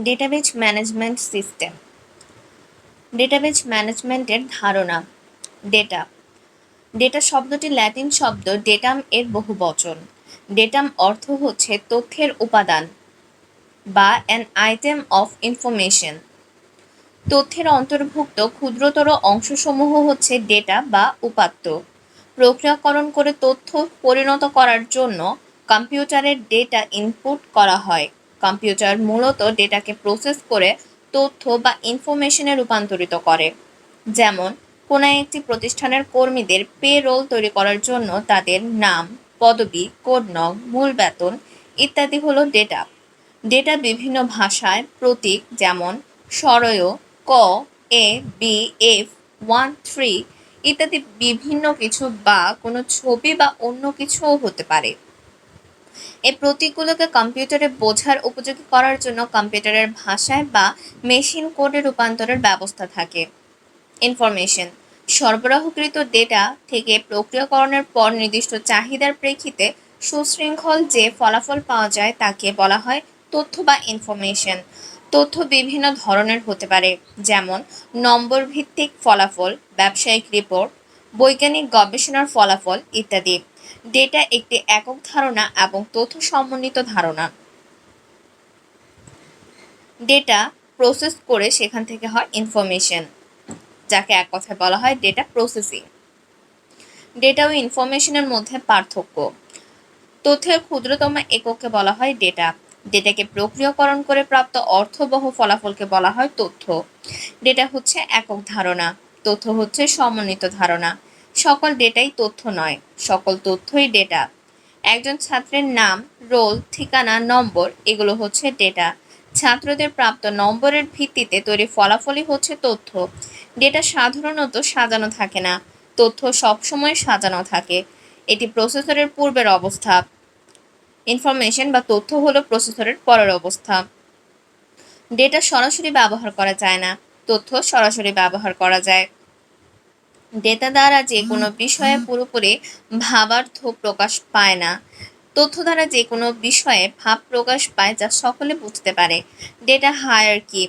Database management system. Database ম্যানেজমেন্টের ধারণা। Data data শব্দটি ল্যাটিন শব্দ ডেটাম এর বহুবচন। ডেটাম অর্থ হচ্ছে তথ্যের উপাদান বা অ্যান আইটেম অফ ইনফরমেশন। তথ্যের অন্তর্ভুক্ত ক্ষুদ্রতর অংশসমূহ হচ্ছে ডেটা বা উপাত্ত। প্রক্রিয়াকরণ করে তথ্য পরিণত করার জন্য কম্পিউটারের ডেটা ইনপুট করা হয়। কম্পিউটার মূলত ডেটাকে প্রসেস করে তথ্য বা ইনফরমেশনে রূপান্তরিত করে। যেমন কোনো একটি প্রতিষ্ঠানের কর্মীদের পে রোল তৈরি করার জন্য তাদের নাম, পদবি, কোড নং, মূল বেতন ইত্যাদি হলো ডেটা। ডেটা বিভিন্ন ভাষায় প্রতীক যেমন সরয়, ক, এ, বি, এফ, 1, 3 ইত্যাদি বিভিন্ন কিছু বা কোনো ছবি বা অন্য কিছুও হতে পারে। এই প্রতীকগুলোকে কম্পিউটারে বোঝার উপযোগী করার জন্য কম্পিউটারের ভাষায় বা মেশিন কোডে রূপান্তরের ব্যবস্থা থাকে। ইনফরমেশন সরবরাহকৃত ডেটা থেকে প্রক্রিয়াকরণের পর নির্দিষ্ট চাহিদার প্রেক্ষিতে সুশৃঙ্খল যে ফলাফল পাওয়া যায় তাকে বলা হয় তথ্য বা ইনফরমেশন। তথ্য বিভিন্ন ধরনের হতে পারে, যেমন নম্বর ভিত্তিক ফলাফল, ব্যবসায়িক রিপোর্ট, বৈজ্ঞানিক গবেষণার ফলাফল ইত্যাদি। ডেটা একটি একক ধারণা এবং তথ্য সমন্বিত ধারণা। ডেটা প্রসেস করে সেখান থেকে হয় ইনফরমেশন, যাকে এক কথায় বলা হয় ডেটা প্রসেসিং। ডেটা ও ইনফরমেশনের মধ্যে পার্থক্য। তথ্যের ক্ষুদ্রতম এককে বলা হয় ডেটা। ডেটাকে প্রক্রিয়াকরণ করে প্রাপ্ত অর্থবহ ফলাফলকে বলা হয় তথ্য। ডেটা হচ্ছে একক ধারণা, তথ্য হচ্ছে সমন্বিত ধারণা। সকল ডেটাই তথ্য নয়, সকল তথ্যই ডেটা। একজন ছাত্রের নাম, রোল, ঠিকানা, নম্বর এগুলো হচ্ছে ডেটা। ছাত্রদের প্রাপ্ত নম্বরের ভিত্তিতে তৈরি ফলাফলই হচ্ছে তথ্য। ডেটা সাধারণত সাজানো থাকে না, তথ্য সবসময় সাজানো থাকে। এটি প্রসেসরের পূর্বের অবস্থা। ইনফরমেশন বা তথ্য হলো প্রসেসরের পরের অবস্থা। ডেটা সরাসরি ব্যবহার করা যায় না, তথ্য সরাসরি ব্যবহার করা যায়। ডেটা দ্বারা যে কোনো বিষয়ে পুরোপুরি ভাবার্থ প্রকাশ পায় না, তথ্য দ্বারা যে কোনো বিষয়ে ভাব প্রকাশ পায় যা সকলে বুঝতে পারে। Data hierarchy.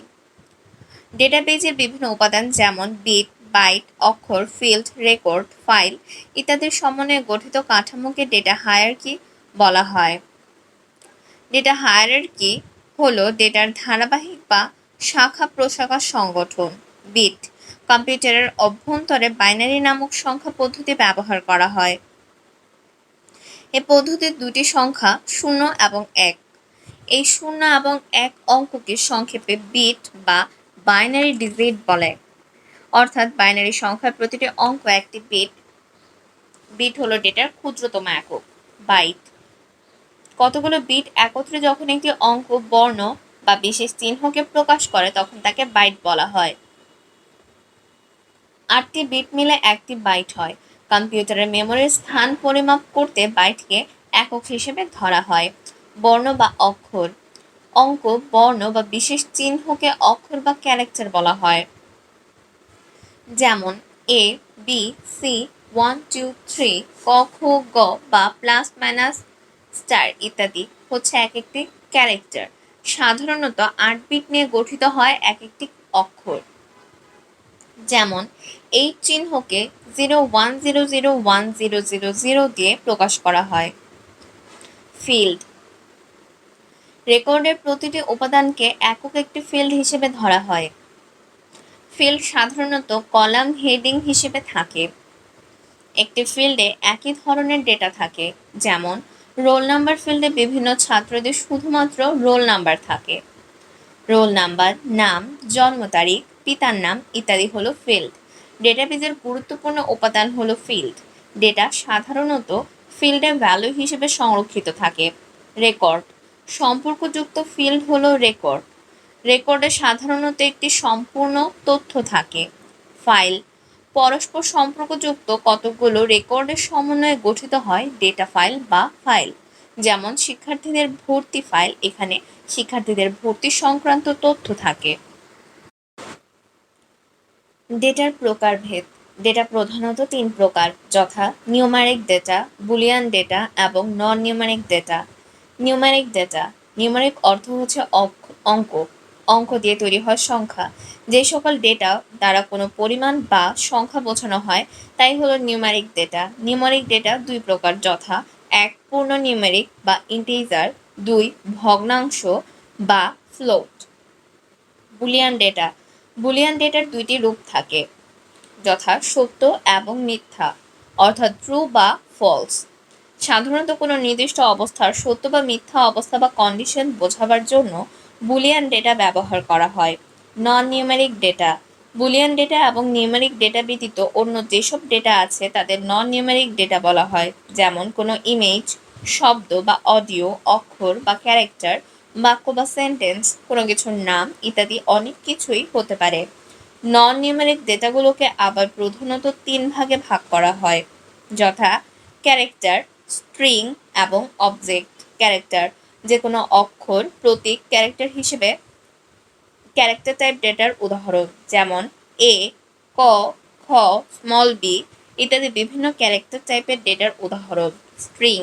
ডেটাবেজের বিভিন্ন উপাদান যেমন বিট, বাইট, অক্ষর, ফিল্ড, রেকর্ড, ফাইল ইত্যাদির সমন্বয়ে গঠিত কাঠামোকে ডেটা হায়ারার্কি বলা হয়। ডেটা হায়ারার্কি হলো ডেটার ধারাবাহিক বা শাখা প্রশাখা সংগঠন। বিট কম্পিউটারের অভ্যন্তরে বাইনারি নামক সংখ্যা পদ্ধতি ব্যবহার করা হয়। এ পদ্ধতির দুটি সংখ্যা 0 এবং 1। এই 0 এবং 1 অঙ্ককে সংক্ষেপে বিট বা বাইনারি ডিজিট বলে, অর্থাৎ বাইনারি সংখ্যার প্রতিটি অঙ্ক একটি বিট। বিট হলো ডেটার ক্ষুদ্রতম একক। বাইট কতগুলো বিট একত্রে যখন একটি অঙ্ক, বর্ণ বা বিশেষ চিহ্নকে প্রকাশ করে তখন তাকে বাইট বলা হয়। 8টি বিট মিলে একটি বাইট হয়। কম্পিউটারের মেমোরির স্থান পরিমাপ করতে বাইটকে একক হিসেবে ধরা হয়। বর্ণ বা অক্ষর অঙ্ক, বর্ণ বা বিশেষ চিহ্নকে অক্ষর বা ক্যারেক্টার বলা হয়। যেমন এ, বি, সি, 1, 2, 3, ক, খ, গ বা প্লাস মাইনাস স্টার ইত্যাদি হচ্ছে এক একটি ক্যারেক্টার। সাধারণত 8 বিট নিয়ে গঠিত হয় এক একটি অক্ষর। যেমন এই চিহ্নকে 01001000 দিয়ে প্রকাশ করা হয়। ফিল্ড রেকর্ডের প্রতিটি উপাদানকে একক একটি ফিল্ড হিসেবে ধরা হয়। ফিল্ড সাধারণত কলাম হেডিং হিসেবে থাকে। একটি ফিল্ডে একই ধরনের ডেটা থাকে, যেমন রোল নাম্বার ফিল্ডে বিভিন্ন ছাত্রদের শুধুমাত্র রোল নাম্বার থাকে। রোল নাম্বার, নাম, জন্ম তারিখ, পিতার নাম ইত্যাদি হলো ফিল্ড। ডেটাবেজের গুরুত্বপূর্ণ উপাদান হলো ফিল্ড। ডেটা সাধারণত ফিল্ডে ভ্যালু হিসেবে সংরক্ষিত থাকে। রেকর্ড সম্পর্কযুক্ত ফিল্ড হলো রেকর্ড। রেকর্ডে সাধারণত একটি সম্পূর্ণ তথ্য থাকে। ফাইল পরস্পর সম্পর্কযুক্ত কতগুলো রেকর্ডের সমন্বয়ে গঠিত হয় ডেটা ফাইল বা ফাইল। যেমন শিক্ষার্থীদের ভর্তি ফাইল, এখানে শিক্ষার্থীদের ভর্তি সংক্রান্ত তথ্য থাকে। ডেটার প্রকারভেদ। ডেটা প্রধানত 3 প্রকার, যথা নিউমারিক ডেটা, বুলিয়ান ডেটা এবং non numeric data. Numeric data numeric অর্থ হচ্ছে অঙ্ক, অঙ্ক দিয়ে তৈরি হয় সংখ্যা। যে সকল ডেটা দ্বারা কোনো পরিমাণ বা সংখ্যা বোঝানো হয় তাই হলো নিউমেরিক ডেটা। নিউমেরিক ডেটা দুই প্রকার, যথা এক পূর্ণ নিউমেরিক বা ইন্টিজার, দুই ভগ্নাংশ বা ফ্লোট। Boolean data. বুলিয়ান ডেটার দুইটি রূপ থাকে, যথা সত্য এবং মিথ্যা, অর্থাৎ ট্রু বা ফলস। সাধারণত কোনো নির্দিষ্ট অবস্থার সত্য বা মিথ্যা অবস্থা বা কন্ডিশন বোঝাবার জন্য বুলিয়ান ডেটা ব্যবহার করা হয়। নন নিউমেরিক ডেটা। বুলিয়ান ডেটা এবং নিউমেরিক ডেটা ব্যতীত অন্য যেসব ডেটা আছে তাদের নন নিউমেরিক ডেটা বলা হয়, যেমন কোনো ইমেজ, শব্দ বা অডিও, অক্ষর বা ক্যারেক্টার, বাক্য বা সেন্টেন্স, কোনো কিছুর নাম ইত্যাদি অনেক কিছুই হতে পারে। নন নিউমেরিক ডেটাগুলোকে আবার প্রধানত তিন ভাগে ভাগ করা হয়, যথা ক্যারেক্টার, স্ট্রিং এবং অবজেক্ট। ক্যারেক্টার যে কোনো অক্ষর, প্রতীক ক্যারেক্টার হিসেবে ক্যারেক্টার টাইপ ডেটার উদাহরণ, যেমন এ, ক, খ, স্মল বি ইত্যাদি বিভিন্ন ক্যারেক্টার টাইপের ডেটার উদাহরণ। স্ট্রিং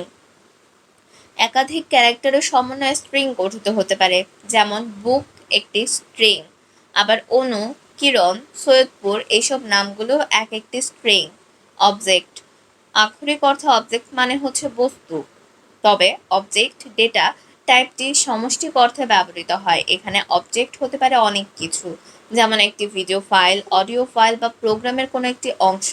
একাধিক ক্যারেক্টারের সমন্বয়ে স্ট্রিং গঠিত হতে পারে, যেমন বুক একটি স্ট্রিং। আবার অনু, কিরণ, সৈয়দপুর এইসব নামগুলো এক একটি স্ট্রিং। অবজেক্ট আক্ষরিক অর্থে অবজেক্ট মানে হচ্ছে বস্তু, তবে অবজেক্ট ডেটা টাইপটি সমষ্টিক অর্থে ব্যবহৃত হয়। এখানে অবজেক্ট হতে পারে অনেক কিছু, যেমন একটি ভিডিও ফাইল, অডিও ফাইল বা প্রোগ্রামের কোনো একটি অংশ।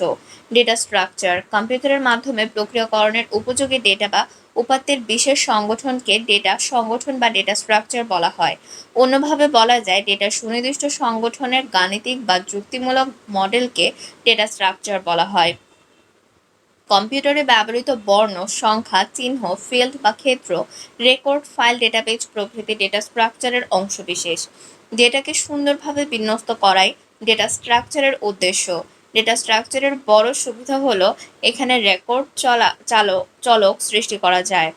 ডেটা স্ট্রাকচার কম্পিউটারের মাধ্যমে প্রক্রিয়াকরণের উপযোগী ডেটা বা উপাত্তের বিশেষ সংগঠনকে ডেটা সংগঠন বা ডেটা স্ট্রাকচার বলা হয়। অন্যভাবে বলা যায়, ডেটার সুনির্দিষ্ট সংগঠনের গাণিতিক বা যুক্তিমূলক মডেলকে ডেটা স্ট্রাকচার বলা হয়। কম্পিউটারে ব্যবহৃত বর্ণ, সংখ্যা, চিহ্ন, ফিল্ড বা ক্ষেত্র, রেকর্ড, ফাইল, ডেটাবেজ প্রভৃতি ডেটা স্ট্রাকচারের অংশবিশেষ। ডেটাকে সুন্দরভাবে বিন্যস্ত করাই ডেটা স্ট্রাকচারের উদ্দেশ্য। ডেটা স্ট্রাকচারের বড় সুবিধা হলো এখানে রেকর্ড চলক সৃষ্টি করা যায়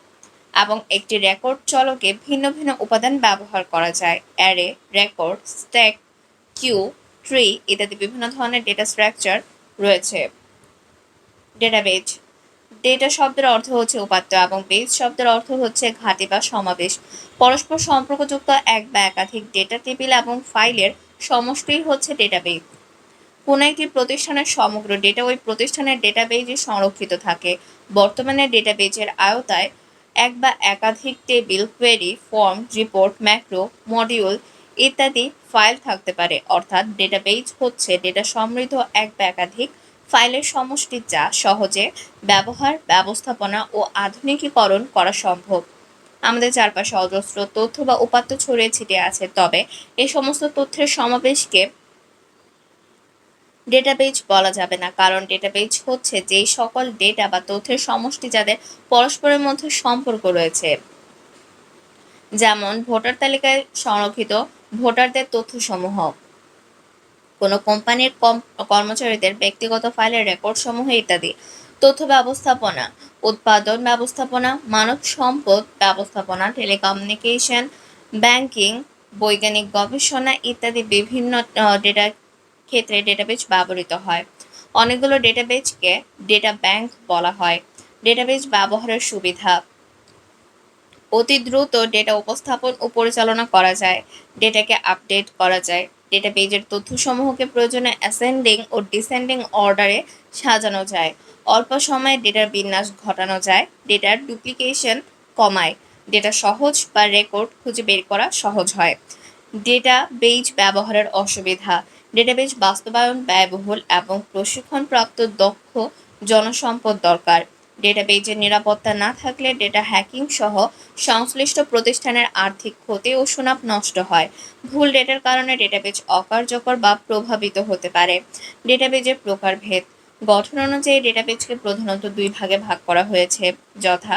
এবং একটি রেকর্ড চলকে ভিন্ন ভিন্ন উপাদান ব্যবহার করা যায়। Array, record, stack, queue, tree ইত্যাদি বিভিন্ন ধরনের ডেটা স্ট্রাকচার রয়েছে। ডেটাবেজ ডেটা শব্দের অর্থ হচ্ছে উপাত্ত এবং বেজ শব্দের অর্থ হচ্ছে ঘাঁটি বা সমাবেশ। পরস্পর সম্পর্কযুক্ত এক বা একাধিক ডেটা টেবিল এবং ফাইলের সমষ্টিই হচ্ছে ডেটাবেজ। কোনো একটি প্রতিষ্ঠানের সমগ্র ডেটা ওই প্রতিষ্ঠানের ডেটাবেজে সংরক্ষিত থাকে। বর্তমানে ডেটাবেজের আওতায় এক বা একাধিক table, query, form, report, macro, module ইত্যাদি ফাইল থাকতে পারে। অর্থাৎ ডেটাবেজ হচ্ছে ডেটা সমৃদ্ধ এক বা একাধিক ফাইলের সমষ্টি যা সহজে ব্যবহার, ব্যবস্থাপনা ও আধুনিকীকরণ করা সম্ভব। আমাদের চারপাশে অজস্র তথ্য বা উপাত্ত ছড়িয়ে ছিটিয়ে আছে, তবে এই সমস্ত তথ্যের সমাবেশকে ডেটাবেজ বলা যাবে না, কারণ ডেটাবেজ হচ্ছে যেই সকল ডেটা বা তথ্যের সমষ্টি যাদের পরস্পরের মধ্যে সম্পর্ক রয়েছে, যেমন ভোটার তালিকায় সংরক্ষিত ভোটারদের তথ্যসমূহ, কোনো কোম্পানির কর্মচারীদের ব্যক্তিগত ফাইলের রেকর্ড সমূহ ইত্যাদি। তথ্য ব্যবস্থাপনা, উৎপাদন ব্যবস্থাপনা, মানব সম্পদ ব্যবস্থাপনা, টেলিকমিউনিকেশন, ব্যাংকিং, বৈজ্ঞানিক গবেষণা ইত্যাদি বিভিন্ন ডেটা ক্ষেত্রে ডেটাবেজ ব্যবহৃত হয়। অনেকগুলো ডেটাবেজকে ডেটা ব্যাংক বলা হয়। ডেটাবেজ ব্যবহারের সুবিধা: অতি দ্রুত ডেটা উপস্থাপন ও পরিচালনা করা যায়, ডেটাকে আপডেট করা যায়, ডেটাবেজের তথ্যসমূহকে প্রয়োজনে অ্যাসেন্ডিং ও ডিসেন্ডিং অর্ডারে সাজানো যায়, অল্প সময়ে ডেটার বিন্যাস ঘটানো যায়, ডেটার ডুপ্লিকেশন কমায়, ডেটা সহজ বা রেকর্ড খুঁজে বের করা সহজ হয়। ডেটাবেজ ব্যবহারের অসুবিধা: ডেটাবেজ বাস্তবায়ন ব্যয়বহুল এবং প্রশিক্ষণপ্রাপ্ত দক্ষ জনসম্পদ দরকার। ডেটাবেজের নিরাপত্তা না থাকলে ডেটা হ্যাকিং সহ সংশ্লিষ্ট প্রতিষ্ঠানের আর্থিক ক্ষতি ও সুনাম নষ্ট হয়। ভুল ডেটার কারণে ডেটাবেজ অকার্যকর বা প্রভাবিত হতে পারে। ডেটাবেজের প্রকারভেদ: গঠন অনুযায়ী ডেটাবেজকে প্রধানত দুই ভাগে ভাগ করা হয়েছে, যথা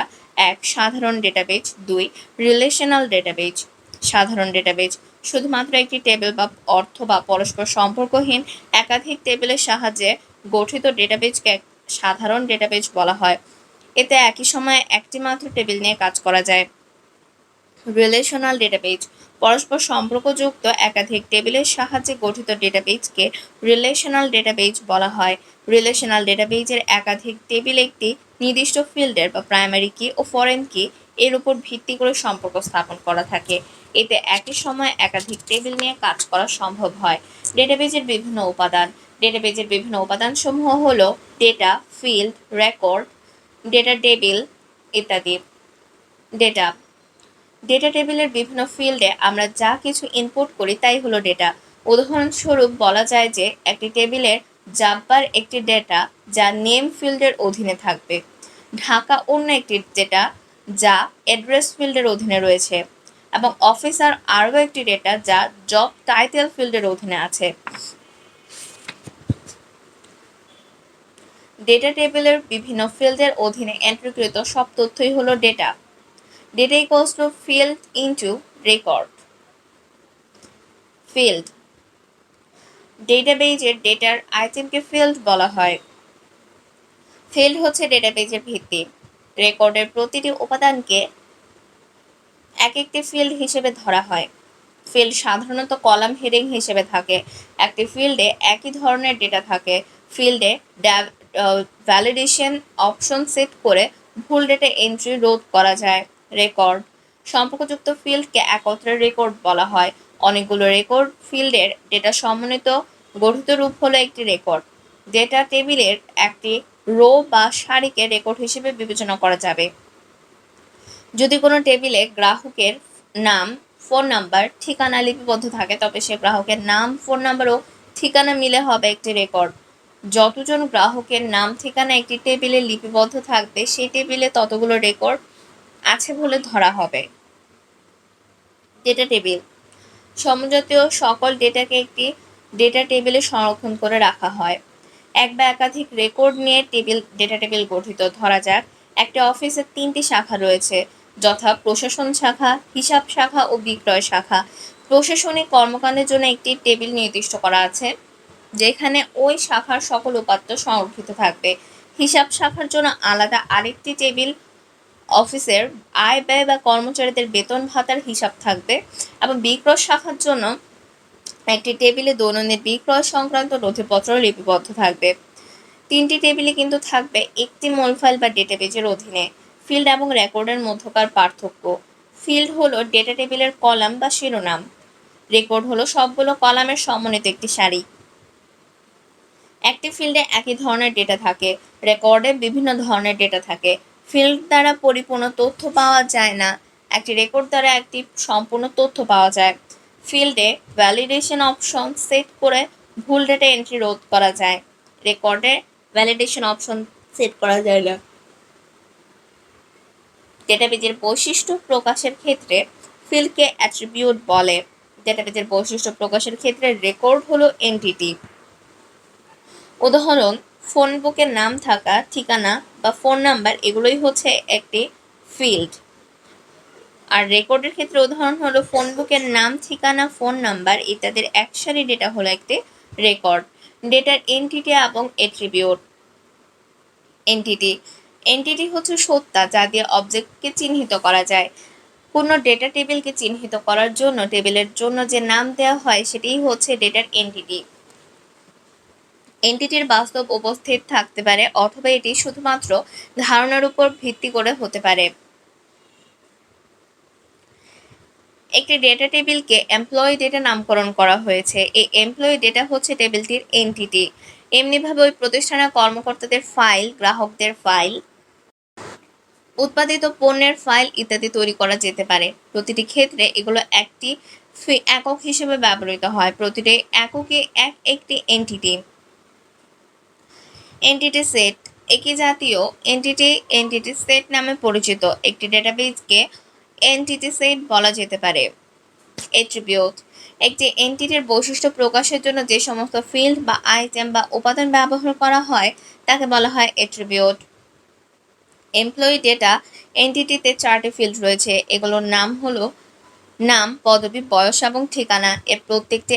এক সাধারণ ডেটাবেজ, দুই রিলেশনাল ডেটাবেজ। সাধারণ ডেটাবেজ শুধুমাত্র একটি টেবিল বা অর্থ বা পরস্পর সম্পর্কহীন একাধিক টেবিলের সাহায্যে গঠিত ডেটাবেজকে সাধারণ ডেটাবেজ বলা হয়। এতে একই সময়ে একটি মাত্র টেবিল নিয়ে কাজ করা যায়। রিলেশনাল ডেটাবেজ পরস্পর সম্পর্কযুক্ত একাধিক টেবিলের সাহায্যে গঠিত ডেটাবেজকে রিলেশনাল ডেটাবেজ বলা হয়। রিলেশনাল ডেটাবেজের একাধিক টেবিল একটি নির্দিষ্ট ফিল্ডের বা প্রাইমারি কি ও ফরেন কি এর উপর ভিত্তি করে সম্পর্ক স্থাপন করা থাকে। এতে একই সময়ে একাধিক টেবিল নিয়ে কাজ করা সম্ভব হয়। ডেটাবেজের বিভিন্ন উপাদান। ডেটাবেজের বিভিন্ন উপাদানসমূহ হলো data, field, record, data table ইত্যাদি। ডেটা ডেটা টেবিলের বিভিন্ন ফিল্ডে আমরা যা কিছু ইনপুট করি তাই হলো ডেটা। উদাহরণস্বরূপ বলা যায় যে একটি টেবিলের জাব্বার একটি ডেটা যা নেম ফিল্ডের অধীনে থাকবে, ঢাকা অন্য একটি ডেটা যা অ্যাড্রেস ফিল্ডের অধীনে রয়েছে, এবং অফিসার আরও একটি ডেটা যা জব টাইটেল ফিল্ডের অধীনে আছে। ডেটা টেবিলের বিভিন্ন ফিল্ডের অধীনে এন্ট্রিকৃত সব তথ্যই হলো data. Data equals to field into record. Field ডেটাবেজের ডেটার আইটেমকে ফিল্ড বলা হয়। ফিল্ড হচ্ছে ডেটাবেজের ভিত্তি। রেকর্ডের প্রতিটি উপাদানকে এক একটি ফিল্ড হিসেবে ধরা হয়। ফিল্ড সাধারণত কলাম হেডিং হিসেবে থাকে। একটি ফিল্ডে একই ধরনের ডেটা থাকে। ফিল্ডে ভ্যালিডেশন অপশন সেট করে ভুল ডেটা এন্ট্রি রোধ করা যায়। রেকর্ড সম্পর্কযুক্ত ফিল্ডকে একত্রে রেকর্ড বলা হয়। অনেকগুলো রেকর্ড ফিল্ডের ডেটা সমন্বিত গঠিত রূপ হলো একটি রেকর্ড। ডেটা টেবিলের একটি রো বা সারিকে রেকর্ড হিসেবে বিবেচনা করা যাবে। যদি কোনো টেবিলে গ্রাহকের নাম, ফোন নাম্বার, ঠিকানা লিপিবদ্ধ থাকে তবে সে গ্রাহকের নাম, ফোন নাম্বার ও ঠিকানা মিলে হবে একটি রেকর্ড। যতজন গ্রাহকের নাম ঠিকানা একটি টেবিলে লিপিবদ্ধ থাকবে সেই টেবিলে ততগুলো রেকর্ড আছে বলে ধরা হবে। ডেটা টেবিল সমজাতীয় সকল ডেটাকে একটি ডেটা টেবিলে সংরক্ষণ করে রাখা হয়। এক বা একাধিক রেকর্ড নিয়ে ডেটা টেবিল গঠিত। ধরা যাক একটি অফিসের 3টি শাখা রয়েছে, যথা প্রশাসন শাখা, হিসাব শাখা ও বিক্রয় শাখা। প্রশাসনিক কর্মকাণ্ডের জন্য একটি টেবিল নির্দিষ্ট করা আছে যেখানে ওই শাখার সকল উপাত্ত সংরক্ষিত থাকবে। হিসাব শাখার জন্য আলাদা আরেকটি টেবিল অফিসের আয় ব্যয় বা কর্মচারীদের বেতন ভাতার হিসাব থাকবে, এবং বিক্রয় শাখার জন্য একটি টেবিলে দৈনন্দিন বিক্রয় সংক্রান্ত নথিপত্র লিপিবদ্ধ থাকবে। 3টি টেবিলে কিন্তু থাকবে একটি মূল ফাইল বা ডেটাবেজের অধীনে। ফিল্ড এবং রেকর্ডের মধ্যকার পার্থক্য। ফিল্ড হলো ডেটা টেবিলের কলাম বা শিরোনাম। রেকর্ড হলো সবগুলো কলামের সমন্বিত একটি সারি। একটি ফিল্ডে একই ধরনের ডেটা থাকে, রেকর্ডে বিভিন্ন ধরনের ডেটা থাকে। ফিল্ড দ্বারা পরিপূর্ণ তথ্য পাওয়া যায় না, একটি রেকর্ড দ্বারা একটি সম্পূর্ণ তথ্য পাওয়া যায়। ফিল্ডে ভ্যালিডেশন অপশন সেট করে ভুল ডেটা এন্ট্রি রোধ করা যায়। রেকর্ডে ভ্যালিডেশন অপশন সেট করা যায় না। ডেটাবেজের বৈশিষ্ট্য প্রকাশের ক্ষেত্রে ফিল্ডকে অ্যাট্রিবিউট বলে। ডেটাবেজের বৈশিষ্ট্য প্রকাশের ক্ষেত্রে রেকর্ড হলো এন্টিটি। উদাহরণ, ফোন বুকের নাম থাকা, ঠিকানা বা ফোন নাম্বার এগুলোই হচ্ছে একটি ফিল্ড। আর রেকর্ডের ক্ষেত্রে উদাহরণ হলো ফোন বুকের নাম, ঠিকানা, ফোন নাম্বার ইত্যাদির একসারি ডেটা হলো একটি রেকর্ড। ডেটার এন্টিটি এবং অ্যাট্রিবিউট। এন্টিটি হচ্ছে সত্তা যা দিয়ে অবজেক্টকে চিহ্নিত করা যায়। কোনো ডেটা টেবিলকে চিহ্নিত করার জন্য টেবিলের জন্য যে নাম দেওয়া হয় সেটাই হচ্ছে ডেটার এন্টিটি। এন্টিটির বাস্তব উপস্থিত থাকতে পারে অথবা এটি শুধুমাত্র ধারণার উপর ভিত্তি করে হতে পারে। একটি ডেটা টেবিলকে এমপ্লয়ি ডেটা নামকরণ করা হয়েছে। এই এমপ্লয়ি ডেটা হচ্ছে টেবিলটির এন্টিটি। এমনিভাবে ওই প্রতিষ্ঠানের কর্মকর্তাদের ফাইল, গ্রাহকদের ফাইল, উৎপাদিত পণ্যের ফাইল ইত্যাদি তৈরি করা যেতে পারে। প্রতিটি ক্ষেত্রে এগুলো একটি একক হিসেবে ব্যবহৃত হয়। প্রতিটি এককে একটি এন্টিটি। এন্টিটি সেট একই জাতীয় এন্টিটি সেট নামে পরিচিত একটি ডেটাবেজকে এন্টিটি সেট বলা যেতে পারে। অ্যাট্রিবিউট একটি এন্টিটির বৈশিষ্ট্য প্রকাশের জন্য যে সমস্ত ফিল্ড বা আইটেম বা উপাদান ব্যবহার করা হয় তাকে বলা হয় অ্যাট্রিবিউট। এমপ্লয়ি ডেটা এন্টিটিতে 4টি ফিল্ড রয়েছে। এগুলোর নাম হলো নাম, পদবি, বয়স এবং ঠিকানা। এর প্রত্যেকটি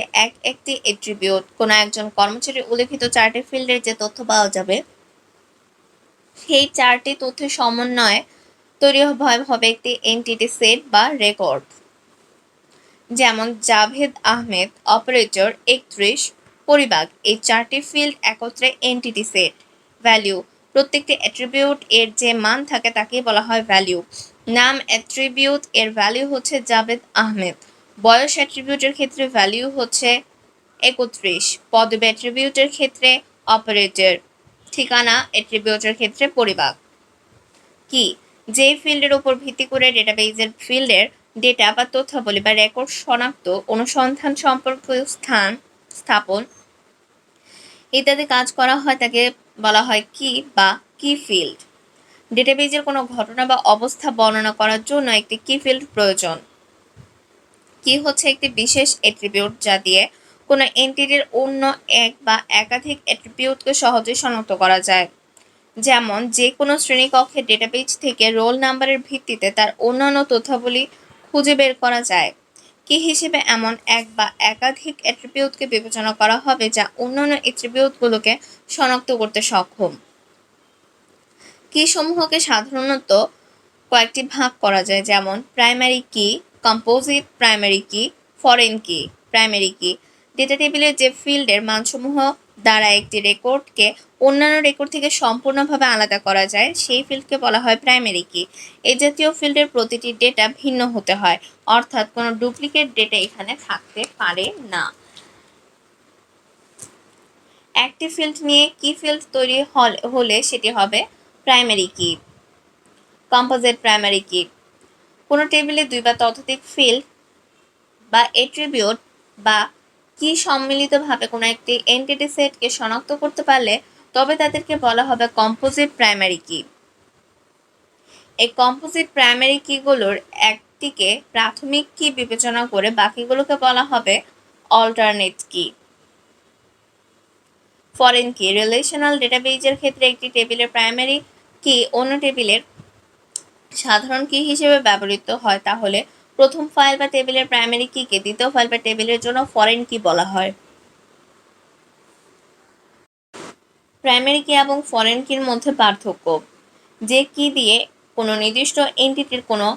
একটি অ্যাট্রিবিউট। কোনো একজন কর্মচারীর উল্লেখিত 4টি ফিল্ডের যে তথ্য পাওয়া যাবে সেই 4টি তথ্যের সমন্বয়ে তৈরি হবে একটি এন্টিটি সেট বা রেকর্ড। যেমন জাভেদ আহমেদ, অপারেটর 31, পরিবাগ, এই 4টি ফিল্ড একত্রে এন্টিটি সেট। ভ্যালু প্রত্যেকটি অ্যাট্রিবিউট এর যে মান থাকে তাকেই বলা হয় ভ্যালু। নাম অ্যাট্রিবিউট এর ভ্যালু হচ্ছে জাভেদ আহমেদ। বয়স অ্যাট্রিবিউটের ক্ষেত্রে ভ্যালু হচ্ছে 31। পদবি অ্যাট্রিবিউটের ক্ষেত্রে অপারেটর। ঠিকানা অ্যাট্রিবিউটের ক্ষেত্রে পরিবার। কি যে ফিল্ডের উপর ভিত্তি করে ডেটাবেজের ফিল্ডের ডেটা বা তথ্যাবলী বা রেকর্ড শনাক্ত, অনুসন্ধান, সম্পর্ক স্থাপন ইত্যাদি কাজ করা হয় তাকে বলা হয় কি বা কি ফিল্ড। ডেটাবেজের কোনো ঘটনা বা অবস্থা বর্ণনা করার জন্য একটি কি ফিল্ড প্রয়োজন। কি হচ্ছে একটি বিশেষ অ্যাট্রিবিউট যা দিয়ে কোনো এন্টিটির অন্য এক বা একাধিক অ্যাট্রিবিউটকে সহজে শনাক্ত করা যায়। যেমন যে কোনো শ্রেণীকক্ষের ডেটাবেজ থেকে রোল নাম্বারের ভিত্তিতে তার অন্যান্য তথ্যাবলী খুঁজে বের করা যায়। কি হিসেবে এমন এক বা একাধিক অ্যাট্রিবিউটকে বিবেচনা করা হবে যা অন্যান্য অ্যাট্রিবিউটগুলোকে শনাক্ত করতে সক্ষম। কি সমূহকে সাধারণত কয়েকটি ভাগ করা যায়, যেমন প্রাইমারি কি, কম্পোজিট প্রাইমারি কি, ফরেন কি। প্রাইমারি কি ডেটা টেবিলের যে ফিল্ডের মানসমূহ দ্বারা একটি রেকর্ডকে অন্যান্য রেকর্ড থেকে সম্পূর্ণভাবে আলাদা করা যায় সেই ফিল্ডকে বলা হয় প্রাইমারি কি। এই জাতীয় ফিল্ডের প্রতিটি ডেটা ভিন্ন হতে হয়, অর্থাৎ কোনো ডুপ্লিকেট ডেটা এখানে থাকতে পারে না। একটি ফিল্ড নিয়ে কি ফিল্ড তৈরি হলে সেটি হবে প্রাইমারি কি। কম্পোজিট প্রাইমারি কি কোনো টেবিলে দুই বা ততোধিক ফিল্ড বা অ্যাট্রিবিউট বা কি সম্মিলিতভাবে কোনো একটি এন্টিটি সেটকে শনাক্ত করতে পারলে তবে তাদেরকে বলা হবে কম্পোজিট প্রাইমারি কি। এই কম্পোজিট প্রাইমারি কিগুলোর একটিকে প্রাথমিক কি বিবেচনা করে বাকিগুলোকে বলা হবে অল্টারনেট কি। ফরেন কি রিলেশনাল ডেটাবেজের ক্ষেত্রে একটি টেবিলের প্রাইমারি কি অন্য টেবিলের সাধারণ কি হিসেবে ব্যবহৃত হয়, তাহলে প্রথম ফাইল বা টেবিলের প্রাইমারি কিকে দ্বিতীয় ফাইল বা টেবিলের জন্য ফরেন কি বলা হয়। প্রাইমারি কি এবং ফরেন কির মধ্যে পার্থক্য। যে কি দিয়ে কোনো নির্দিষ্ট এন্টিটির কোনো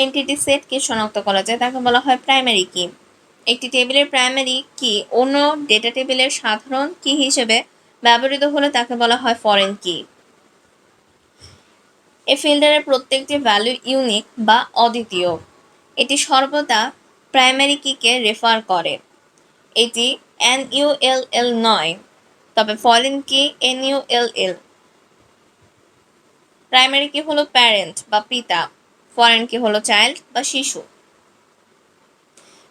এন্টিটি সেটকে শনাক্ত করা যায় তাকে বলা হয় প্রাইমারি কি। একটি টেবিলের প্রাইমারি কি অন্য ডেটা টেবিলের সাধারণ কি হিসেবে ব্যবহৃত হলে তাকে বলা হয় ফরেন কি। এই ফিল্টারের প্রত্যেকটি ভ্যালু ইউনিক বা অদ্বিতীয়। এটি সর্বদা প্রাইমারি কিকে রেফার করে। এটি NULL নয়, তবে ফরেন কি NULL। প্রাইমারি কি হলো প্যারেন্ট বা পিতা, ফরেন কি হলো চাইল্ড বা শিশু।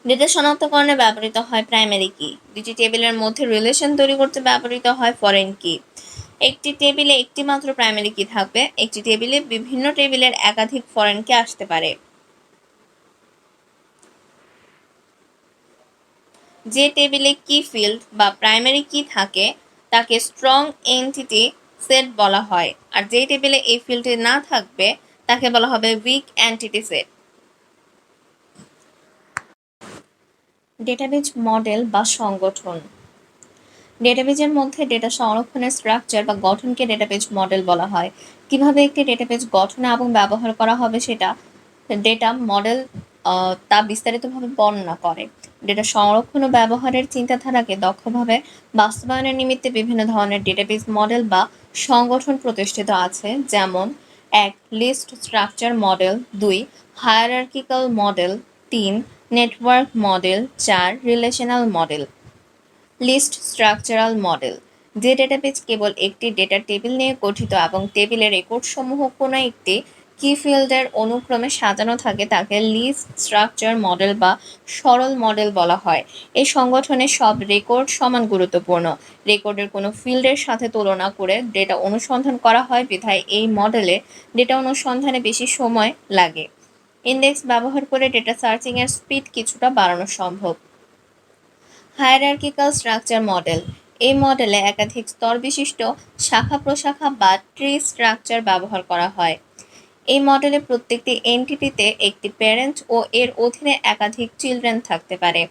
ডেটা শনাক্তকরণে ব্যবহৃত হয় প্রাইমারি কি। দুটি টেবিলের মধ্যে রিলেশন তৈরি করতে ব্যবহৃত হয় ফরেন কি। একটি টেবিলে একটি মাত্র প্রাইমারি কি থাকবে, একটি টেবিলে বিভিন্ন টেবিলের একাধিক ফরেন কি আসতে পারে। যে টেবিলে কি ফিল্ড বা প্রাইমারি কি থাকে তাকে স্ট্রং এন্টিটি সেট বলা হয়, আর যে টেবিলে এই ফিল্ডটি না থাকবে তাকে বলা হবে weak entity set. Database model বা সংগঠন। ডেটাবেজের মধ্যে ডেটা সংরক্ষণের স্ট্রাকচার বা গঠনকে ডেটাবেজ মডেল বলা হয়। কিভাবে একটি ডেটাবেজ গঠন এবং ব্যবহার করা হবে সেটা ডেটা মডেল তা বিস্তারিতভাবে বর্ণনা করে। ডেটা সংরক্ষণ ও ব্যবহারের চিন্তাধারাকে দক্ষভাবে বাস্তবায়নের নিমিত্তে বিভিন্ন ধরনের ডেটাবেজ মডেল বা সংগঠন প্রতিষ্ঠিত আছে, যেমন 1. List structure model, 2. Hierarchical model, 3. Network model, 4. Relational model. List structural model যে ডেটাবেজ কেবল একটি ডেটা টেবিল নিয়ে গঠিত এবং টেবিলের রেকর্ডসমূহ কোনো একটি কি ফিল্ডের অনুক্রমে সাজানো থাকে তাকে লিস্ট স্ট্রাকচার মডেল বা সরল মডেল বলা হয়। এই সংগঠনে সব রেকর্ড সমান গুরুত্বপূর্ণ। রেকর্ডের কোনো ফিল্ডের সাথে তুলনা করে ডেটা অনুসন্ধান করা হয়, বিধায় এই মডেলে ডেটা অনুসন্ধানে বেশি সময় লাগে। ইন্ডেক্স ব্যবহার করে ডেটা সার্চিংয়ের স্পিড কিছুটা বাড়ানো সম্ভব। হায়ারার্কিক্যাল স্ট্রাকচার মডেল এই মডেলে একাধিক স্তর বিশিষ্ট শাখা প্রশাখা বা ট্রি স্ট্রাকচার ব্যবহার করা হয়। এই মডেলে প্রত্যেকটি এন্টিটিতে একটি প্যারেন্ট ও এর অধীনে একাধিক চিলড্রেন থাকতে পারে।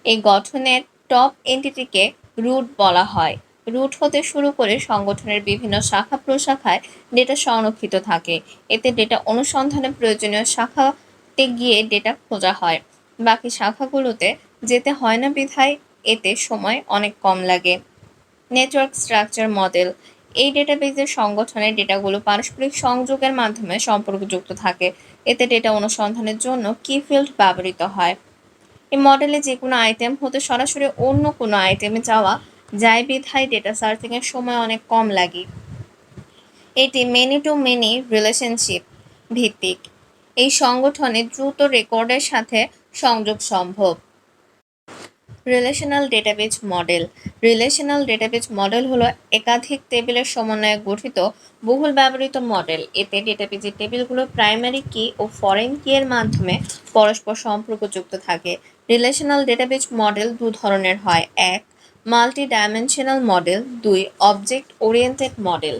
এই গঠনের টপ এন্টিটিকে রুট বলা হয়। রুট হতে শুরু করে সংগঠনের বিভিন্ন শাখা প্রশাখায় ডেটা সংরক্ষিত থাকে। এতে ডেটা অনুসন্ধানে প্রয়োজনীয় শাখাতে গিয়ে ডেটা খোঁজা হয়, বাকি শাখাগুলোতে যেতে হয় না বিধায় এতে সময় অনেক কম লাগে। নেটওয়ার্ক স্ট্রাকচার মডেল এই ডেটাবেজের সংগঠনের ডেটাগুলো পারস্পরিক সংযোগের মাধ্যমে সম্পর্কযুক্ত থাকে। এতে ডেটা অনুসন্ধানের জন্য কি ফিল্ড ব্যবহৃত হয়। এই মডেলে যে কোনো আইটেম হতে সরাসরি অন্য কোনো আইটেমে যাওয়া যায় বিধায় ডেটা সার্চিং এর সময় অনেক কম লাগে। এটি মেনি টু মেনি রিলেশনশিপ ভিত্তিক। এই সংগঠনে দ্রুত রেকর্ডের সাথে সংযোগ সম্ভব। Relational database model. Relational database model হলো একাধিক টেবিলের সমন্বয়ে গঠিত বহুল ব্যবহৃত মডেল। এতে ডেটাবেজের টেবিলগুলো প্রাইমারি কি ও ফরেন কি এর মাধ্যমে পরস্পর সম্পর্কযুক্ত থাকে। রিলেশনাল ডেটাবেজ মডেল দু ধরনের হয়: এক, মাল্টি ডাইমেনশনাল মডেল; দুই, object oriented model.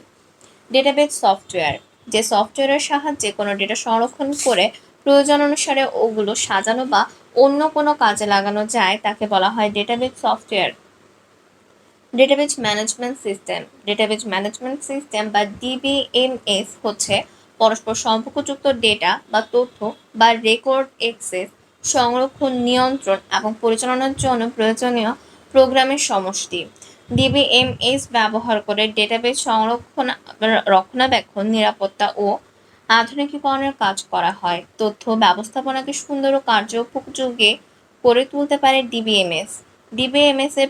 Database software. যে সফটওয়্যারের সাহায্যে কোনো ডেটা সংরক্ষণ করে প্রয়োজন অনুসারে ওগুলো সাজানো বা অন্য কোনো কাজে লাগানো যায় তাকে বলা হয় database software. Database management system. Database management system বা ডিবিএমএস হচ্ছে পরস্পর সম্পর্কযুক্ত ডেটা বা তথ্য বা রেকর্ড অ্যাক্সেস, সংরক্ষণ, নিয়ন্ত্রণ এবং পরিচালনার জন্য প্রয়োজনীয় প্রোগ্রামের সমষ্টি। ডিবিএমএস ব্যবহার করে ডেটাবেজ সংরক্ষণ, রক্ষণাবেক্ষণ, নিরাপত্তা ও আধুনিকীকরণের কাজ করা হয়। তথ্য ব্যবস্থাপনাকে সুন্দর ও কার্যোপযোগী করে তুলতে পারে ডিবিএমএস। ডিবিএমএস এর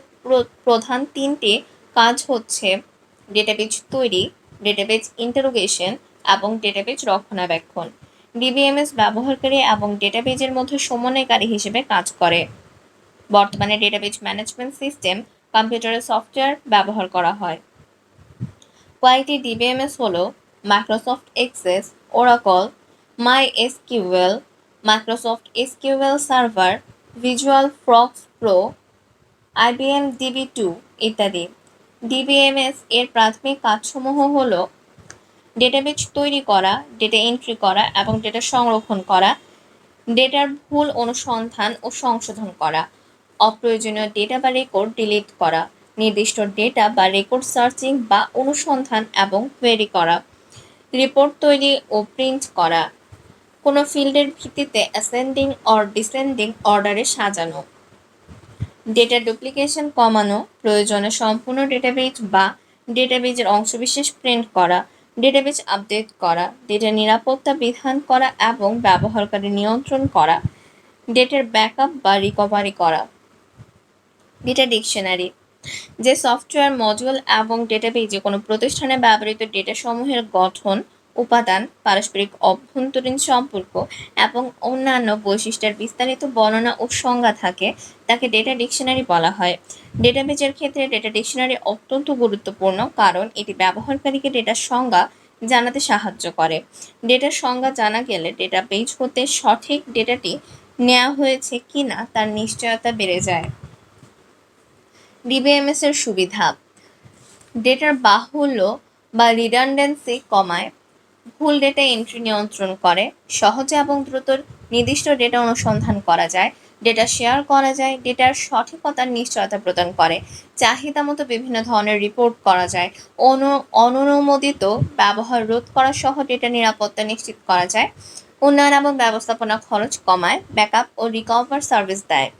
প্রধান তিনটি কাজ হচ্ছে ডেটাবেজ তৈরি, ডেটাবেজ ইন্টারোগেশন এবং ডেটাবেজ রক্ষণাবেক্ষণ। ডিবিএমএস ব্যবহারকারী এবং ডেটাবেজের মধ্যে সমন্বয়কারী হিসেবে কাজ করে। বর্তমানে ডেটাবেজ ম্যানেজমেন্ট সিস্টেম কম্পিউটারের সফটওয়্যার ব্যবহার করা হয়। কয়েকটি ডিবিএমএস হলো Microsoft Access, Oracle, MySQL, Microsoft SQL Server, Visual FoxPro, IBM ডিবি2 ইত্যাদি। ডিবিএমএস এর প্রাথমিক কাজসমূহ হলো ডেটাবেজ তৈরি করা, ডেটা এন্ট্রি করা এবং ডেটা সংরক্ষণ করা, ডেটার ভুল অনুসন্ধান ও সংশোধন করা, অপ্রয়োজনীয় ডেটা বা রেকর্ড ডিলিট করা, নির্দিষ্ট ডেটা বা রেকর্ড সার্চিং বা অনুসন্ধান এবং কোয়েরি করা, রিপোর্ট তৈরি ও প্রিন্ট করা, কোনো ফিল্ডের ভিত্তিতে অ্যাসেন্ডিং অর ডিসেন্ডিং অর্ডারে সাজানো, ডেটা ডুপ্লিকেশন কমানো, প্রয়োজনে সম্পূর্ণ ডেটাবেজ বা ডেটাবেজের অংশবিশেষ প্রিন্ট করা, ডেটাবেজ আপডেট করা, ডেটা নিরাপত্তা বিধান করা এবং ব্যবহারকারী নিয়ন্ত্রণ করা, ডেটার ব্যাকআপ বা রিকভারি করা। Data dictionary. যে সফটওয়্যার মডিউল এবং ডেটাবেজে কোনো প্রতিষ্ঠানে ব্যবহৃত ডেটা সমূহের গঠন, উপাদান, পারস্পরিক অভ্যন্তরীণ সম্পর্ক এবং অন্যান্য বৈশিষ্ট্যের বিস্তারিত বর্ণনা ও সংজ্ঞা থাকে তাকে ডেটা ডিকশনারি বলা হয়। ডেটাবেজের ক্ষেত্রে ডেটা ডিকশনারি অত্যন্ত গুরুত্বপূর্ণ কারণ এটি ব্যবহারকারীকে ডেটার সংজ্ঞা জানাতে সাহায্য করে। ডেটার সংজ্ঞা জানা গেলে ডেটাবেজ হতে সঠিক ডেটাটি নেওয়া হয়েছে কিনা তার নিশ্চয়তা বেড়ে যায়। ডিবিএমএস এর সুবিধা: ডেটার বাহুল্য বা রিডান্ডেন্সি কমায়, ভুল ডেটা এন্ট্রি নিয়ন্ত্রণ করে, সহজে এবং দ্রুত নির্দিষ্ট ডেটা অনুসন্ধান করা যায়, ডেটা শেয়ার করা যায়, ডেটার সঠিকতার নিশ্চয়তা প্রদান করে, চাহিদা মতো বিভিন্ন ধরনের রিপোর্ট করা যায়, অননুমোদিত ব্যবহার রোধ করা সহ ডেটা নিরাপত্তা নিশ্চিত করা যায়, উন্নয়ন এবং ব্যবস্থাপনা খরচ কমায়, ব্যাকআপ ও রিকভার সার্ভিস দেয়।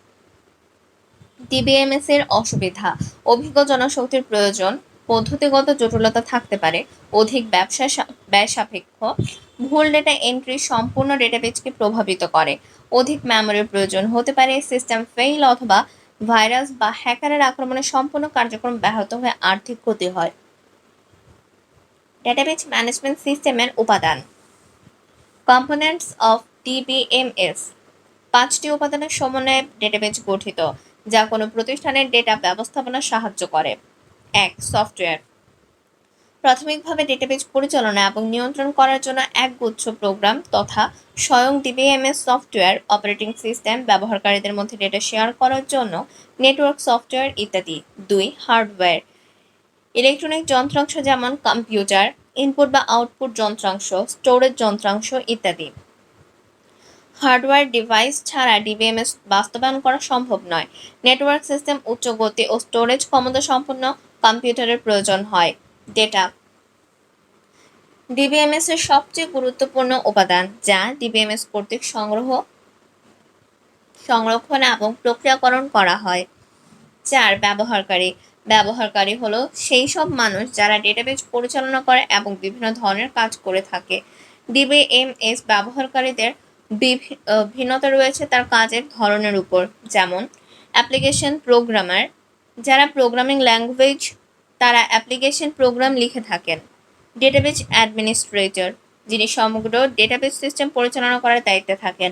ডিবিএমএস এর অসুবিধা: অভিজ্ঞ জনশক্তির প্রয়োজন, পদ্ধতিগত জটিলতা থাকতে পারে, অধিক ব্যয় সাপেক্ষ, ভুল ডেটা এন্ট্রি সম্পূর্ণ ডেটাবেজকে প্রভাবিত করে, অধিক মেমোরির প্রয়োজন হতে পারে, সিস্টেম ফেইল অথবা ভাইরাস বা হ্যাকারের আক্রমণে সম্পূর্ণ কার্যক্রম ব্যাহত হয়ে আর্থিক ক্ষতি হয়। ডেটাবেজ ম্যানেজমেন্ট সিস্টেমের উপাদান। Components of DBMS. 5টি উপাদানের সমন্বয়ে ডেটাবেজ গঠিত যা কোনো প্রতিষ্ঠানের ডেটা ব্যবস্থাপনায় সাহায্য করে। 1. সফটওয়্যার। প্রাথমিকভাবে ডেটাবেজ পরিচালনা এবং নিয়ন্ত্রণ করার জন্য একগুচ্ছ প্রোগ্রাম তথা স্বয়ং ডিবিএমএস সফটওয়্যার, অপারেটিং সিস্টেম, ব্যবহারকারীদের মধ্যে ডেটা শেয়ার করার জন্য নেটওয়ার্ক সফটওয়্যার ইত্যাদি। 2. হার্ডওয়্যার। ইলেকট্রনিক যন্ত্রাংশ যেমন কম্পিউটার, ইনপুট বা আউটপুট যন্ত্রাংশ, স্টোরেজ যন্ত্রাংশ ইত্যাদি। হার্ডওয়্যার ডিভাইস ছাড়া ডিবিএমএস বাস্তবায়ন করা সম্ভব নয়। নেটওয়ার্ক সিস্টেম, উচ্চ গতি ও স্টোরেজ ক্ষমতা সম্পন্ন কম্পিউটারের প্রয়োজন হয়। ডেটা। ডিবিএমএস এর সবচেয়ে গুরুত্বপূর্ণ উপাদান যা ডিবিএমএস কর্তৃক সংরক্ষণ এবং প্রক্রিয়াকরণ করা হয়। 4. ব্যবহারকারী। ব্যবহারকারী হলো সেই সব মানুষ যারা ডেটাবেজ পরিচালনা করে এবং বিভিন্ন ধরনের কাজ করে থাকে। ডিবিএমএস ব্যবহারকারীদের ভিন্নতা রয়েছে তার কাজের ধরনের উপর, যেমন অ্যাপ্লিকেশন প্রোগ্রামার, যারা প্রোগ্রামিং ল্যাঙ্গুয়েজ তারা অ্যাপ্লিকেশন প্রোগ্রাম লিখে থাকেন। ডেটাবেজ অ্যাডমিনিস্ট্রেটর, যিনি সমগ্র ডেটাবেজ সিস্টেম পরিচালনা করার দায়িত্বে থাকেন।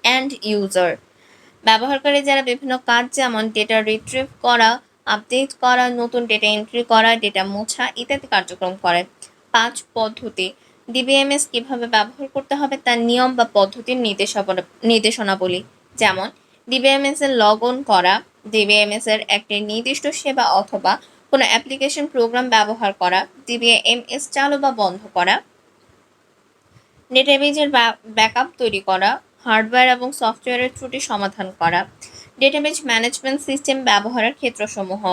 অ্যান্ড ইউজার, ব্যবহারকারী যারা বিভিন্ন কাজ যেমন ডেটা রিট্রিভ করা, আপডেট করা, নতুন ডেটা এন্ট্রি করা, ডেটা মোছা ইত্যাদি কার্যক্রম করে। 5 পদ্ধতি, ডিবিএমএস কিভাবে ব্যবহার করতে হবে তার নিয়ম বা পদ্ধতির নির্দেশনাবলী, যেমন ডিবিএমএস এর লগ অন করা, ডিবিএমএস এর একটি নির্দিষ্ট সেবা অথবা কোনো অ্যাপ্লিকেশন প্রোগ্রাম ব্যবহার করা, ডিবিএমএস চালু বা বন্ধ করা, ডেটাবেজের ব্যাকআপ তৈরি করা, হার্ডওয়্যার এবং সফটওয়্যারের ত্রুটি সমাধান করা, ডেটাবেজ ম্যানেজমেন্ট সিস্টেম ব্যবহারের ক্ষেত্রসমূহ।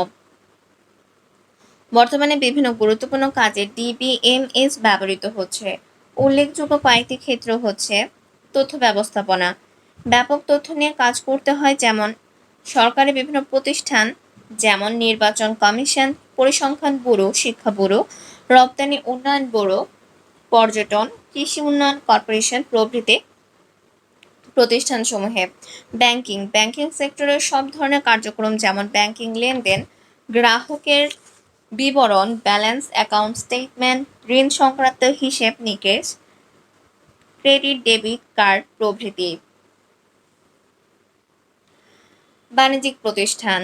বর্তমানে বিভিন্ন গুরুত্বপূর্ণ কাজে ডিবিএমএস ব্যবহৃত হচ্ছে। উল্লেখযোগ্য কয়েকটি ক্ষেত্র হচ্ছে তথ্য ব্যবস্থাপনা, ব্যাপক তথ্য নিয়ে কাজ করতে হয়, যেমন সরকারি বিভিন্ন প্রতিষ্ঠান যেমন নির্বাচন কমিশন, পরিসংখ্যান ব্যুরো, শিক্ষা ব্যুরো, রপ্তানি উন্নয়ন ব্যুরো, পর্যটন, কৃষি উন্নয়ন কর্পোরেশন প্রভৃতি প্রতিষ্ঠানসমূহে। ব্যাংকিং সেক্টরের সব ধরনের কার্যক্রম যেমন ব্যাংকিং লেনদেন, গ্রাহকের বিবরণ, ব্যালেন্স অ্যাকাউন্ট স্টেটমেন্ট, ঋণ সংক্রান্ত হিসেব নিকেশ, ক্রেডিট ডেবিট কার্ড প্রভৃতি। বাণিজ্যিক প্রতিষ্ঠান,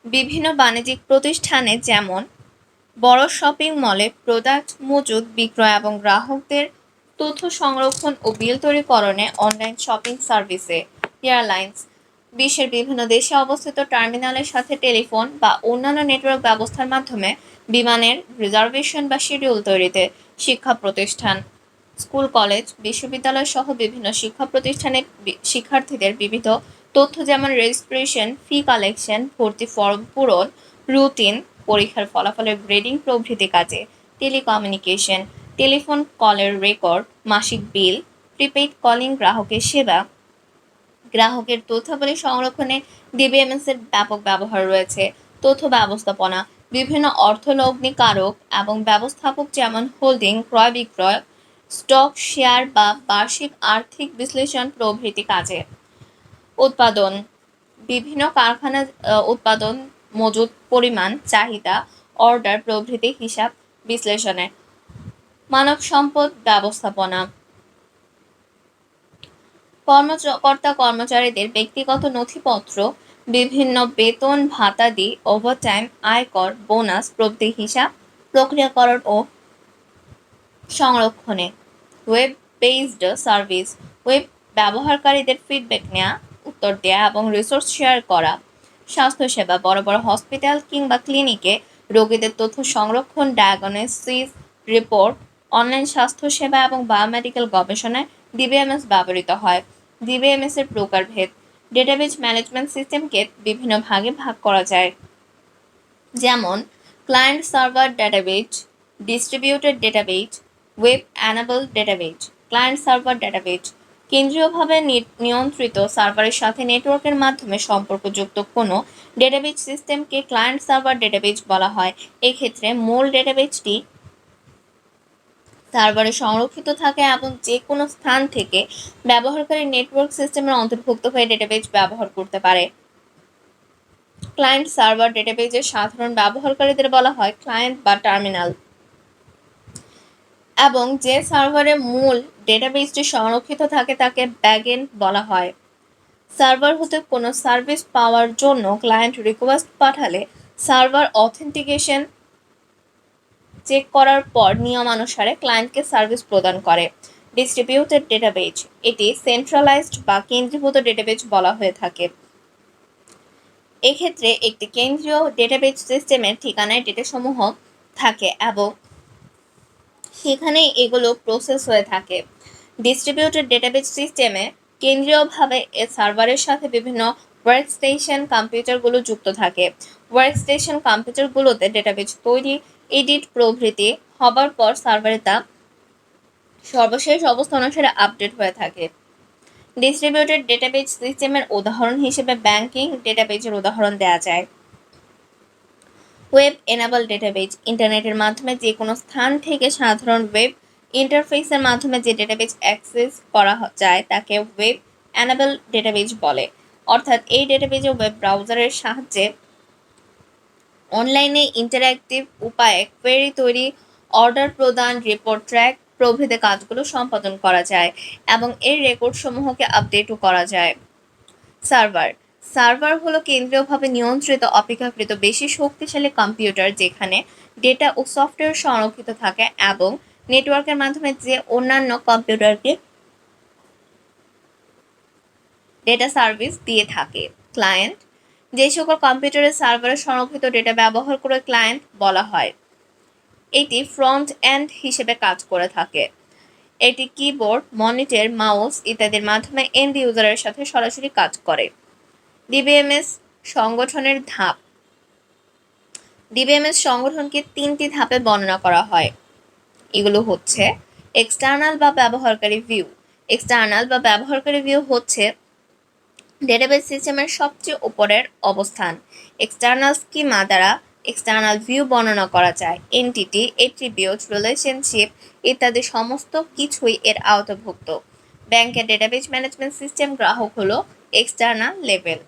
বিভিন্ন বাণিজ্যিক প্রতিষ্ঠানে যেমন বড় শপিং মলে প্রোডাক্ট মজুত, বিক্রয় এবং গ্রাহকদের তথ্য সংরক্ষণ ও বিল তৈরিকরণে, অনলাইন শপিং সার্ভিসে, এয়ারলাইন্স, বিশ্বের বিভিন্ন দেশে অবস্থিত টার্মিনালের সাথে টেলিফোন বা অন্যান্য নেটওয়ার্ক ব্যবস্থার মাধ্যমে বিমানের রিজার্ভেশন বা শিডিউল তৈরিতে, শিক্ষা প্রতিষ্ঠান, স্কুল কলেজ বিশ্ববিদ্যালয় সহ বিভিন্ন শিক্ষা প্রতিষ্ঠানে শিক্ষার্থীদের বিবিধ তথ্য যেমন রেজিস্ট্রেশন, ফি কালেকশন, ভর্তি ফর্ম পূরণ, রুটিন, পরীক্ষার ফলাফলের গ্রেডিং প্রভৃতি কাজে। টেলিকমিউনিকেশন, টেলিফোন কলের রেকর্ড, মাসিক বিল, প্রিপেইড কলিং, গ্রাহকের সেবা, গ্রাহকের তথ্যাবলী সংরক্ষণে ডিবিএমএস এর ব্যাপক ব্যবহার রয়েছে। তথ্য ব্যবস্থাপনা, বিভিন্ন অর্থলগ্নি কারক এবং ব্যবস্থাপক যেমন হোল্ডিং, ক্রয় বিক্রয়, স্টক শেয়ার বা বার্ষিক আর্থিক বিশ্লেষণ প্রভৃতি কাজে। উৎপাদন, বিভিন্ন কারখানা উৎপাদন, মজুত পরিমাণ, চাহিদা, অর্ডার প্রভৃতি হিসাব বিশ্লেষণে। মানব সম্পদ ব্যবস্থাপনা, কর্মচারীদের ব্যক্তিগত নথিপত্র, বিভিন্ন বেতন ভাতাদি, ওভারটাইম, আয়কর, বোনাস প্রভৃতি হিসাব প্রক্রিয়াকরণ ও সংরক্ষণে। ওয়েব বেসড সার্ভিস, ওয়েব ব্যবহারকারীদের ফিডব্যাক নেওয়া, উত্তর দেওয়া এবং রিসোর্স শেয়ার করা। স্বাস্থ্যসেবা, বড় বড় হসপিটাল কিংবা ক্লিনিকে রোগীদের তথ্য সংরক্ষণ, ডায়াগনোসিস রিপোর্ট, অনলাইন স্বাস্থ্যসেবা এবং বায়োমেডিক্যাল গবেষণায় ডিবিএমএস ব্যবহৃত হয়। ডিবিএমএস এর প্রকারভেদ, ডেটাবেজ ম্যানেজমেন্ট সিস্টেমকে বিভিন্ন ভাগে ভাগ করা যায়, যেমন client server database, distributed database, web enable database. Client server database কেন্দ্রীয়ভাবে নিয়ন্ত্রিত সার্ভারের সাথে নেটওয়ার্কের মাধ্যমে সম্পর্কযুক্ত কোনো ডেটাবেজ সিস্টেমকে ক্লায়েন্ট সার্ভার ডেটাবেজ বলা হয়। এক্ষেত্রে মূল ডেটাবেজটি সার্ভারে সংরক্ষিত থাকে এবং যে কোনো স্থান থেকে ব্যবহারকারী নেটওয়ার্ক সিস্টেমের অন্তর্ভুক্ত হয়ে ডেটাবেজ ব্যবহার করতে পারে। ক্লায়েন্ট সার্ভার ডেটাবেজের সাধারণ ব্যবহারকারীদের বলা হয় ক্লায়েন্ট বা টার্মিনাল, এবং যে সার্ভারে মূল ডেটাবেজটি সংরক্ষিত থাকে তাকে ব্যাকএন্ড বলা হয়। সার্ভার হতে কোনো সার্ভিস পাওয়ার জন্য ক্লায়েন্ট রিকোয়েস্ট পাঠালে সার্ভার অথেন্টিকেশন চেক করার পর নিয়মানুসারে ক্লায়েন্টকে সার্ভিস প্রদান করে। ডিস্ট্রিবিউটেড ডেটাবেজ, এটি সেন্ট্রালাইজড বা কেন্দ্রীভূত ডেটাবেজ বলা হয়ে থাকে। এক্ষেত্রে একটি কেন্দ্রীয় ডেটাবেজ সিস্টেমের ঠিকানায় ডেটাসমূহ থাকে এবং সেখানেই এগুলো প্রসেস হয়ে থাকে। ডিস্ট্রিবিউটেড ডেটাবেজ সিস্টেমে কেন্দ্রীয়ভাবে এর সার্ভারের সাথে বিভিন্ন ওয়ার্কস্টেশন কম্পিউটারগুলো যুক্ত থাকে। ওয়ার্কস্টেশন কম্পিউটারগুলোতে ডেটাবেজ তৈরি, এডিট প্রভৃতি হবার পর সার্ভারে তা সর্বশেষ অবস্থা অনুসারে আপডেট হয়ে থাকে। ডিস্ট্রিবিউটেড ডেটাবেজ সিস্টেমের উদাহরণ হিসেবে ব্যাংকিং ডেটাবেজের উদাহরণ দেওয়া যায়। ওয়েব এনাবল ডেটাবেজ, ইন্টারনেটের মাধ্যমে যে কোনো স্থান থেকে সাধারণ ওয়েব ইন্টারফেসের মাধ্যমে যে ডেটাবেজ অ্যাক্সেস করা যায় তাকে ওয়েব এনাবল ডেটাবেজ বলে। অর্থাৎ এই ডেটাবেজে ওয়েব ব্রাউজারের সাহায্যে অনলাইনে ইন্টারঅ্যাক্টিভ উপায়ে কোয়েরি তৈরি, অর্ডার প্রদান, রিপোর্ট ট্র্যাক প্রভৃতি কাজগুলো সম্পাদন করা যায় এবং এর রেকর্ডসমূহকে আপডেটও করা যায়। সার্ভার সার্ভার হলো কেন্দ্রীয়ভাবে নিয়ন্ত্রিত অপেক্ষাকৃত বেশি শক্তিশালী কম্পিউটার যেখানে ডেটা ও সফটওয়্যার সংরক্ষিত থাকে এবং নেটওয়ার্কের মাধ্যমে যে অন্যান্য কম্পিউটারকে ডেটা সার্ভিস দিয়ে থাকে। ক্লায়েন্ট যে সকল কম্পিউটারের সার্ভারে সংরক্ষিত ডেটা ব্যবহার করে ক্লায়েন্ট বলা হয়। এটি ফ্রন্ট এন্ড হিসেবে কাজ করে থাকে। এটি কিবোর্ড, মনিটর, মাউস ইত্যাদির মাধ্যমে এন্ড ইউজারের সাথে সরাসরি কাজ করে। ডিবিএমএস সংগঠনের ধাপ। ডিবিএমএস সংগঠনকে 3টি ধাপে বর্ণনা করা হয়। এগুলো হচ্ছে এক্সটার্নাল বা ব্যবহারকারী ভিউ। এক্সটার্নাল বা ব্যবহারকারী ভিউ হচ্ছে ডেটাবেস সিস্টেমের সবচেয়ে উপরের অবস্থান। এক্সটার্নাল স্কিমা দ্বারা এক্সটার্নাল ভিউ বর্ণনা করা যায়। এন্টিটি, এট্রিবিউট, রিলেশনশিপ ইত্যাদি সমস্ত কিছুই এর আওতাভুক্ত। ব্যাংকের ডেটাবেস ম্যানেজমেন্ট সিস্টেম গ্রাহক হলো এক্সটার্নাল লেভেল।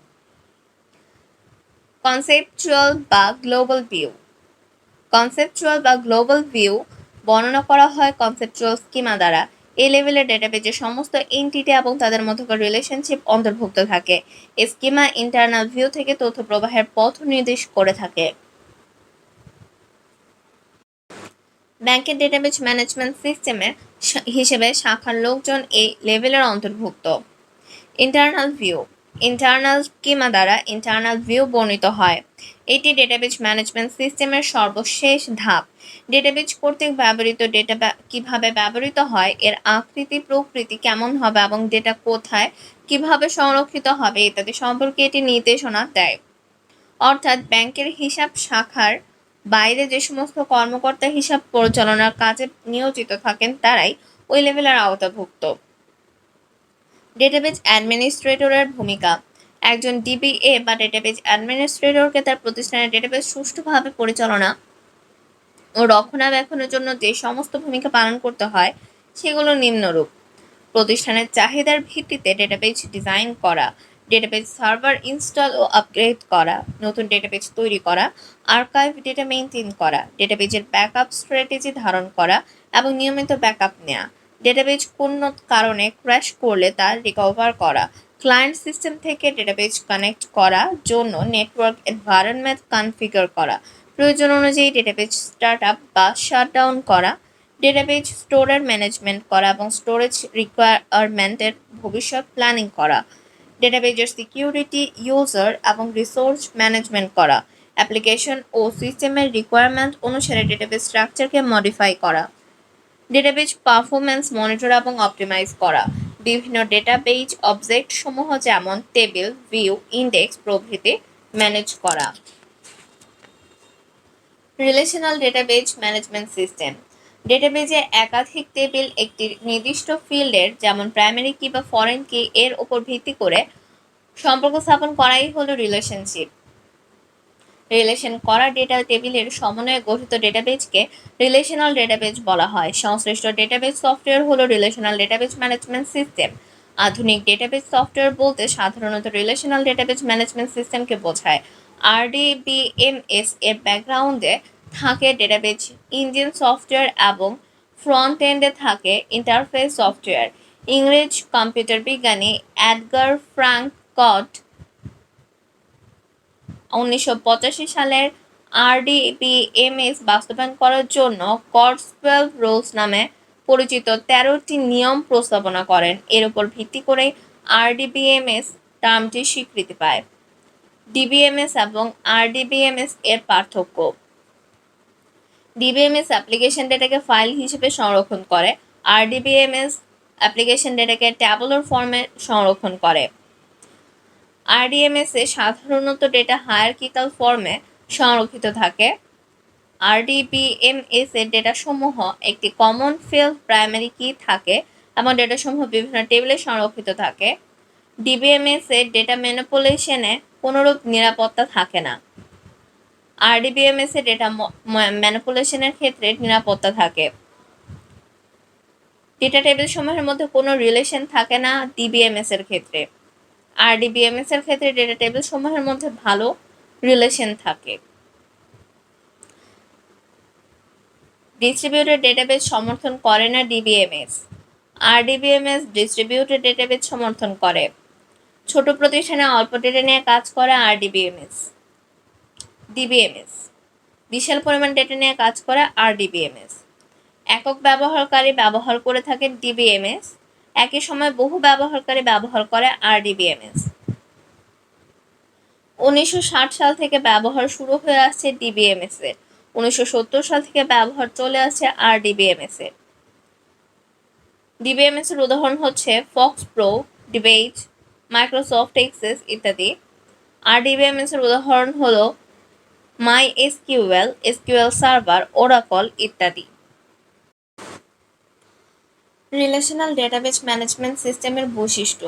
কনসেপচুয়াল বা গ্লোবাল ভিউ। কনসেপচুয়াল বা গ্লোবাল ভিউ বর্ণনা করা হয় কনসেপচুয়াল স্কিমা দ্বারা। এই লেভেলের ডেটাবেজে সমস্ত এন্টিটি এবং তাদের মধ্যকার রিলেশনশিপ অন্তর্ভুক্ত থাকে। এই স্কিমা ইন্টারনাল ভিউ থেকে তথ্য প্রবাহের পথ নির্দেশ করে থাকে। ব্যাংকের ডেটাবেজ ম্যানেজমেন্ট সিস্টেমের হিসেবে শাখার লোকজন এই লেভেলের অন্তর্ভুক্ত। Internal view. ইন্টারনাল স্কিমা দ্বারা ইন্টারনাল ভিউ বর্ণিত হয়। এটি ডেটাবেজ ম্যানেজমেন্ট সিস্টেমের সর্বশেষ ধাপ। ডেটাবেজ কর্তৃক ব্যবহৃত ডেটা কিভাবে ব্যবহৃত হয়, এর আকৃতি প্রকৃতি কেমন হবে এবং ডেটা কোথায় কিভাবে সংরক্ষিত হবে ইত্যাদি সম্পর্কে এটি নির্দেশনা দেয়। অর্থাৎ ব্যাংকের হিসাব শাখার বাইরে যে সমস্ত কর্মকর্তা হিসাব পরিচালনার কাজে নিয়োজিত থাকেন তারাই ওই লেভেলের আওতাভুক্ত। ডেটাবেজ অ্যাডমিনিস্ট্রেটরের ভূমিকা। একজন ডিবিএ বা ডেটাবেজ অ্যাডমিনিস্ট্রেটরকে তার প্রতিষ্ঠানের ডেটাবেজ সুষ্ঠুভাবে পরিচালনা ও রক্ষণাবেক্ষণের জন্য যে সমস্ত ভূমিকা পালন করতে হয় সেগুলো নিম্নরূপ: প্রতিষ্ঠানের চাহিদার ভিত্তিতে ডেটাবেজ ডিজাইন করা, ডেটাবেজ সার্ভার ইনস্টল ও আপগ্রেড করা, নতুন ডেটাবেজ তৈরি করা, আর্কাইভ ডেটা মেইনটেইন করা, ডেটাবেজের ব্যাকআপ স্ট্র্যাটেজি ধারণ করা এবং নিয়মিত ব্যাকআপ নেওয়া, ডেটাবেজ কোনো কারণে ক্র্যাশ করলে তা রিকভার করা, ক্লায়েন্ট সিস্টেম থেকে ডেটাবেজ কানেক্ট করার জন্য নেটওয়ার্ক এনভায়রনমেন্ট কনফিগার করা, প্রয়োজন অনুযায়ী ডেটাবেজ স্টার্ট আপ বা শাটডাউন করা, ডেটাবেজ স্টোরের ম্যানেজমেন্ট করা এবং স্টোরেজ রিকোয়ারমেন্টের ভবিষ্যৎ প্ল্যানিং করা, ডেটাবেজের সিকিউরিটি, ইউজার এবং রিসোর্স ম্যানেজমেন্ট করা, অ্যাপ্লিকেশন ও সিস্টেমের রিকোয়ারমেন্ট অনুসারে ডেটাবেজ স্ট্রাকচারকে মডিফাই করা, ডেটাবেজ পারফরম্যান্স মনিটর এবং অপটিমাইজ করা, বিভিন্ন ডেটাবেজ অবজেক্ট সমূহ যেমন টেবিল, ভিউ, ইন্ডেক্স প্রভৃতি ম্যানেজ করা। Relational database management system. ডেটাবেজে একাধিক টেবিল একটি নির্দিষ্ট ফিল্ডের যেমন প্রাইমারি কি বা ফরেন কি এর উপর ভিত্তি করে সম্পর্ক স্থাপন করাই হলো রিলেশনশিপ। রিলেশন করা ডেটা টেবিলের সমন্বয়ে গঠিত ডেটাবেজকে রিলেশনাল ডেটাবেজ বলা হয়। সংশ্লিষ্ট ডেটাবেজ সফটওয়্যার হলো রিলেশনাল ডেটাবেজ ম্যানেজমেন্ট সিস্টেম। আধুনিক ডেটাবেজ সফটওয়্যার বলতে সাধারণত রিলেশনাল ডেটাবেজ ম্যানেজমেন্ট সিস্টেমকে বোঝায়। আরডিবিএমএস এর ব্যাকগ্রাউন্ডে থাকে ডেটাবেজ ইঞ্জিন সফটওয়্যার এবং ফ্রন্ট এন্ডে থাকে ইন্টারফেস সফটওয়্যার। ইংরেজ কম্পিউটার বিজ্ঞানী এডগার ফ্রাঙ্ক কট 1985 সালের আরডিবিএমএস বাস্তবায়ন করার জন্য কটস-12 রুলস নামে পরিচিত 13টি নিয়ম প্রস্তাবনা করেন। এর উপর ভিত্তি করে আরডিবিএমএস টার্মটি স্বীকৃতি পায়। ডিবিএমএস এবং আরডিবিএমএস এর পার্থক্য। ডিবিএমএস অ্যাপ্লিকেশন ডেটাকে ফাইল হিসেবে সংরক্ষণ করে, আরডিবিএমএস অ্যাপ্লিকেশন ডেটাকে ট্যাবুলার ফর্মে সংরক্ষণ করে। আরডিএমএস এ সাধারণত ডেটা হায়ারার্কিক্যাল ফর্মে সংরক্ষিত থাকে। আরডিবিএমএস এর ডেটাসমূহ একটি কমন ফিল্ড প্রাইমারি কি থাকে এবং ডেটাসমূহ বিভিন্ন টেবিলে সংরক্ষিত থাকে। ডিবিএমএস এর ডেটা ম্যানিপুলেশনে কোনোরূপ নিরাপত্তা থাকে না। আরডিবিএমএস এর ডেটা ম্যানিপুলেশনের ক্ষেত্রে নিরাপত্তা থাকে। ডেটা টেবিল সমূহের মধ্যে কোনো রিলেশন থাকে না ডিবিএমএস এর ক্ষেত্রে। আরডিবিএমএস এর ক্ষেত্রে ডেটা টেবিল সমূহের মধ্যে ভালো রিলেশন থাকে। ডিস্ট্রিবিউটেড ডেটাবেস সমর্থন করে না ডিবিএমএস। আরডিবিএমএস ডিস্ট্রিবিউটেড ডেটাবেস সমর্থন করে। ছোট প্রতিষ্ঠানে অল্প ডেটা নিয়ে কাজ করে আরডিবিএমএস। ডিবিএমএস বিশাল পরিমাণ ডেটা নিয়ে কাজ করে আরডিবিএমএস। একক ব্যবহারকারী ব্যবহার করে থাকে ডিবিএমএস। একই সময় বহু ব্যবহারকারী ব্যবহার করে আরডিবিএমএস। 1960 সাল থেকে ব্যবহার শুরু হয়ে আসছে ডিবিএমএস এর। 1970 সাল থেকে ব্যবহার চলে আসছে আরডিবিএমএস এর। ডিবিএমএস এর উদাহরণ হচ্ছে FoxPro, dBase, Microsoft Access ইত্যাদি। আরডিবিএমএস এর উদাহরণ হলো MySQL, এসকিউএল সার্ভার, ওরাকল ইত্যাদি। রিলেশনাল ডেটাবেস ম্যানেজমেন্ট সিস্টেমের বৈশিষ্ট্য।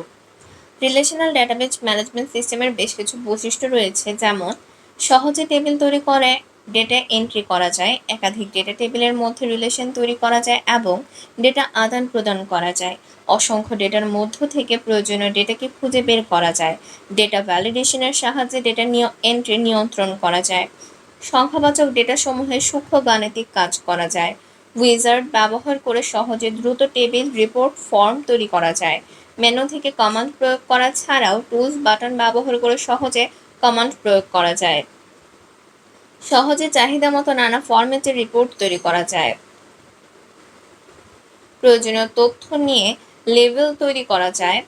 রিলেশনাল ডেটাবেস ম্যানেজমেন্ট সিস্টেমের বেশ কিছু বৈশিষ্ট্য রয়েছে, যেমন সহজে টেবিল তৈরি করে ডেটা এন্ট্রি করা যায়, একাধিক ডেটা টেবিলের মধ্যে রিলেশন তৈরি করা যায় এবং ডেটা আদান প্রদান করা যায়, অসংখ্য ডেটার মধ্য থেকে প্রয়োজনীয় ডেটাকে খুঁজে বের করা যায়, ডেটা ভ্যালিডেশনের সাহায্যে ডেটা এন্ট্রি নিয়ন্ত্রণ করা যায়, সংখ্যাবাচক ডেটাসমূহের সূক্ষ্ম গাণিতিক কাজ করা যায়, উইজার্ড ব্যবহার করে সহজে দ্রুত টেবিল, রিপোর্ট, ফর্ম তৈরি করা যায়, মেনু থেকে কমান্ড প্রয়োগ করা ছাড়াও টুলস বাটন ব্যবহার করে সহজে কমান্ড প্রয়োগ করা যায়, সহজে চাহিদা মতো নানা ফরম্যাটে রিপোর্ট তৈরি করা যায়, প্রয়োজনীয় তথ্য নিয়ে লেবেল তৈরি করা যায়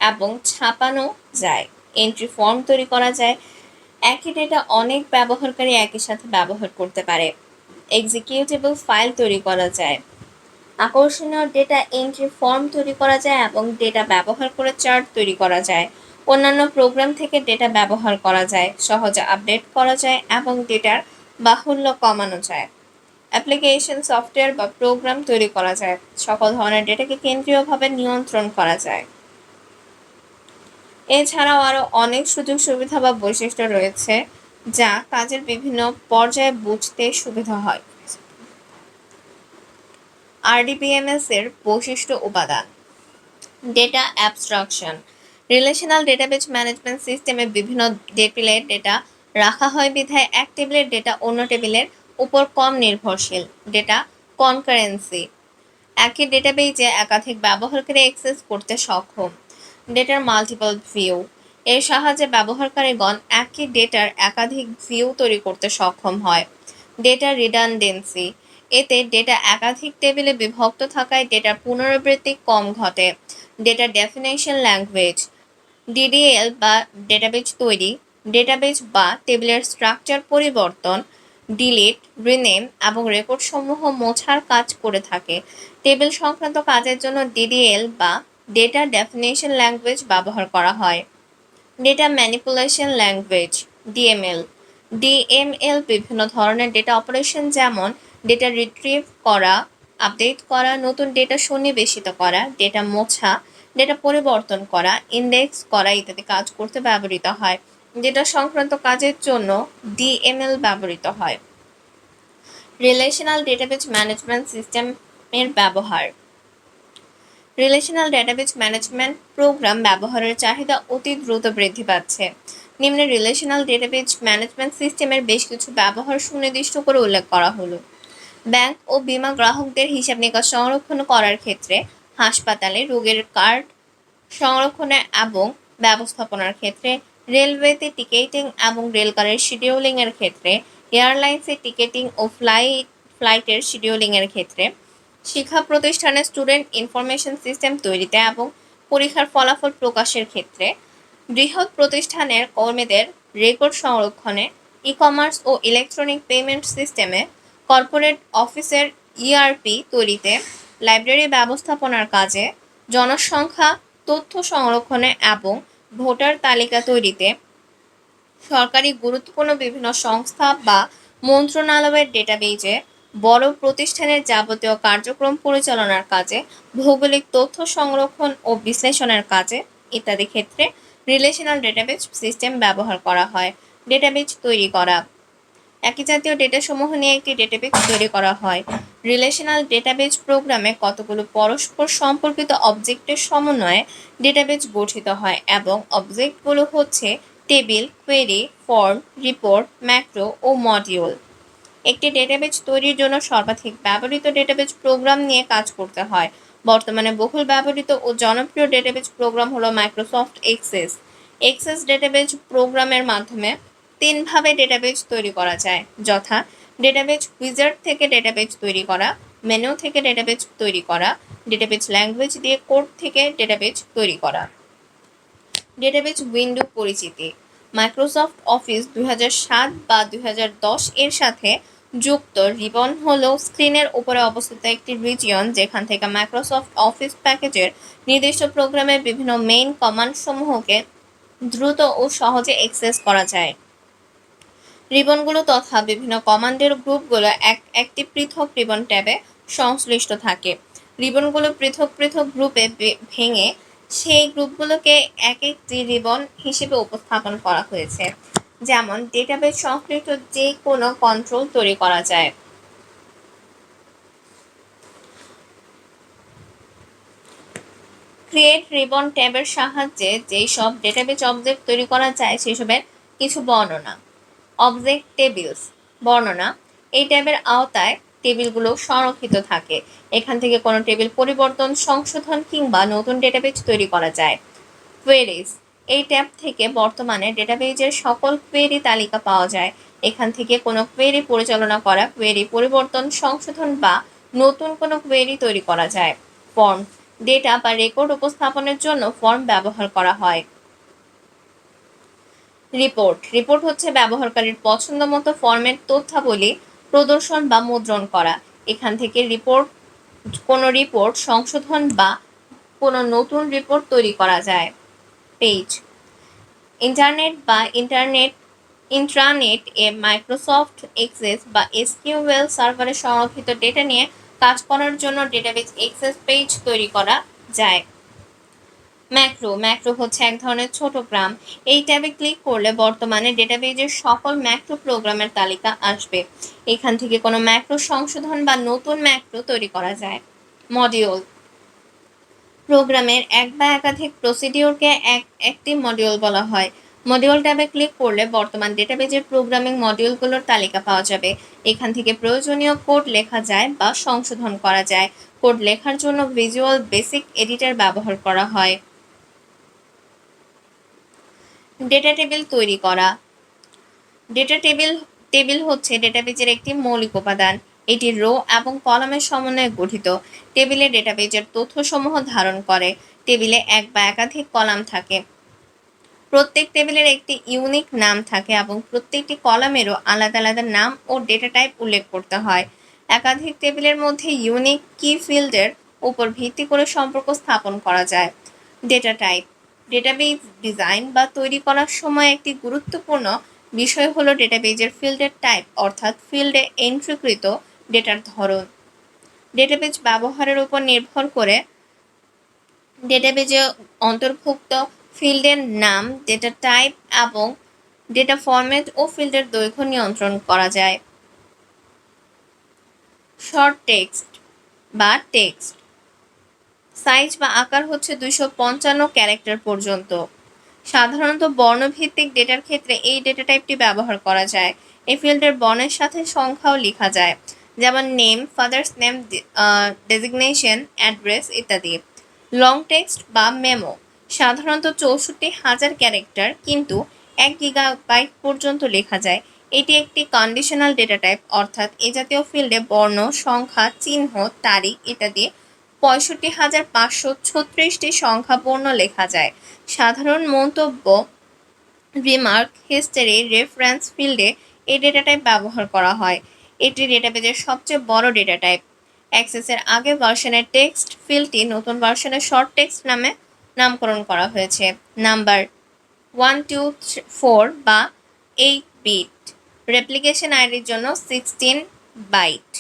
এবং ছাপানো যায়, এন্ট্রি ফর্ম তৈরি করা যায়, একই ডেটা অনেক ব্যবহারকারী একই সাথে ব্যবহার করতে পারে, এক্সিকিউটেবল ফাইল তৈরি করা যায়, আকর্ষণীয় ডেটা এন্ট্রি ফর্ম তৈরি করা যায় এবং ডেটা ব্যবহার করে চার্ট তৈরি করা যায়, অন্যান্য প্রোগ্রাম থেকে ডেটা ব্যবহার করা যায়, সহজে আপডেট করা যায় এবং ডেটার বাহুল্য কমানো যায়, অ্যাপ্লিকেশন, সফটওয়্যার বা প্রোগ্রাম তৈরি করা যায়, সকল ধরনের ডেটাকে কেন্দ্রীয়ভাবে নিয়ন্ত্রণ করা যায়। এছাড়াও আরও অনেক সুযোগ সুবিধা বা বৈশিষ্ট্য রয়েছে যা কাজের বিভিন্ন পর্যায়ে বুঝতে সুবিধা হয়। আরডিবিএমএস এর বৈশিষ্ট্য উপাদান। Data abstraction. Relational database management সিস্টেমে বিভিন্ন টেবিলে ডেটা রাখা হয় বিধায় এক টেবিলের ডেটা অন্য টেবিলের উপর কম নির্ভরশীল। Data concurrency. একই ডেটাবেজে একাধিক ব্যবহারকারী অ্যাক্সেস করতে সক্ষম। ডেটার মাল্টিপল ভিউ। এর সাহায্যে ব্যবহারকারীগণ একই ডেটার একাধিক ভিউ তৈরি করতে সক্ষম হয়। Data redundancy. এতে ডেটা একাধিক টেবিলে বিভক্ত থাকায় ডেটার পুনরাবৃত্তি কম ঘটে। Data definition language. ডিডিএল বা ডেটাবেজ তৈরি, ডেটাবেজ বা টেবিলের স্ট্রাকচার পরিবর্তন, ডিলিট, রিনেম এবং রেকর্ডসমূহ মোছার কাজ করে থাকে। টেবিল সংক্রান্ত কাজের জন্য ডিডিএল বা ডেটা ডেফিনেশন ল্যাঙ্গুয়েজ ব্যবহার করা হয়। Data manipulation language, DML. DML বিভিন্ন ধরনের ডেটা অপারেশন, যেমন ডেটা রিট্রিভ করা, আপডেট করা, নতুন ডেটা সন্নিবেশিত করা, ডেটা মোছা, ডেটা পরিবর্তন করা, ইন্ডেক্স করা ইত্যাদি কাজ করতে ব্যবহৃত হয়। ডেটা সংক্রান্ত কাজের জন্য ডিএমএল ব্যবহৃত হয়। রিলেশনাল ডেটাবেস ম্যানেজমেন্ট সিস্টেমের ব্যবহার। রিলেশনাল ডেটাবেস ম্যানেজমেন্ট প্রোগ্রাম ব্যবহারের চাহিদা অতি দ্রুত বৃদ্ধি পাচ্ছে। নিম্নে রিলেশনাল ডেটাবেস ম্যানেজমেন্ট সিস্টেমের বেশ কিছু ব্যবহার সুনির্দিষ্ট করে উল্লেখ করা হলো। ব্যাংক ও বীমা গ্রাহকদের হিসাব নিকাশ সংরক্ষণ করার ক্ষেত্রে, হাসপাতালে রোগীর কার্ড সংরক্ষণে এবং ব্যবস্থাপনার ক্ষেত্রে, রেলওয়েতে টিকেটিং এবং রেলগাড়ির শিডিউলিংয়ের ক্ষেত্রে, এয়ারলাইন্সে টিকেটিং ও ফ্লাইটের শিডিউলিংয়ের ক্ষেত্রে, শিক্ষা প্রতিষ্ঠানে স্টুডেন্ট ইনফরমেশন সিস্টেম তৈরিতে এবং পরীক্ষার ফলাফল প্রকাশের ক্ষেত্রে, বৃহৎ প্রতিষ্ঠানের কর্মীদের রেকর্ড সংরক্ষণে, ই কমার্স ও ইলেকট্রনিক পেমেন্ট সিস্টেমে, কর্পোরেট অফিসের ইআরপি তৈরিতে, লাইব্রেরি ব্যবস্থাপনার কাজে, জনসংখ্যা তথ্য সংরক্ষণে এবং ভোটার তালিকা তৈরিতে, সরকারি গুরুত্বপূর্ণ বিভিন্ন সংস্থা বা মন্ত্রণালয়ের ডেটাবেজে বড় প্রতিষ্ঠানের যাবতীয় কার্যক্রম পরিচালনার কাজে, ভৌগোলিক তথ্য সংরক্ষণ ও বিশ্লেষণের কাজে ইত্যাদি ক্ষেত্রে রিলেশনাল ডেটাবেজ সিস্টেম ব্যবহার করা হয়। ডেটাবেজ তৈরি করা। একই জাতীয় ডেটাসমূহ নিয়ে একটি ডেটাবেজ তৈরি করা হয়। রিলেশনাল ডেটাবেজ প্রোগ্রামে কতগুলো পরস্পর সম্পর্কিত অবজেক্টের সমন্বয়ে ডেটাবেজ গঠিত হয় এবং অবজেক্টগুলো হচ্ছে table, query, form, report, macro ও মডিউল। একটি ডেটাবেজ তৈরির জন্য সর্বাধিক ব্যবহৃত ডেটাবেজ প্রোগ্রাম নিয়ে কাজ করতে হয়। বর্তমানে বহুল ব্যবহৃত ও জনপ্রিয় ডেটাবেজ প্রোগ্রাম হলো মাইক্রোসফট এক্সেস। এক্সেস ডেটাবেজ প্রোগ্রামের মাধ্যমে তিনভাবে ডেটাবেজ তৈরি করা যায়, যথা ডেটাবেজ উইজার্ড থেকে ডেটাবেজ তৈরি করা, মেনু থেকে ডেটাবেজ তৈরি করা, ডেটাবেজ ল্যাঙ্গুয়েজ দিয়ে কোড থেকে ডেটাবেজ তৈরি করা। ডেটাবেজ উইন্ডো পরিচিতি। মাইক্রোসফট অফিস 2007 বা 2010 এর সাথে যুক্ত রিবন হলো স্ক্রিনের উপরে অবস্থিত একটি রিজিয়ন যেখান থেকে মাইক্রোসফট অফিস প্যাকেজের নির্দিষ্ট প্রোগ্রামের বিভিন্ন মেইন কমান্ডসমূহকে দ্রুত ও সহজে অ্যাক্সেস করা যায়। রিবনগুলো তথা বিভিন্ন কমান্ডের গ্রুপগুলো একটি পৃথক রিবন ট্যাবে সংশ্লিষ্ট থাকে। রিবনগুলো পৃথক পৃথক গ্রুপে ভেঙে সেই গ্রুপগুলোকে এক একটি রিবন হিসেবে উপস্থাপন করা হয়েছে। যেমন ডেটাবেজ সংশ্লিষ্ট যে কোনো কন্ট্রোল তৈরি করা যায়। ক্রিয়েট রিবন ট্যাবের সাহায্যে যেই সব ডেটাবেজ অবজেক্ট তৈরি করা যায় সেসবের কিছু বর্ণনা। Object tables. বর্ণনা। এই ট্যাবের আওতায় টেবিলগুলো সংরক্ষিত থাকে। এখান থেকে কোনো টেবিল পরিবর্তন, সংশোধন কিংবা নতুন ডেটাবেজ তৈরি করা যায়। কোয়েরিজ। এই ট্যাব থেকে বর্তমানে ডেটাবেজের সকল কোয়েরি তালিকা পাওয়া যায়। এখান থেকে কোনো কোয়েরি পরিচালনা করা, কোয়েরি পরিবর্তন, সংশোধন বা নতুন কোনো কোয়েরি তৈরি করা যায়। ফর্ম। ডেটা বা রেকর্ড উপস্থাপনের জন্য ফর্ম ব্যবহার করা হয়। রিপোর্ট। রিপোর্ট হচ্ছে ব্যবহারকারীর পছন্দ মতো ফরম্যাট তথ্যাবলী প্রদর্শন বা মুদ্রণ করা। এখান থেকে কোনো রিপোর্ট সংশোধন বা কোনো নতুন রিপোর্ট তৈরি করা যায়। পেজ। ইন্টারনেট বা ইন্ট্রানেট এ মাইক্রোসফট এক্সেস বা এসকিউএল সার্ভারে সংরক্ষিত ডেটা নিয়ে কাজ করার জন্য ডেটাবেজ এক্সেস পেজ তৈরি করা যায়। ম্যাক্রো। ম্যাক্রো হচ্ছে এক ধরনের ছোট গ্রাম। এই ট্যাবে ক্লিক করলে বর্তমানে ডেটাবেজের সকল ম্যাক্রো প্রোগ্রামের তালিকা আসবে। এখান থেকে কোনো ম্যাক্রো সংশোধন বা নতুন ম্যাক্রো তৈরি করা যায়। মডিউল। প্রোগ্রামের এক বা একাধিক প্রসিডিওরকে একটি মডিউল বলা হয়। মডিউল ট্যাবে ক্লিক করলে বর্তমান ডেটাবেজের প্রোগ্রামিং মডিউলগুলোর তালিকা পাওয়া যাবে। এখান থেকে প্রয়োজনীয় কোড লেখা যায় বা সংশোধন করা যায়। কোড লেখার জন্য ভিজুয়াল বেসিক এডিটর ব্যবহার করা হয়। ডেটা টেবিল তৈরি করা। ডেটা টেবিল হচ্ছে ডেটাবেজের একটি মৌলিক উপাদান। এটি রো এবং কলামের সমন্বয়ে গঠিত। টেবিলে ডেটাবেজের তথ্যসমূহ ধারণ করে। টেবিলে এক বা একাধিক কলাম থাকে। প্রত্যেক টেবিলের একটি ইউনিক নাম থাকে এবং প্রত্যেকটি কলামেরও আলাদা আলাদা নাম ও ডেটা টাইপ উল্লেখ করতে হয়। একাধিক টেবিলের মধ্যে ইউনিক কি ফিল্ডের উপর ভিত্তি করে সম্পর্ক স্থাপন করা যায়। Data type. ডেটাবেজ ডিজাইন বা তৈরি করার সময় একটি গুরুত্বপূর্ণ বিষয় হলো ডেটাবেজের ফিল্ডের টাইপ, অর্থাৎ ফিল্ডে এন্ট্রিকৃত ডেটার ধরন। ডেটাবেজ ব্যবহারের উপর নির্ভর করে ডেটাবেজে অন্তর্ভুক্ত ফিল্ডের নাম, ডেটা টাইপ এবং ডেটা ফরম্যাট ও ফিল্ডের দৈর্ঘ্য নিয়ন্ত্রণ করা যায়। শর্ট টেক্সট বা টেক্সট সাইজ বা আকার হচ্ছে 255 ক্যারেক্টার পর্যন্ত। সাধারণত বর্ণভিত্তিক ডেটার ক্ষেত্রে এই ডেটা টাইপটি ব্যবহার করা যায়। এই ফিল্ডের বর্ণের সাথে সংখ্যাও লেখা যায়, যেমন name, father's name, designation, address ইত্যাদি। লং টেক্সট বা মেমো সাধারণত 64,000 ক্যারেক্টার কিন্তু 1 গিগাবাইট পর্যন্ত লেখা যায়। এটি একটি কন্ডিশনাল ডেটা টাইপ, অর্থাৎ এ জাতীয় ফিল্ডে বর্ণ, সংখ্যা, চিহ্ন, তারিখ ইত্যাদি 65,536টি সংখ্যা বর্ণ লেখা যায়। সাধারণ মন্তব্য, রিমার্ক, হিস্টরি, রেফারেন্স ফিল্ডে এই ডেটা টাইপ ব্যবহার করা হয়। এটি ডেটাবেজের সবচেয়ে বড় ডেটা টাইপ। অ্যাক্সেসের আগে ভার্সনের টেক্সট ফিল্ডটি নতুন ভার্সনের শর্ট টেক্সট নামে নামকরণ করা হয়েছে। নাম্বার 1, 2, 4 বা 8 বিট। রেপ্লিকেশন আইডির জন্য 16 বাইট।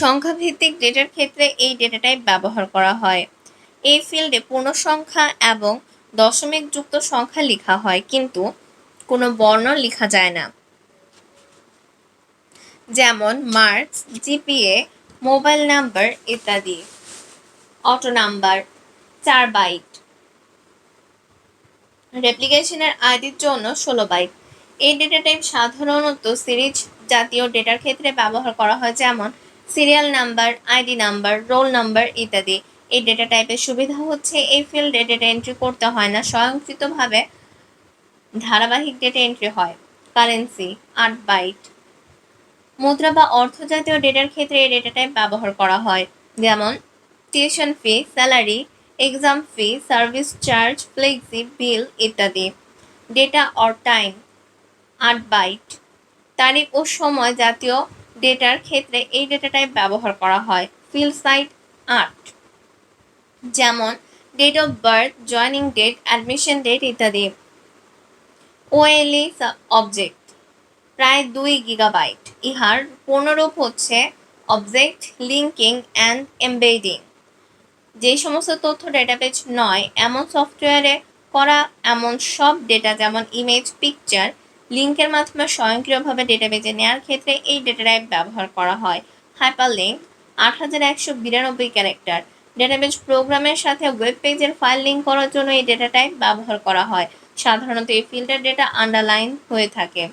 সংখ্যাভিত্তিক ডেটার ক্ষেত্রে এই ডেটা টাইপ ব্যবহার করা হয়। এই ফিল্ডে পূর্ণ সংখ্যা এবং দশমিক যুক্ত সংখ্যা লেখা হয়, কিন্তু কোনো বর্ণ লেখা যায় না। যেমন মার্কস, জিপিএ, মোবাইল নাম্বার ইত্যাদি। Auto number 4 byte. রেপ্লিকেশনের আইডির জন্য 16 বাইট। এই ডেটা টাইপ সাধারণত সিরিজ জাতীয় ডেটার ক্ষেত্রে ব্যবহার করা হয়, যেমন serial number, ID number, roll number ইত্যাদি। এই ডেটা টাইপের সুবিধা হচ্ছে এই ফিল্ডে ডেটা এন্ট্রি করতে হয় না, স্বয়ংক্রিয়ভাবে ধারাবাহিক ডেটা এন্ট্রি হয়। Currency 8 byte. মুদ্রা বা অর্থ জাতীয় ডেটার ক্ষেত্রে এই ডেটা টাইপ ব্যবহার করা হয়, যেমন tuition fee, salary, exam fee, service charge, flexi, bill ইত্যাদি। Data or time 8 byte. তারিখ ও সময় জাতীয় ডেটার ক্ষেত্রে এই ডেটা টাইপ ব্যবহার করা হয়। ফিল্ড সাইজ 8, যেমন date of birth, joining date, admission date ইত্যাদি। ওএলই অবজেক্ট প্রায় 2 গিগাবাইট। ইহার পূর্ণরূপ হচ্ছে অবজেক্ট লিঙ্কিং অ্যান্ড এমবেডিং। যে সমস্ত তথ্য ডেটাবেজ নয় এমন সফটওয়্যারে করা এমন সব ডেটা, যেমন ইমেজ, পিকচার, লিঙ্কের মাধ্যমে স্বয়ংক্রিয়ভাবে ডেটাবেজে নেওয়ার ক্ষেত্রে এই ডেটা টাইপ ব্যবহার করা হয়। Hyperlink 8192 character. ডেটাবেজ প্রোগ্রামের সাথে ওয়েব পেজের ফাইল লিঙ্ক করার জন্য এই ডেটা টাইপ ব্যবহার করা হয়। সাধারণত এই ফিল্ডের ডেটা আন্ডারলাইন হয়ে থাকে।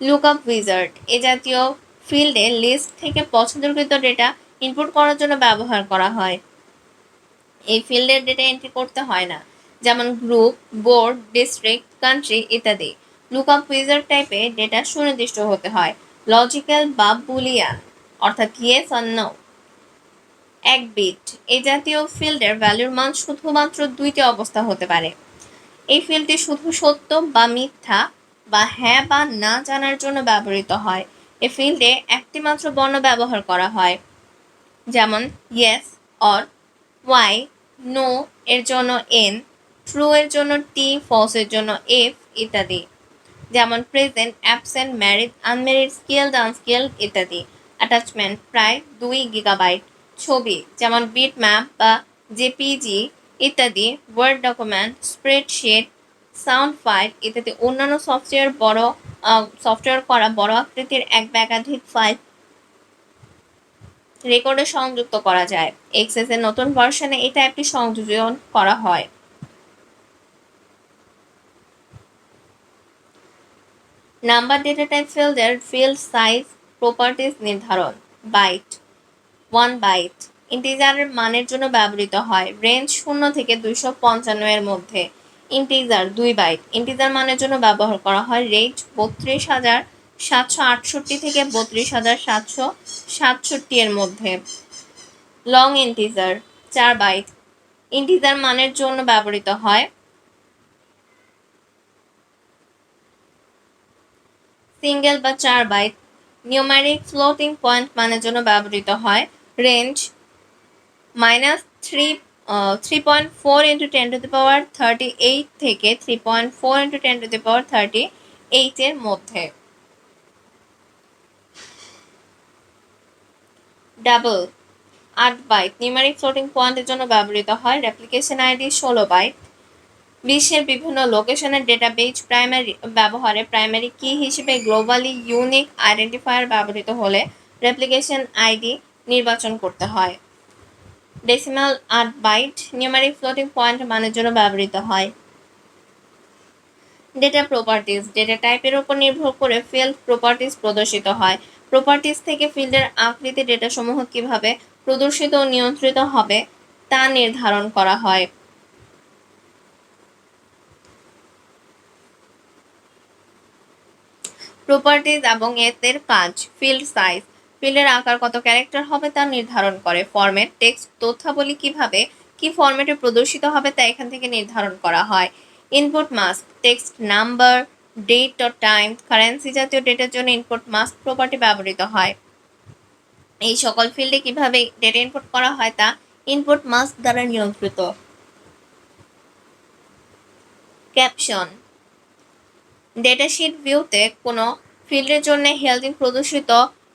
লুকআপ উইজার্ড এ জাতীয় ফিল্ডে লিস্ট থেকে পছন্দকৃত ডেটা ইনপুট করার জন্য ব্যবহার করা হয়। এই ফিল্ডের ডেটা এন্ট্রি করতে হয় না, যেমন গ্রুপ, বোর্ড, ডিস্ট্রিক্ট, কান্ট্রি ইত্যাদি। লুকআপ উইজার্ড টাইপে ডেটা সুনির্দিষ্ট হতে হয়, লজিক্যাল বা বুলিয়ান, অর্থাৎ ইয়েস অর নো। 1 বিট এই জাতীয় ফিল্ডের ভ্যালুর মান শুধুমাত্র 2টি অবস্থা হতে পারে। এই ফিল্ডটি শুধু সত্য বা মিথ্যা বা হ্যাঁ বা না জানার জন্য ব্যবহৃত হয়। এই ফিল্ডে একটি মাত্র বর্ণ ব্যবহার করা হয়, যেমন ইয়েস অর, ওয়াই, নো এর জন্য এন, ট্রু এর জন্য টি, ফলস এর জন্য এফ ইত্যাদি। যেমন present, absent, married, unmarried, skilled, unskilled ইত্যাদি। অ্যাটাচমেন্ট প্রায় 2 গিগাবাইট। ছবি, যেমন বিট ম্যাপ বা জেপিজি ইত্যাদি। Word document, spreadsheet, sound file ইত্যাদি। অন্যান্য সফটওয়্যার করা বড় আকৃতির এক বা একাধিক ফাইল রেকর্ডে সংযুক্ত করা যায়। এক্সেস এর নতুন ভার্সনে এই টাইপটি সংযোজন করা হয়। নাম্বার ডেটা টাইপ ফিল্ডের ফিল্ড সাইজ প্রপার্টিজ নির্ধারণ। বাইট 1 বাইট ইন্টিজারের মানের জন্য ব্যবহৃত হয়। রেঞ্জ 0 থেকে 255 এর মধ্যে। ইন্টিজার 2 বাইট ইন্টিজার মানের জন্য ব্যবহার করা হয়। রেঞ্জ 32,768 থেকে 32,767 এর মধ্যে। লং ইন্টিজার 4 বাইট ইন্টিজার মানের জন্য ব্যবহৃত হয়। সিঙ্গেল বা 4 বাইট নিউমারিক ফ্লোটিং পয়েন্ট মানের জন্য ব্যবহৃত হয়। রেঞ্জ -3.4 × 10⁻38 থেকে 3.4 × 10⁻38 এর মধ্যে। ডাবল 8 বাইট নিউমারিক ফ্লোটিং পয়েন্টের জন্য ব্যবহৃত হয়। Replication ID 16 byte. বিশ্বের বিভিন্ন লোকেশনের ডেটাবেজ ব্যবহারে প্রাইমারি কি হিসেবে গ্লোবালি ইউনিক আইডেন্টিফায়ার ব্যবহৃত হলে রেপ্লিকেশন আইডি নির্বাচন করতে হয়। Decimal 8 byte numeric floating point মানের জন্য ব্যবহৃত হয়। ডেটা প্রপার্টিজ ডেটা টাইপের উপর নির্ভর করে ফিল্ড প্রপার্টিজ প্রদর্শিত হয়। প্রপার্টিজ থেকে ফিল্ডের আকৃতি ডেটাসমূহ কিভাবে প্রদর্শিত ও নিয়ন্ত্রিত হবে তা নির্ধারণ করা হয়। প্রপার্টিজ এবং এদের কাজ। ফিল্ড সাইজ ফিল্ডের আকার কত ক্যারেক্টার হবে তা নির্ধারণ করে। ফরম্যাট টেক্সট তথ্যাবলী কি ফরম্যাটে প্রদর্শিত হবে তা এখান থেকে নির্ধারণ করা হয়। Input mask text, number, date ও টাইম, কারেন্সি জাতীয় ডেটার জন্য ইনপুট মাস্ক প্রপার্টি ব্যবহৃত হয়। এই সকল ফিল্ডে কিভাবে ডেটা ইনপুট করা হয় তা ইনপুট মাস্ক দ্বারা নিয়ন্ত্রিত। ক্যাপশন ডেটাশিট ভিউতে কোনো ফিল্ডের জন্য হেডিং প্রদর্শিত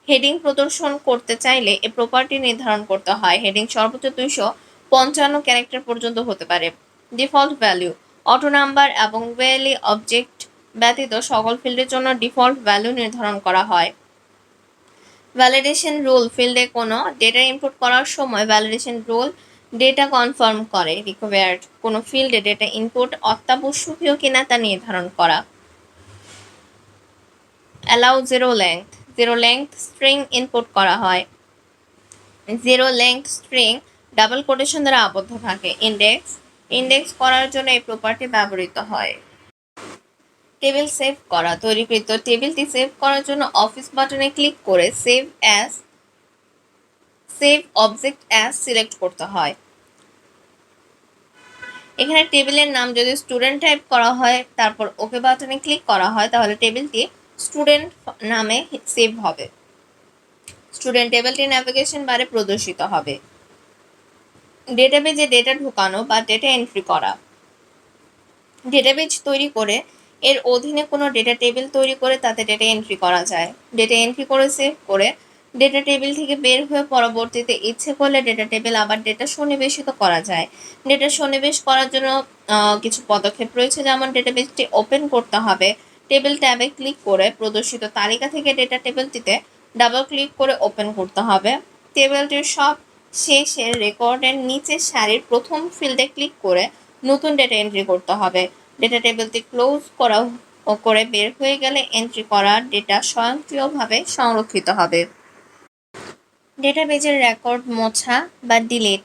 হেডিং প্রদর্শন করতে চাইলে এ প্রপার্টি নির্ধারণ করতে হয়। হেডিং সর্বোচ্চ 255 ক্যারেক্টার পর্যন্ত হতে পারে। ডিফল্ট ভ্যালু অটো নাম্বার এবং ওয়েলি অবজেক্ট ব্যতীত সকল ফিল্ডের জন্য ডিফল্ট ভ্যালু নির্ধারণ করা হয়। ভ্যালিডেশন রুল ফিল্ডে কোনো ডেটা ইনপুট করার সময় ভ্যালিডেশন রুল ডেটা কনফার্ম করে। রিকোয়ার্ড কোনো ফিল্ডে ডেটা ইনপুট অত্যাবশ্যকীয় কিনা তা নির্ধারণ করা। Allow zero length string input করা হয়। Zero length string double quotation দ্বারা আবদ্ধ থাকে। ইন্ডেক্স করার জন্য এই প্রপার্টি ব্যবহৃত হয়। টেবিল সেভ করা তৈরিকৃত টেবিলটি সেভ করার জন্য অফিস বাটনে ক্লিক করে সেভ অবজেক্ট অ্যাজ সিলেক্ট করতে হয়। এখানে টেবিলের নাম যদি স্টুডেন্ট টাইপ করা হয় তারপর ওকে বাটনে ক্লিক করা হয় তাহলে টেবিলটি স্টুডেন্ট নামে সেভ হবে। স্টুডেন্ট টেবিলটি ন্যাভিগেশন বারে প্রদর্শিত হবে। ডেটাবেজে ডেটা ঢোকানো বা ডেটা এন্ট্রি করা ডেটাবেজ তৈরি করে এর অধীনে কোনো ডেটা টেবিল তৈরি করে তাতে ডেটা এন্ট্রি করা যায়। ডেটা এন্ট্রি করে সেভ করে ডেটা টেবিল থেকে বের হয়ে পরবর্তীতে ইচ্ছে করলে ডেটা টেবিল আবার ডেটা সন্নিবেশিত করা যায়। ডেটা সন্নিবেশ করার জন্য কিছু পদক্ষেপ রয়েছে, যেমন ডেটাবেজটি ওপেন করতে হবে। টেবিল ট্যাবে ক্লিক করে প্রদর্শিত তালিকা থেকে ডেটা টেবিলটিতে ডাবল ক্লিক করে ওপেন করতে হবে। টেবিলটির সব শেষের রেকর্ডের নিচের সারির প্রথম ফিল্ডে ক্লিক করে নতুন ডেটা এন্ট্রি করতে হবে। ডেটা টেবিলটি ক্লোজ করে বের হয়ে গেলে এন্ট্রি করা ডেটা স্বয়ংক্রিয়ভাবে সংরক্ষিত হবে। ডেটাবেজের রেকর্ড মোছা বা ডিলিট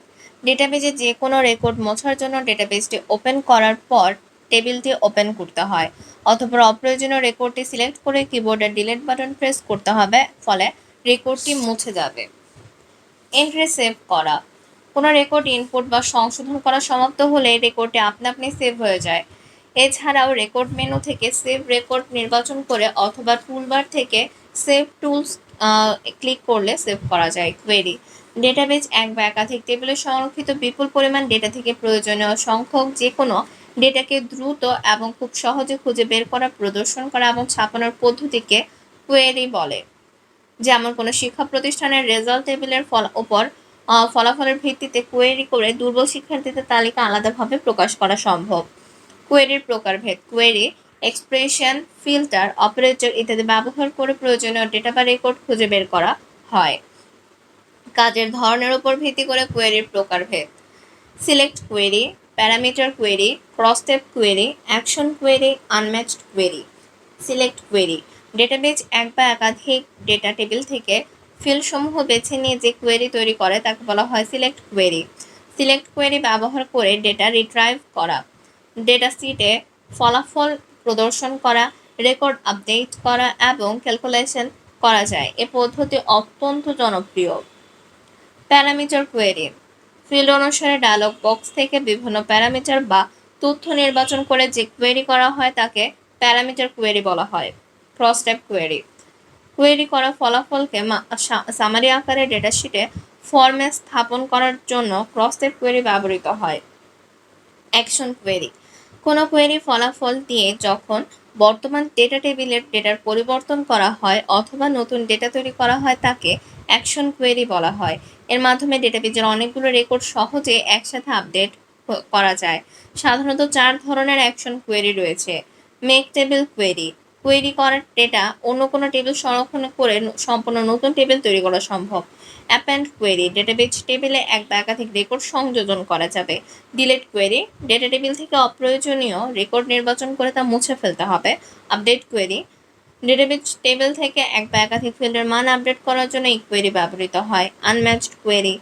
ডেটাবেজে যে কোনো রেকর্ড মোছার জন্য ডেটাবেজটি ওপেন করার পর টেবিলটি ওপেন করতে হয়। অথবা অপ্রয়োজনীয় রেকর্ডটি সিলেক্ট করে কিবোর্ডের ডিলিট বাটন প্রেস করতে হবে, ফলে রেকর্ডটি মুছে যাবে। এন্ট্রি সেভ করা কোনো রেকর্ড ইনপুট বা সংশোধন করা সমাপ্ত হলে রেকর্ডটি আপনি সেভ হয়ে যায়। এছাড়াও রেকর্ড মেনু থেকে সেভ রেকর্ড নির্বাচন করে অথবা টুলবার থেকে সেভ টুলস ক্লিক করলে সেভ করা যায়। কোয়েরি ডেটাবেজ এক বা একাধিক টেবিলে সংরক্ষিত বিপুল পরিমাণ ডেটা থেকে প্রয়োজনীয় সংখ্যক যে কোনো ডেটাকে দ্রুত এবং খুব সহজে খুঁজে বের করা, প্রদর্শন করা এবং ছাপানোর পদ্ধতিকে কোয়েরি বলে। যেমন কোনো শিক্ষা প্রতিষ্ঠানের রেজাল্ট টেবিলের ফলাফলের ভিত্তিতে কোয়েরি করে দুর্বল শিক্ষার্থীদের তালিকা আলাদাভাবে প্রকাশ করা সম্ভব। কোয়েরির প্রকারভেদ কোয়েরি এক্সপ্রেশন, ফিল্টার, অপারেটর ইত্যাদি ব্যবহার করে প্রয়োজনীয় ডেটা বা রেকর্ড খুঁজে বের করা হয়। কাজের ধরনের উপর ভিত্তি করে কোয়েরির প্রকারভেদ select query, parameter query, cross step query, action query, unmatched query. Select query database এক বা একাধিক ডেটা টেবিল থেকে ফিল্ডসমূহ বেছে নিয়ে যে কোয়েরি তৈরি করে তাকে বলা হয় সিলেক্ট কোয়েরি। সিলেক্ট কোয়েরি ব্যবহার করে ডেটা রিট্রাইভ করা, ডেটা শিটে ফলাফল প্রদর্শন করা, রেকর্ড আপডেট করা এবং ক্যালকুলেশন করা যায়। এ পদ্ধতি অত্যন্ত জনপ্রিয়। প্যারামিটার কোয়েরি ফিল্ড অনুসারে ডায়লগ বক্স থেকে বিভিন্ন প্যারামিটার বা তথ্য নির্বাচন করে যে কোয়েরি করা হয় তাকে প্যারামিটার কোয়েরি বলা হয়। ক্রস স্টেপ কোয়েরি কোয়েরি করা ফলাফলকে সামারি আকারে ডেটাশিটে ফর্মে স্থাপন করার জন্য ক্রস স্টেপ কোয়েরি ব্যবহৃত হয়। অ্যাকশন কোয়েরি কোনো কোয়েরি ফলাফল দিয়ে যখন বর্তমান ডেটা টেবিলের ডেটার পরিবর্তন করা হয় অথবা নতুন ডেটা তৈরি করা হয় তাকে অ্যাকশন কোয়েরি বলা হয়। এর মাধ্যমে ডেটাবেজের অনেকগুলো রেকর্ড সহজে একসাথে আপডেট করা যায়। সাধারণত 4 ধরনের অ্যাকশন কোয়েরি রয়েছে। মেক টেবিল কোয়েরি কোয়েরি করার ডেটা অন্য কোনো টেবিল সংরক্ষণ করে সম্পূর্ণ নতুন টেবিল তৈরি করা সম্ভব। অ্যাপেন্ড কোয়েরি ডেটাবেজ টেবিলে এক বা একাধিক রেকর্ড সংযোজন করা যাবে। ডিলিট কোয়েরি ডেটা টেবিল থেকে অপ্রয়োজনীয় রেকর্ড নির্বাচন করে তা মুছে ফেলতে হবে। আপডেট কোয়েরি ডেটাবেজ টেবিল থেকে এক বা একাধিক ফিল্ডের মান আপডেট করার জন্য এই কোয়েরি ব্যবহৃত হয়। আনম্যাচড কোয়েরি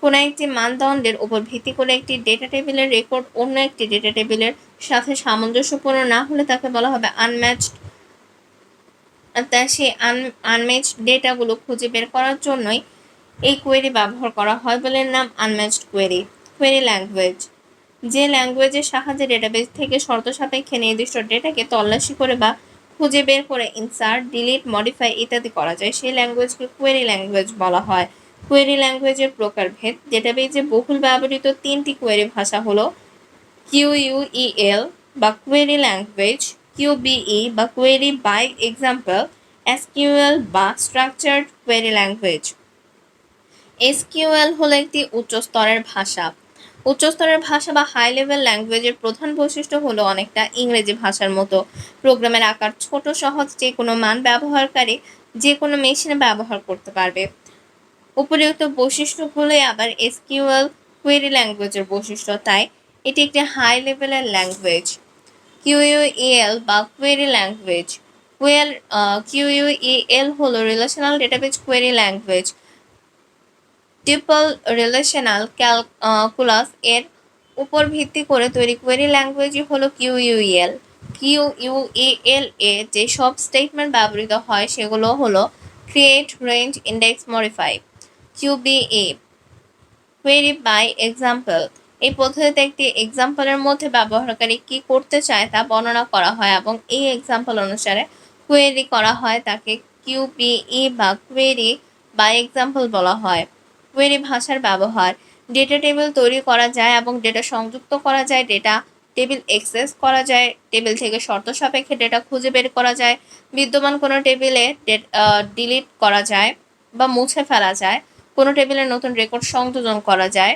কোনো একটি মানদণ্ডের উপর ভিত্তি করে একটি ডেটা টেবিলের রেকর্ড অন্য একটি ডেটা টেবিলের সাথে সামঞ্জস্যপূর্ণ না হলে তাকে বলা হবে আনম্যাচড। সেই আনম্যাচড ডেটাগুলো খুঁজে বের করার জন্যই এই কোয়েরি ব্যবহার করা হয় বলে নাম আনম্যাচড কোয়েরি। কোয়েরি ল্যাঙ্গুয়েজ যে ল্যাঙ্গুয়েজের সাহায্যে ডেটাবেজ থেকে শর্ত সাপেক্ষে নির্দিষ্ট ডেটাকে তল্লাশি করে বা খুঁজে বের করে ইনসার্ট, ডিলিট, মডিফাই ইত্যাদি করা যায় সেই ল্যাঙ্গুয়েজকে কোয়েরি ল্যাঙ্গুয়েজ বলা হয়। কোয়েরি ল্যাঙ্গুয়েজের প্রকারভেদ ডেটাবেজে বহুল ব্যবহৃত 3টি কোয়েরি ভাষা হলো কিউইউইএল বা কোয়েরি ল্যাঙ্গুয়েজ, কিউবিই বা কোয়েরি বাই এক্সাম্পল এসকিউএল বা স্ট্রাকচার্ড কোয়েরি ল্যাঙ্গুয়েজ। এসকিউএল হলো একটি উচ্চস্তরের ভাষা। উচ্চস্তরের ভাষা বা হাই লেভেল ল্যাঙ্গুয়েজের প্রধান বৈশিষ্ট্য হলো অনেকটা ইংরেজি ভাষার মতো প্রোগ্রামের আকার ছোট, সহজ, যে কোনো মান ব্যবহারকারী যে কোনো মেশিনে ব্যবহার করতে পারবে। উপরিউক্ত বৈশিষ্ট্যগুলোই আবার এসকিউএল কোয়েরি ল্যাঙ্গুয়েজের বৈশিষ্ট্য, তাই এটি একটি হাই লেভেলের ল্যাঙ্গুয়েজ। কিউইউএল বা কোয়েরি ল্যাঙ্গুয়েজ। কিউইউএল হলো relational database query language. Triple relational calculus এর উপর ভিত্তি করে তৈরি কোয়েরি ল্যাঙ্গুয়েজই হলো কিউইউএল। কিউইউএল এ যে সব স্টেটমেন্ট ব্যবহৃত হয় সেগুলো হলো create, range, index, modify. QBE query by example. এই পদ্ধতিতে একটি এক্সাম্পলের মধ্যে ব্যবহারকারী কি করতে চায় তা বর্ণনা করা হয় এবং এই এক্সাম্পল অনুসারে কোয়েরি করা হয়, তাকে কিউবিই বা কোয়েরি বাই এক্সাম্পল বলা হয়। কোয়েরি ভাষার ব্যবহার। ডেটা টেবিল তৈরি করা যায় এবং ডেটা সংযুক্ত করা যায়, ডেটা টেবিল অ্যাক্সেস করা যায়, টেবিল থেকে শর্ত সাপেক্ষে ডেটা খুঁজে বের করা যায়, বিদ্যমান কোনো টেবিলে ডিলিট করা যায় বা মুছে ফেলা যায়, কোনো টেবিলে নতুন রেকর্ড সংযোজন করা যায়,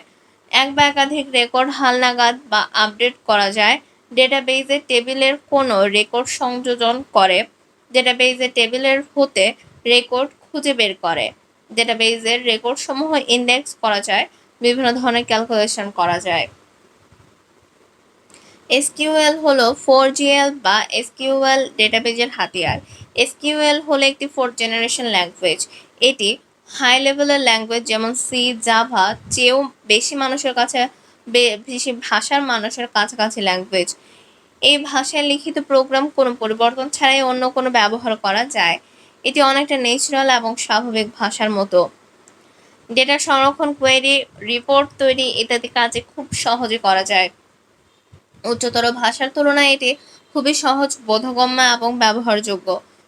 এক বা একাধিক রেকর্ড হালনাগাদ বা আপডেট করা যায়, ডেটাবেজে টেবিলের কোনো রেকর্ড সংযোজন করে, ডেটাবেজে টেবিলের হতে রেকর্ড খুঁজে বের করে, ডেটাবেজের রেকর্ডসমূহ ইন্ডেক্স করা যায়, বিভিন্ন ধরনের ক্যালকুলেশন করা যায়। এসকিউএল হলো 4GL বা এসকিউএল ডেটাবেজের হাতিয়ার। এসকিউএল হলো একটি 4th জেনারেশন ল্যাঙ্গুয়েজ। এটি হাই লেভেলের ল্যাঙ্গুয়েজ যেমন সি, জাভা চেয়েও বেশি মানুষের কাছে বেশি ভাষার মানুষের কাছাকাছি ল্যাঙ্গুয়েজ। এই ভাষায় লিখিত প্রোগ্রাম কোনো পরিবর্তন ছাড়াই অন্য কোনো ব্যবহার করা যায়। এটি অনেকটা ন্যাচারাল এবং স্বাভাবিক ভাষার মতো। ডেটা সংরক্ষণ, কোয়েরি, রিপোর্ট তৈরি ইত্যাদি কাজে খুব সহজে করা যায়। উচ্চতর ভাষার তুলনায় এটি খুবই সহজ, বোধগম্য এবং ব্যবহারযোগ্য।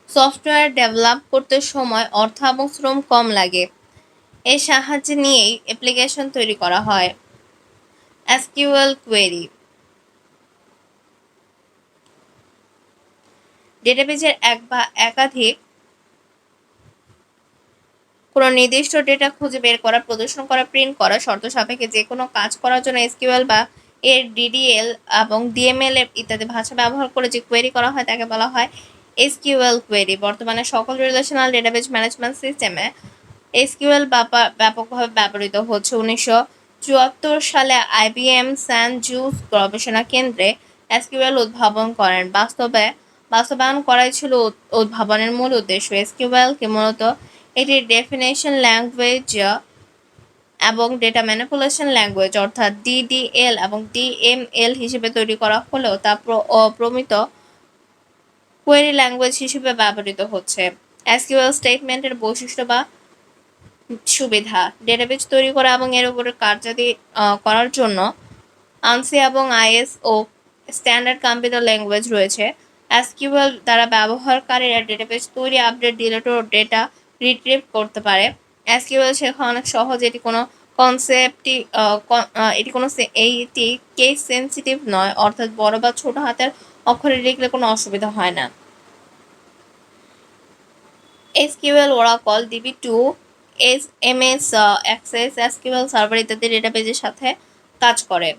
সফটওয়্যার ডেভেলপ করতে সময়, অর্থ এবং শ্রম কম লাগে। এর সাহায্যে নিয়েই অ্যাপ্লিকেশন তৈরি করা হয়। SQL query. ডেটাবেজের এক বা একাধিক কোনো নির্দিষ্ট ডেটা খুঁজে বের করা, প্রদর্শন করা, প্রিন্ট করা, শর্ত সাপেক্ষে যে কোনো কাজ করার জন্য এসকিউএল বা এর ডিডিএল এবং ডিএমএল ইত্যাদি ভাষা ব্যবহার করে যে কোয়েরি করা হয় তাকে বলা হয় এসকিউএল কোয়েরি। বর্তমানে সকল রিলেশনাল ডেটাবেজ ম্যানেজমেন্ট সিস্টেমে এসকিউএল ব্যাপকভাবে ব্যবহৃত হচ্ছে। 1974 সালে IBM স্যান জুস গবেষণা কেন্দ্রে এসকিউএল উদ্ভাবন করেন। বাস্তবায়ন করাই ছিল উদ্ভাবনের মূল উদ্দেশ্য। এসকিউএলকে মূলত এটি ডেফিনেশন ল্যাঙ্গুয়েজ এবং ডেটা ম্যানিপুলেশন ল্যাঙ্গুয়েজ অর্থাৎ DDL এবং DML হিসেবে তৈরি করা হলেও তা প্রমিত কোয়েরি ল্যাঙ্গুয়েজ হিসেবে ব্যবহৃত হচ্ছে। এসকিউএল স্টেটমেন্টের বৈশিষ্ট্য বা সুবিধা। ডেটাবেজ তৈরি করা এবং এর উপরে কার্যাদি করার জন্য ANSI এবং ISO স্ট্যান্ডার্ড কম্পিউটার ল্যাঙ্গুয়েজ রয়েছে। এসকিউএল দ্বারা ব্যবহারকারীরা ডেটাবেজ তৈরি, আপডেট, ডিলিট ও ডেটা রিট্রিভ করতে পারে। এসকিউএল শেখা অনেক সহজ। এটি কোনো এটি কেস সেন্সিটিভ নয়, অর্থাৎ বড় বা ছোট হাতের অক্ষরে লিখলে কোনো অসুবিধা হয় না। SQL, Oracle, DB2, MS access, SQL server ইত্যাদি ডেটাবেজের সাথে কাজ করে।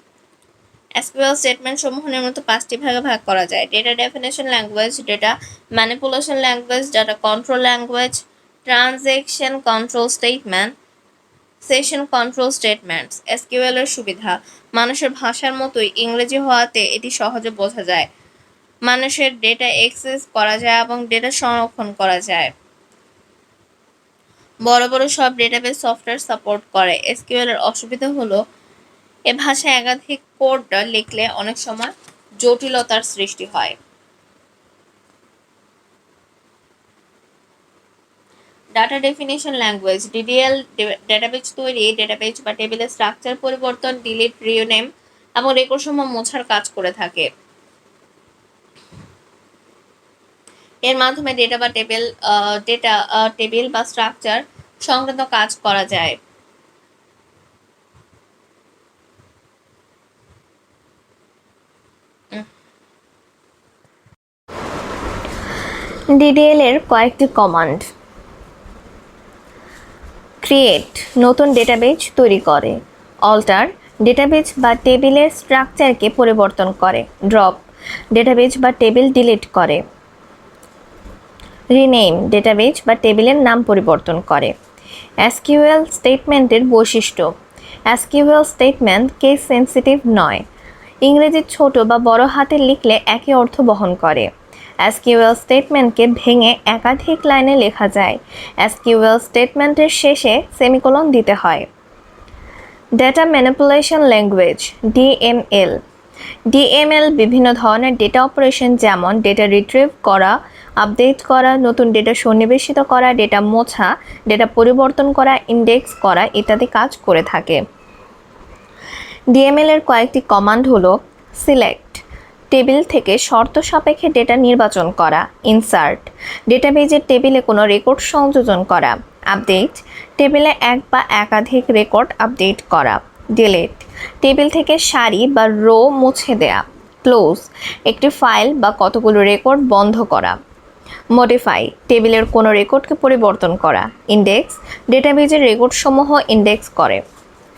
এসকিউএল স্টেটমেন্ট সমূহ নিয়মিত 5টি ভাগে ভাগ করা যায়: data definition language, data manipulation language, data control language, transaction control statement, session control statements. SQL এর সুবিধা। মানুষের ভাষার মতোই ইংরেজি হওয়াতে এটি সহজে বোঝা যায়। মানুষের ডেটা অ্যাক্সেস করা যায় এবং ডেটা সংরক্ষণ করা যায়। বড় বড় সব ডেটাবেজ সফটওয়্যার সাপোর্ট করে। এসকিউএল এর অসুবিধা হলো এ ভাষায় একাধিক কোড লিখলে অনেক সময় জটিলতার সৃষ্টি হয়। Data definition language, DDL database তৈরি, ডেটাবেজ বা টেবিলের স্ট্রাকচার পরিবর্তন, ডিলিট, রিনেম এবং রেকর্ডসমূহ মোছার কাজ করে থাকে। এর মাধ্যমে টেবিল বা স্ট্রাকচার সংক্রান্ত কাজ করা যায়। ডিডিএল এর কয়েকটি কমান্ড। ক্রিয়েট নতুন ডেটাবেজ তৈরি করে। অল্টার ডেটাবেজ বা টেবিলের স্ট্রাকচারকে পরিবর্তন করে। ড্রপ ডেটাবেজ বা টেবিল ডিলিট করে। রিনেম ডেটাবেজ বা টেবিলের নাম পরিবর্তন করে। এসকিউএল স্টেটমেন্টের বৈশিষ্ট্য। এসকিউএল স্টেটমেন্ট কেস সেন্সিটিভ নয়। ইংরেজি ছোট বা বড় হাতে লিখলে একই অর্থ বহন করে। এসকিউএল স্টেটমেন্টকে ভেঙে একাধিক লাইনে লেখা যায়। এসকিউএল স্টেটমেন্টের শেষে সেমিকোলন দিতে হয়। Data manipulation language DML. DML বিভিন্ন ধরনের ডেটা অপারেশন যেমন ডেটা রিট্রিভ করা, আপডেট করা, নতুন ডেটা সন্নিবেশিত করা, ডেটা মোছা, ডেটা পরিবর্তন করা, ইন্ডেক্স করা ইত্যাদি কাজ করে থাকে। ডিএমএল এর কয়েকটি কমান্ড হলো সিলেক্ট টেবিল থেকে শর্ত সাপেক্ষে ডেটা নির্বাচন করা। ইনসার্ট ডেটাবেজের টেবিলে কোনো রেকর্ড সংযোজন করা। আপডেট টেবিলে এক বা একাধিক রেকর্ড আপডেট করা। ডিলিট টেবিল থেকে সারি বা রো মুছে দেয়া। ক্লোজ একটি ফাইল বা কতগুলো রেকর্ড বন্ধ করা। মডিফাই টেবিলের কোনো রেকর্ডকে পরিবর্তন করা। ইন্ডেক্স ডেটাবেজের রেকর্ডসমূহ ইন্ডেক্স করে।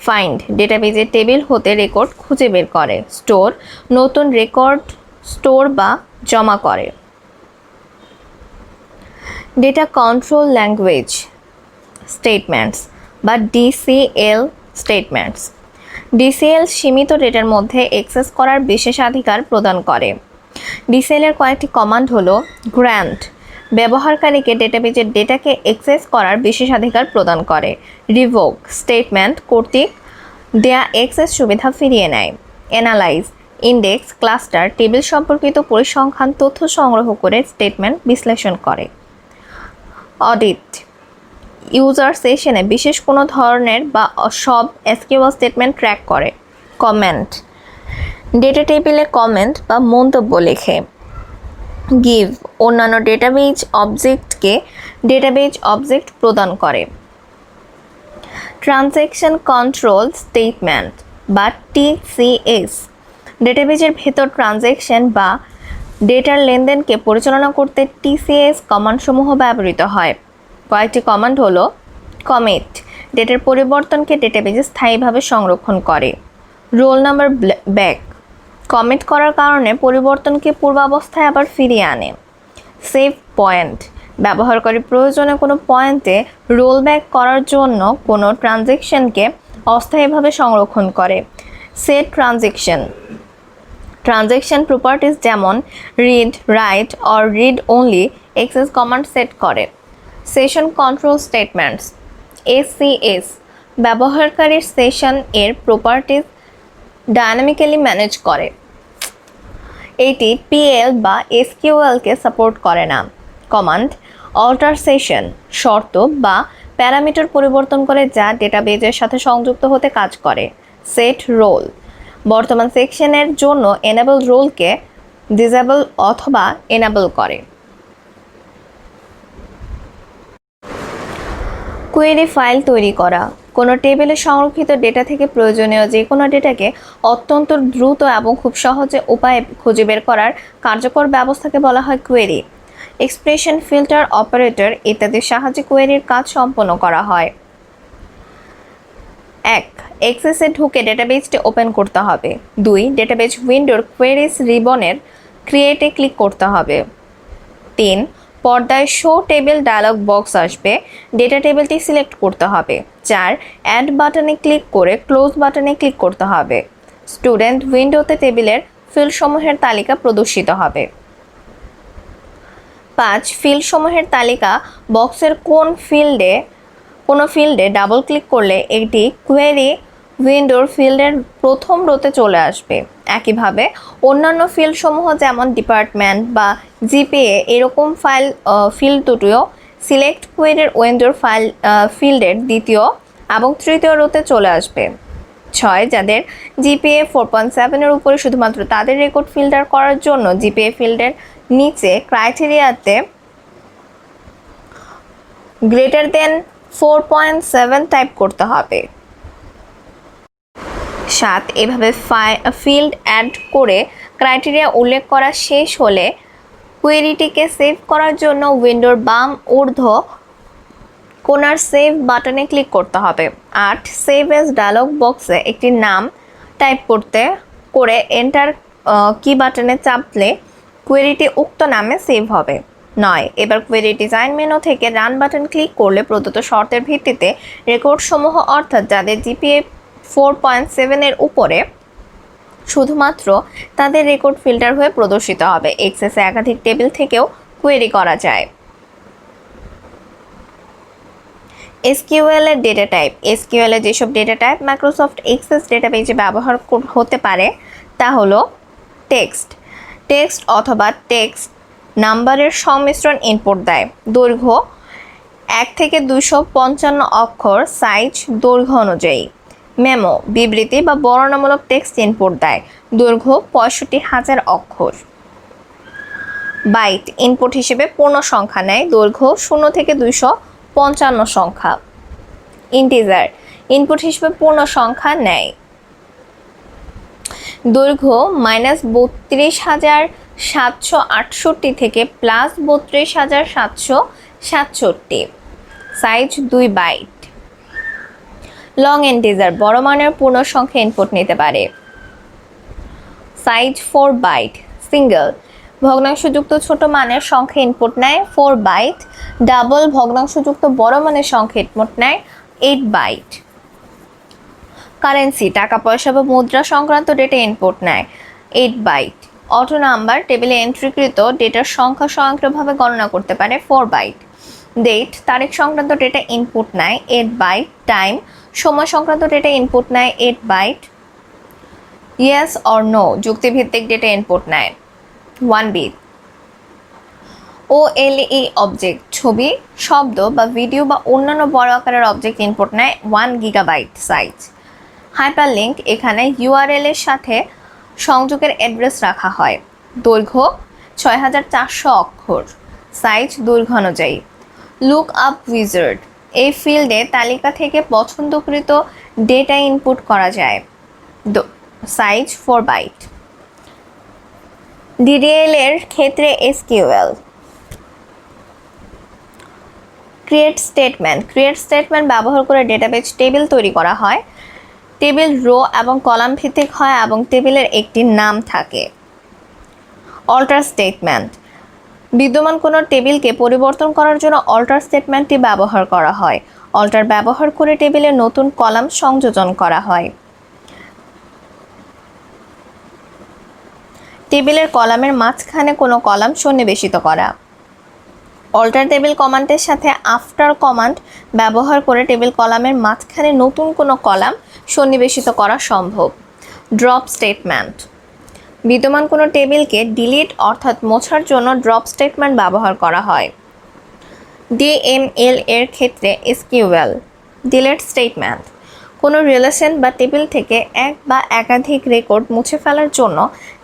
ফাইন্ড ডেটাবেজের টেবিল হতে রেকর্ড খুঁজে বের করে। স্টোর নতুন রেকর্ড স্টোর বা জমা করে। ডেটা কন্ট্রোল ল্যাঙ্গুয়েজ স্টেটমেন্টস বা ডিসিএল স্টেটমেন্টস। ডিসিএল সীমিত ডেটার মধ্যে অ্যাক্সেস করার বিশেষাধিকার প্রদান করে। ডিসিএল এর কয়েকটি কমান্ড হলো গ্র্যান্ট ব্যবহারকারীকে ডেটাবেজের ডেটাকে অ্যাক্সেস করার বিশেষাধিকার প্রদান করে। রিভোক স্টেটমেন্ট কর্তৃক দেয়া অ্যাক্সেস সুবিধা ফিরিয়ে নেয়। অ্যানালাইজ ইন্ডেক্স ক্লাস্টার টেবিল সম্পর্কিত পরিসংখ্যান তথ্য সংগ্রহ করে স্টেটমেন্ট বিশ্লেষণ করে। অডিট ইউজার সেশনে বিশেষ কোনো ধরনের বা সব এসকিউএল স্টেটমেন্ট ট্র্যাক করে। কমেন্ট ডেটা টেবিলে কমেন্ট বা মন্তব্য লেখে। গিভ অন্যান্য ডেটাবেজ অবজেক্টকে ডেটাবেজ অবজেক্ট প্রদান করে। ট্রানজ্যাকশন কন্ট্রোল স্টেটমেন্ট বা টিসিএস ডেটাবেজের ভেতর ট্রানজ্যাকশন বা ডেটার লেনদেনকে পরিচালনা করতে টিসিএস কমান্ডসমূহ ব্যবহৃত হয়। কয়েকটি কমান্ড হলো কমিট ডেটার পরিবর্তনকে ডেটাবেজে স্থায়ীভাবে সংরক্ষণ করে। রোল নাম্বার ব্যাক কমিট করার কারণে পরিবর্তনকে পূর্বাবস্থায় আবার ফিরিয়ে আনে। সেভ পয়েন্ট ব্যবহারকারী প্রয়োজনে কোনো পয়েন্টে রোল ব্যাক করার জন্য কোনো ট্রানজ্যাকশনকে অস্থায়ীভাবে সংরক্ষণ করে। সেট ট্রানজ্যাকশন প্রপার্টিজ যেমন read write or read only access command set করে। সেশন কন্ট্রোল স্টেটমেন্টস এসিএস ব্যবহারকারীর সেশন এর প্রপার্টিজ ডায়নামিক্যালি ম্যানেজ করে। এটি পিএল বা এসকিউএলকে সাপোর্ট করে না। কমান্ড অল্টার সেশন শর্ত বা প্যারামিটার পরিবর্তন করে যা ডেটাবেজের সাথে সংযুক্ত হতে কাজ করে। সেট রোল বর্তমান সেকশনের জন্য এনেবল রোলকে ডিসেবল অথবা এনেবল করে। কোয়েরি ফাইল তৈরি করা কোনো টেবিলে সংরক্ষিত ডেটা থেকে প্রয়োজনীয় যে কোনো ডেটাকে অত্যন্ত দ্রুত এবং খুব সহজে উপায়ে খুঁজে বের করার কার্যকর ব্যবস্থাকে বলা হয় কোয়েরি। এক্সপ্রেশন ফিল্টার অপারেটর ইত্যাদির সাহায্যে কোয়েরির কাজ সম্পন্ন করা হয়। 1. অ্যাক্সেসে ঢুকে ডেটাবেজটি ওপেন করতে হবে। 2. ডেটাবেজ উইন্ডোর কোয়েরিজ রিবনের ক্রিয়েটে ক্লিক করতে হবে। 3. পর্দায় শো টেবিল ডায়লগ বক্স আসবে, ডেটা টেবিলটি সিলেক্ট করতে হবে। 4. অ্যাড বাটনে ক্লিক করে ক্লোজ বাটনে ক্লিক করতে হবে। স্টুডেন্ট উইন্ডোতে টেবিলের ফিল্ডসমূহের তালিকা প্রদর্শিত হবে। 5. ফিল্ডসমূহের তালিকা বক্সের কোনো ফিল্ডে ডাবল ক্লিক করলে এটি কোয়েরি উইন্ডোর ফিল্ডের প্রথম রোতে চলে আসবে। একইভাবে অন্যান্য ফিল্ডসমূহ যেমন ডিপার্টমেন্ট বা জিপিএ এরকম ফিল্ড দুটিও সিলেক্ট কোয়েরির উইন্ডোর ফিল্ডের দ্বিতীয় এবং তৃতীয় রোতে চলে আসবে। 6. যাদের জিপিএ 4.7 উপরে শুধুমাত্র তাদের রেকর্ড ফিল্টার করার জন্য জিপিএ ফিল্ডের নিচে ক্রাইটেরিয়াতে গ্রেটার দেন 4.7 টাইপ করতে হবে। 7. এভাবে ফিল্ড অ্যাড করে ক্রাইটেরিয়া উল্লেখ করা শেষ হলে কোয়েরিটিকে সেভ করার জন্য উইন্ডোর বাম ঊর্ধ্ব কোণার সেভ বাটনে ক্লিক করতে হবে। 8 সেভ এজ ডায়লগ বক্সে একটি নাম টাইপ করে এন্টার কি বাটনে চাপলে কোয়েরিটি উক্ত নামে সেভ হবে। 9 এবার কোয়েরি ডিজাইন মেনু থেকে রান বাটন ক্লিক করলে প্রদত্ত শর্তের ভিত্তিতে রেকর্ডসমূহ অর্থাৎ যাদের জিপিএ 4.7 এর উপরে শুধুমাত্র তাদের রেকর্ড ফিল্টার হয়ে প্রদর্শিত হবে। এক্সেসে একাধিক টেবিল থেকেও কোয়েরি করা যায়। এসকিউএল এর ডেটা টাইপ। এসকিউএল এর যেসব ডেটা টাইপ মাইক্রোসফট এক্সেস ডেটাবেজে ব্যবহার হতে পারে তা হলো টেক্সট অথবা টেক্সট নাম্বারের সংমিশ্রণ ইনপুট দেয়। দৈর্ঘ্য 1 থেকে 255 অক্ষর সাইজ দৈর্ঘ্য অনুযায়ী। মেমো বিবৃতি বা বর্ণনামূলক টেক্সট ইনপুট দেয়। দৈর্ঘ্য 65,000 অক্ষর। বাইট ইনপুট হিসেবে পূর্ণ সংখ্যা নেয়। দৈর্ঘ্য 0 থেকে 255 সংখ্যা। ইন্টিজার ইনপুট হিসেবে পূর্ণ সংখ্যা নেয়। দৈর্ঘ্য -32,768 থেকে +32,767। Size 2 byte. লং ইন্টিজার বড় মানের পূর্ণ সংখ্যা ইনপুট নিতে পারে। Size 4 byte. সিঙ্গেল ভগ্নাংশযুক্ত ছোট মানের সংখ্যা ইনপুট নেয় 4 বাইট। ডাবল ভগ্নাংশযুক্ত বড় মানের সংখ্যা ইনপুট নেয় 8 বাইট। কারেন্সি টাকা পয়সা বা মুদ্রা সংক্রান্ত ডেটা ইনপুট নেয় 8 বাইট। অটো নাম্বার টেবিলে এন্ট্রিকৃত ডেটার সংখ্যা স্বয়ংক্রিয়ভাবে গণনা করতে পারে 4 বাইট। ডেট তারিখ সংক্রান্ত ডেটা ইনপুট নেয় 8 বাইট। টাইম সময় সংক্রান্ত ডেটা ইনপুট নেয় 8 বাইট। ইয়েস অর নো যুক্তিভিত্তিক ডেটা ইনপুট নেয় 1 বিট। OLE অবজেক্ট ছবি শব্দ বা ভিডিও বা অন্যান্য বড় আকারের অবজেক্ট ইনপুট নেয় 1 গিগাবাইট সাইজ। হাইপারলিংক এখানে URL এর সাথে সংযোগের অ্যাড্রেস রাখা হয়। দৈর্ঘ্য 6400 অক্ষর সাইজ দৈর্ঘ্য অনুযায়ী। লুক আপ উইজার্ড এই ফিল্ডে তালিকা থেকে পছন্দকৃত ডেটা ইনপুট করা যায়। Size 4 byte. DDL এর ক্ষেত্রে SQL। ক্রিয়েট স্টেটমেন্ট ব্যবহার করে ডেটাবেজ টেবিল তৈরি করা হয়। টেবিল রো এবং কলাম ভিত্তিক হয় এবং টেবিলের একটি নাম থাকে। অল্টার স্টেটমেন্ট বিদ্যমান কোনো টেবিলকে পরিবর্তন করার জন্য অল্টার স্টেটমেন্টটি ব্যবহার করা হয়। অল্টার ব্যবহার করে টেবিলে নতুন কলাম সংযোজন করা হয়। টেবিলের কলামের মাঝখানে কোনো কলাম সন্নিবেশিত করা। অল্টার টেবিল কমান্ডের সাথে আফটার কমান্ড ব্যবহার করে টেবিল কলামের মাঝখানে নতুন কোনো কলাম সন্নিবেশিত করা সম্ভব। ড্রপ স্টেটমেন্ট বিদ্যমান কোনো টেবিলকে ডিলিট অর্থাৎ মোছার জন্য ড্রপ স্টেটমেন্ট ব্যবহার করা হয়। DML এর ক্ষেত্রে SQL। ডিলিট স্টেটমেন্ট কোনো রিলেশন বা টেবিল থেকে এক বা একাধিক রেকর্ড মুছে ফেলার জন্য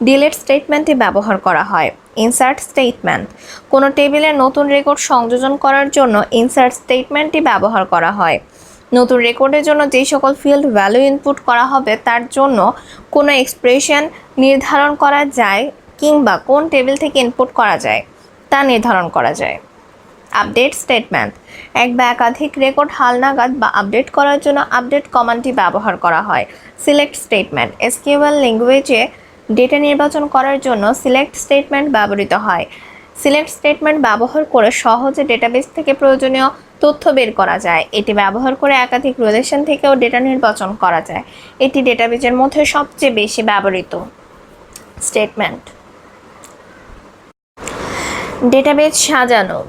ডিলিট স্টেটমেন্টটি ব্যবহার করা হয়। ইনসার্ট স্টেটমেন্ট কোনো টেবিলে নতুন রেকর্ড সংযোজন করার জন্য ইনসার্ট স্টেটমেন্টটি ব্যবহার করা হয়। নতুন রেকর্ডের জন্য যেই সকল ফিল্ড ভ্যালু ইনপুট করা হবে তার জন্য কোনো এক্সপ্রেশন নির্ধারণ করা যায় কিংবা কোন টেবিল থেকে ইনপুট করা যায় তা নির্ধারণ করা যায়। আপডেট স্টেটমেন্ট এক বা একাধিক রেকর্ড হালনাগাদ বা আপডেট করার জন্য আপডেট কমান্ডটি ব্যবহার করা হয়। সিলেক্ট স্টেটমেন্ট SQL ল্যাঙ্গুয়েজে ডেটা নির্বাচন করার জন্য সিলেক্ট স্টেটমেন্ট ব্যবহৃত হয়। সিলেক্ট স্টেটমেন্ট ব্যবহার করে সহজে ডেটাবেস থেকে প্রয়োজনীয় তথ্য বের করা যায়। এটি ব্যবহার করে একাধিক রিলেশন থেকেও ডেটা নির্বাচন করা যায়। এটি ডেটাবেজের মধ্যে সবচেয়ে বেশি ব্যবহৃত স্টেটমেন্ট। ডেটাবেজ সাজানো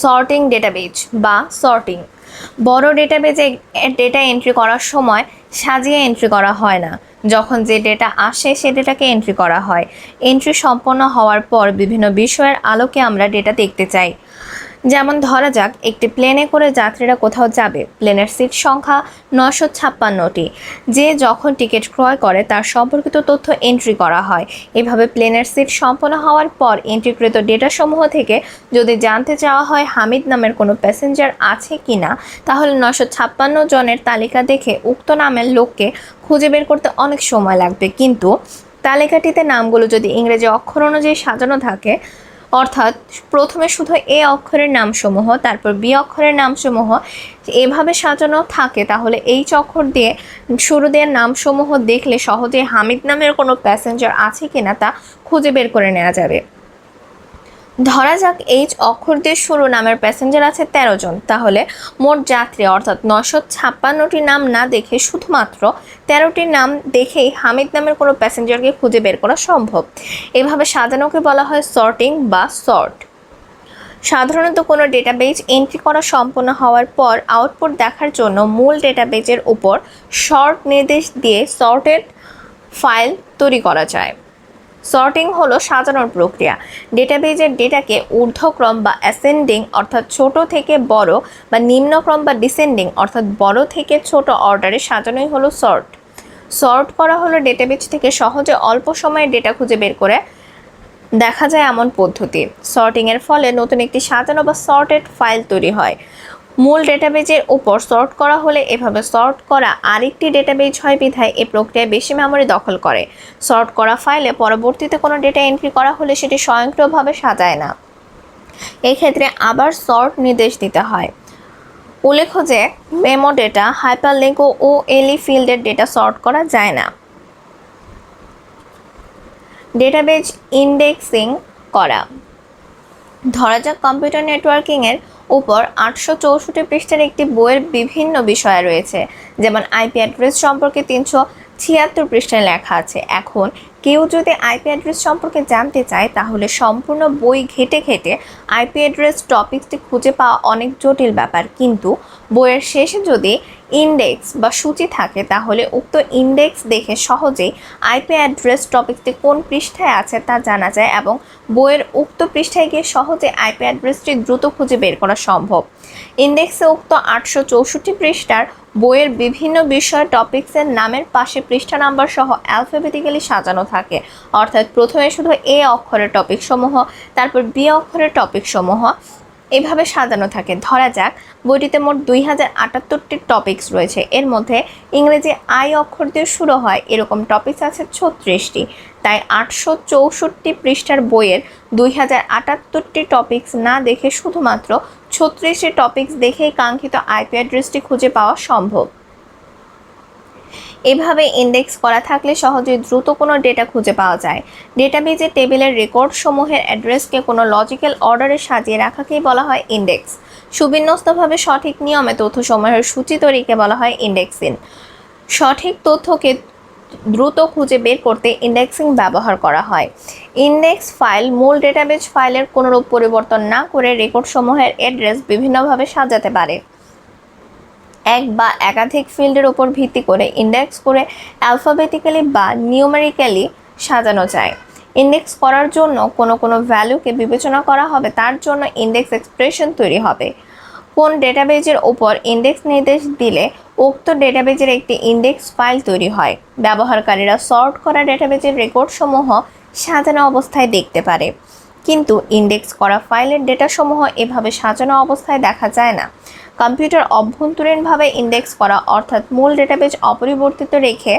সর্টিং ডেটাবেজ বা সর্টিং বড় ডেটাবেজে ডেটা এন্ট্রি করার সময় সাজিয়ে এন্ট্রি করা হয় না। যখন যে ডেটা আসে সে ডেটাকে এন্ট্রি করা হয়। এন্ট্রি সম্পন্ন হওয়ার পর বিভিন্ন বিষয়ের আলোকে আমরা ডেটা দেখতে চাই। যেমন ধরা যাক একটি প্লেনে করে যাত্রীরা কোথাও যাবে। প্লেনের সিট সংখ্যা 956টি। যে যখন টিকিট ক্রয় করে তার সম্পর্কিত তথ্য এন্ট্রি করা হয়। এভাবে প্লেনের সিট সম্পন্ন হওয়ার পর এন্ট্রিকৃত ডেটাসমূহ থেকে যদি জানতে চাওয়া হয় হামিদ নামের কোনো প্যাসেঞ্জার আছে কি না, তাহলে 956 জনের তালিকা দেখে উক্ত নামের লোককে খুঁজে বের করতে অনেক সময় লাগবে। কিন্তু তালিকাটিতে নামগুলো যদি ইংরেজি অক্ষর অনুযায়ী সাজানো থাকে অর্থাৎ প্রথমে শুধু এ অক্ষরের নামসমূহ, তারপর বি অক্ষরের নামসমূহ এভাবে সাজানো থাকে, তাহলে এইচ অক্ষর দিয়ে শুরু দেওয়ার নামসমূহ দেখলে সহজে হামিদ নামের কোনো প্যাসেঞ্জার আছে কিনা তা খুঁজে বের করে নেওয়া যাবে। ধরা যাক এইচ অক্ষর দিয়ে শুরু নামের প্যাসেঞ্জার আছে 13 জন, তাহলে মোট যাত্রী অর্থাৎ 956টি নাম না দেখে শুধুমাত্র 13টি নাম দেখেই হামিদ নামের কোনো প্যাসেঞ্জারকে খুঁজে বের করা সম্ভব। এভাবে সাজানোকে বলা হয় সর্টিং বা সর্ট। সাধারণত কোনো ডেটাবেজ এন্ট্রি করা সম্পন্ন হওয়ার পর আউটপুট দেখার জন্য মূল ডেটাবেজের উপর সর্ট নির্দেশ দিয়ে সর্টেড ফাইল তৈরি করা যায়। সর্টিং হলো সাজানোর প্রক্রিয়া। ডেটাবেজের ডেটাকে ঊর্ধ্বক্রম বা অ্যাসেন্ডিং অর্থাৎ ছোট থেকে বড় বা নিম্নক্রম বা ডিসেন্ডিং অর্থাৎ বড় থেকে ছোট অর্ডারে সাজানোই হলো সর্ট। সর্ট করা হলো ডেটাবেজ থেকে সহজে অল্প সময়ে ডেটা খুঁজে বের করে দেখা যায় এমন পদ্ধতি। সর্টিংয়ের ফলে নতুন একটি সাজানো বা সর্টেড ফাইল তৈরি হয়। মূল ডেটাবেজের উপর সর্ট করা হলে এভাবে সর্ট করা আরেকটি ডেটাবেজ হয় বিধায় এই প্রক্রিয়ায় বেশি মেমরি দখল করে। সর্ট করা ফাইলে পরবর্তীতে কোনো ডেটা এন্ট্রি করা হলে সেটি স্বয়ংক্রিয়ভাবে সাজায় না, এক্ষেত্রে আবার সর্ট নির্দেশ দিতে হয়। উল্লেখ্য যে মেমো ডেটা, হাইপারলিঙ্ক ও ওএলই ফিল্ডের ডেটা সর্ট করা যায় না। ডেটাবেজ ইন্ডেক্সিং করা। ধরা যাক কম্পিউটার নেটওয়ার্কিংয়ের উপর 864 পৃষ্ঠার একটি বইয়ের বিভিন্ন বিষয় রয়েছে, যেমন আইপি অ্যাড্রেস সম্পর্কে 376 পৃষ্ঠায় লেখা আছে। এখন কেউ যদি আইপি অ্যাড্রেস সম্পর্কে জানতে চায় তাহলে সম্পূর্ণ বই ঘেটে ঘেটে আইপি অ্যাড্রেস টপিকটি খুঁজে পাওয়া অনেক জটিল ব্যাপার, কিন্তু বইয়ের শেষে যদি ইন্ডেক্স বা সূচি থাকে তাহলে উক্ত ইন্ডেক্স দেখে সহজেই আইপি অ্যাড্রেস টপিকটি কোন পৃষ্ঠায় আছে তা জানা যায় এবং বইয়ের উক্ত পৃষ্ঠায় গিয়ে সহজে আইপি অ্যাড্রেসটি দ্রুত খুঁজে বের করা সম্ভব। ইন্ডেক্সে উক্ত 864 পৃষ্ঠার বইয়ের বিভিন্ন বিষয় টপিকসের নামের পাশে পৃষ্ঠা নাম্বার সহ অ্যালফাবেটিক্যালি সাজানো থাকে, অর্থাৎ প্রথমে শুধু এ অক্ষরের টপিকসমূহ, তারপর বি অক্ষরের টপিকসমূহ এভাবে সাজানো থাকে। ধরা যাক বইটিতে মোট 2078টি টপিকস রয়েছে, এর মধ্যে ইংরেজি আই অক্ষর দিয়ে শুরু হয় এরকম টপিকস আছে 36টি, তাই 864 পৃষ্ঠার বইয়ের 2078টি টপিকস না দেখে শুধুমাত্র 36টি টপিকস দেখেই কাঙ্ক্ষিত আইপি অ্যাড্রেসটি খুঁজে পাওয়া সম্ভব। এভাবে ইন্ডেক্স করা থাকলে সহজে দ্রুত কোনো ডেটা খুঁজে পাওয়া যায়। ডেটাবেজে টেবিলের রেকর্ড সমূহের অ্যাড্রেসকে কোনো লজিক্যাল অর্ডারে সাজিয়ে রাখাকেই বলা হয় ইন্ডেক্স। সুবিন্যস্তভাবে সঠিক নিয়মে তথ্যসমূহের সূচি তৈরিকে বলা হয় ইন্ডেক্সিং। সঠিক তথ্যকে দ্রুত খুঁজে বের করতে ইন্ডেক্সিং ব্যবহার করা হয়। ইন্ডেক্স ফাইল মূল ডেটাবেজ ফাইলের কোনোরূপ পরিবর্তন না করে রেকর্ডসমূহের অ্যাড্রেস বিভিন্নভাবে সাজাতে পারে। এক বা একাধিক ফিল্ডের উপর ভিত্তি করে ইন্ডেক্স করে অ্যালফাবেটিক্যালি বা নিউমেরিক্যালি সাজানো যায়। ইন্ডেক্স করার জন্য কোনো ভ্যালুকে বিবেচনা করা হবে, তার জন্য ইন্ডেক্স এক্সপ্রেশন তৈরি হবে। কোন ডেটাবেজের উপর ইন্ডেক্স নির্দেশ দিলে উক্ত ডেটাবেজের একটি ইন্ডেক্স ফাইল তৈরি হয়। ব্যবহারকারীরা সর্ট করা ডেটাবেজের রেকর্ডসমূহ সাজানো অবস্থায় দেখতে পারে, কিন্তু ইন্ডেক্স করা ফাইলের ডেটাসমূহ এভাবে সাজানো অবস্থায় দেখা যায় না। কম্পিউটার অভ্যন্তরীণভাবে ইন্ডেক্স করা অর্থাৎ মূল ডেটাবেজ অপরিবর্তিত রেখে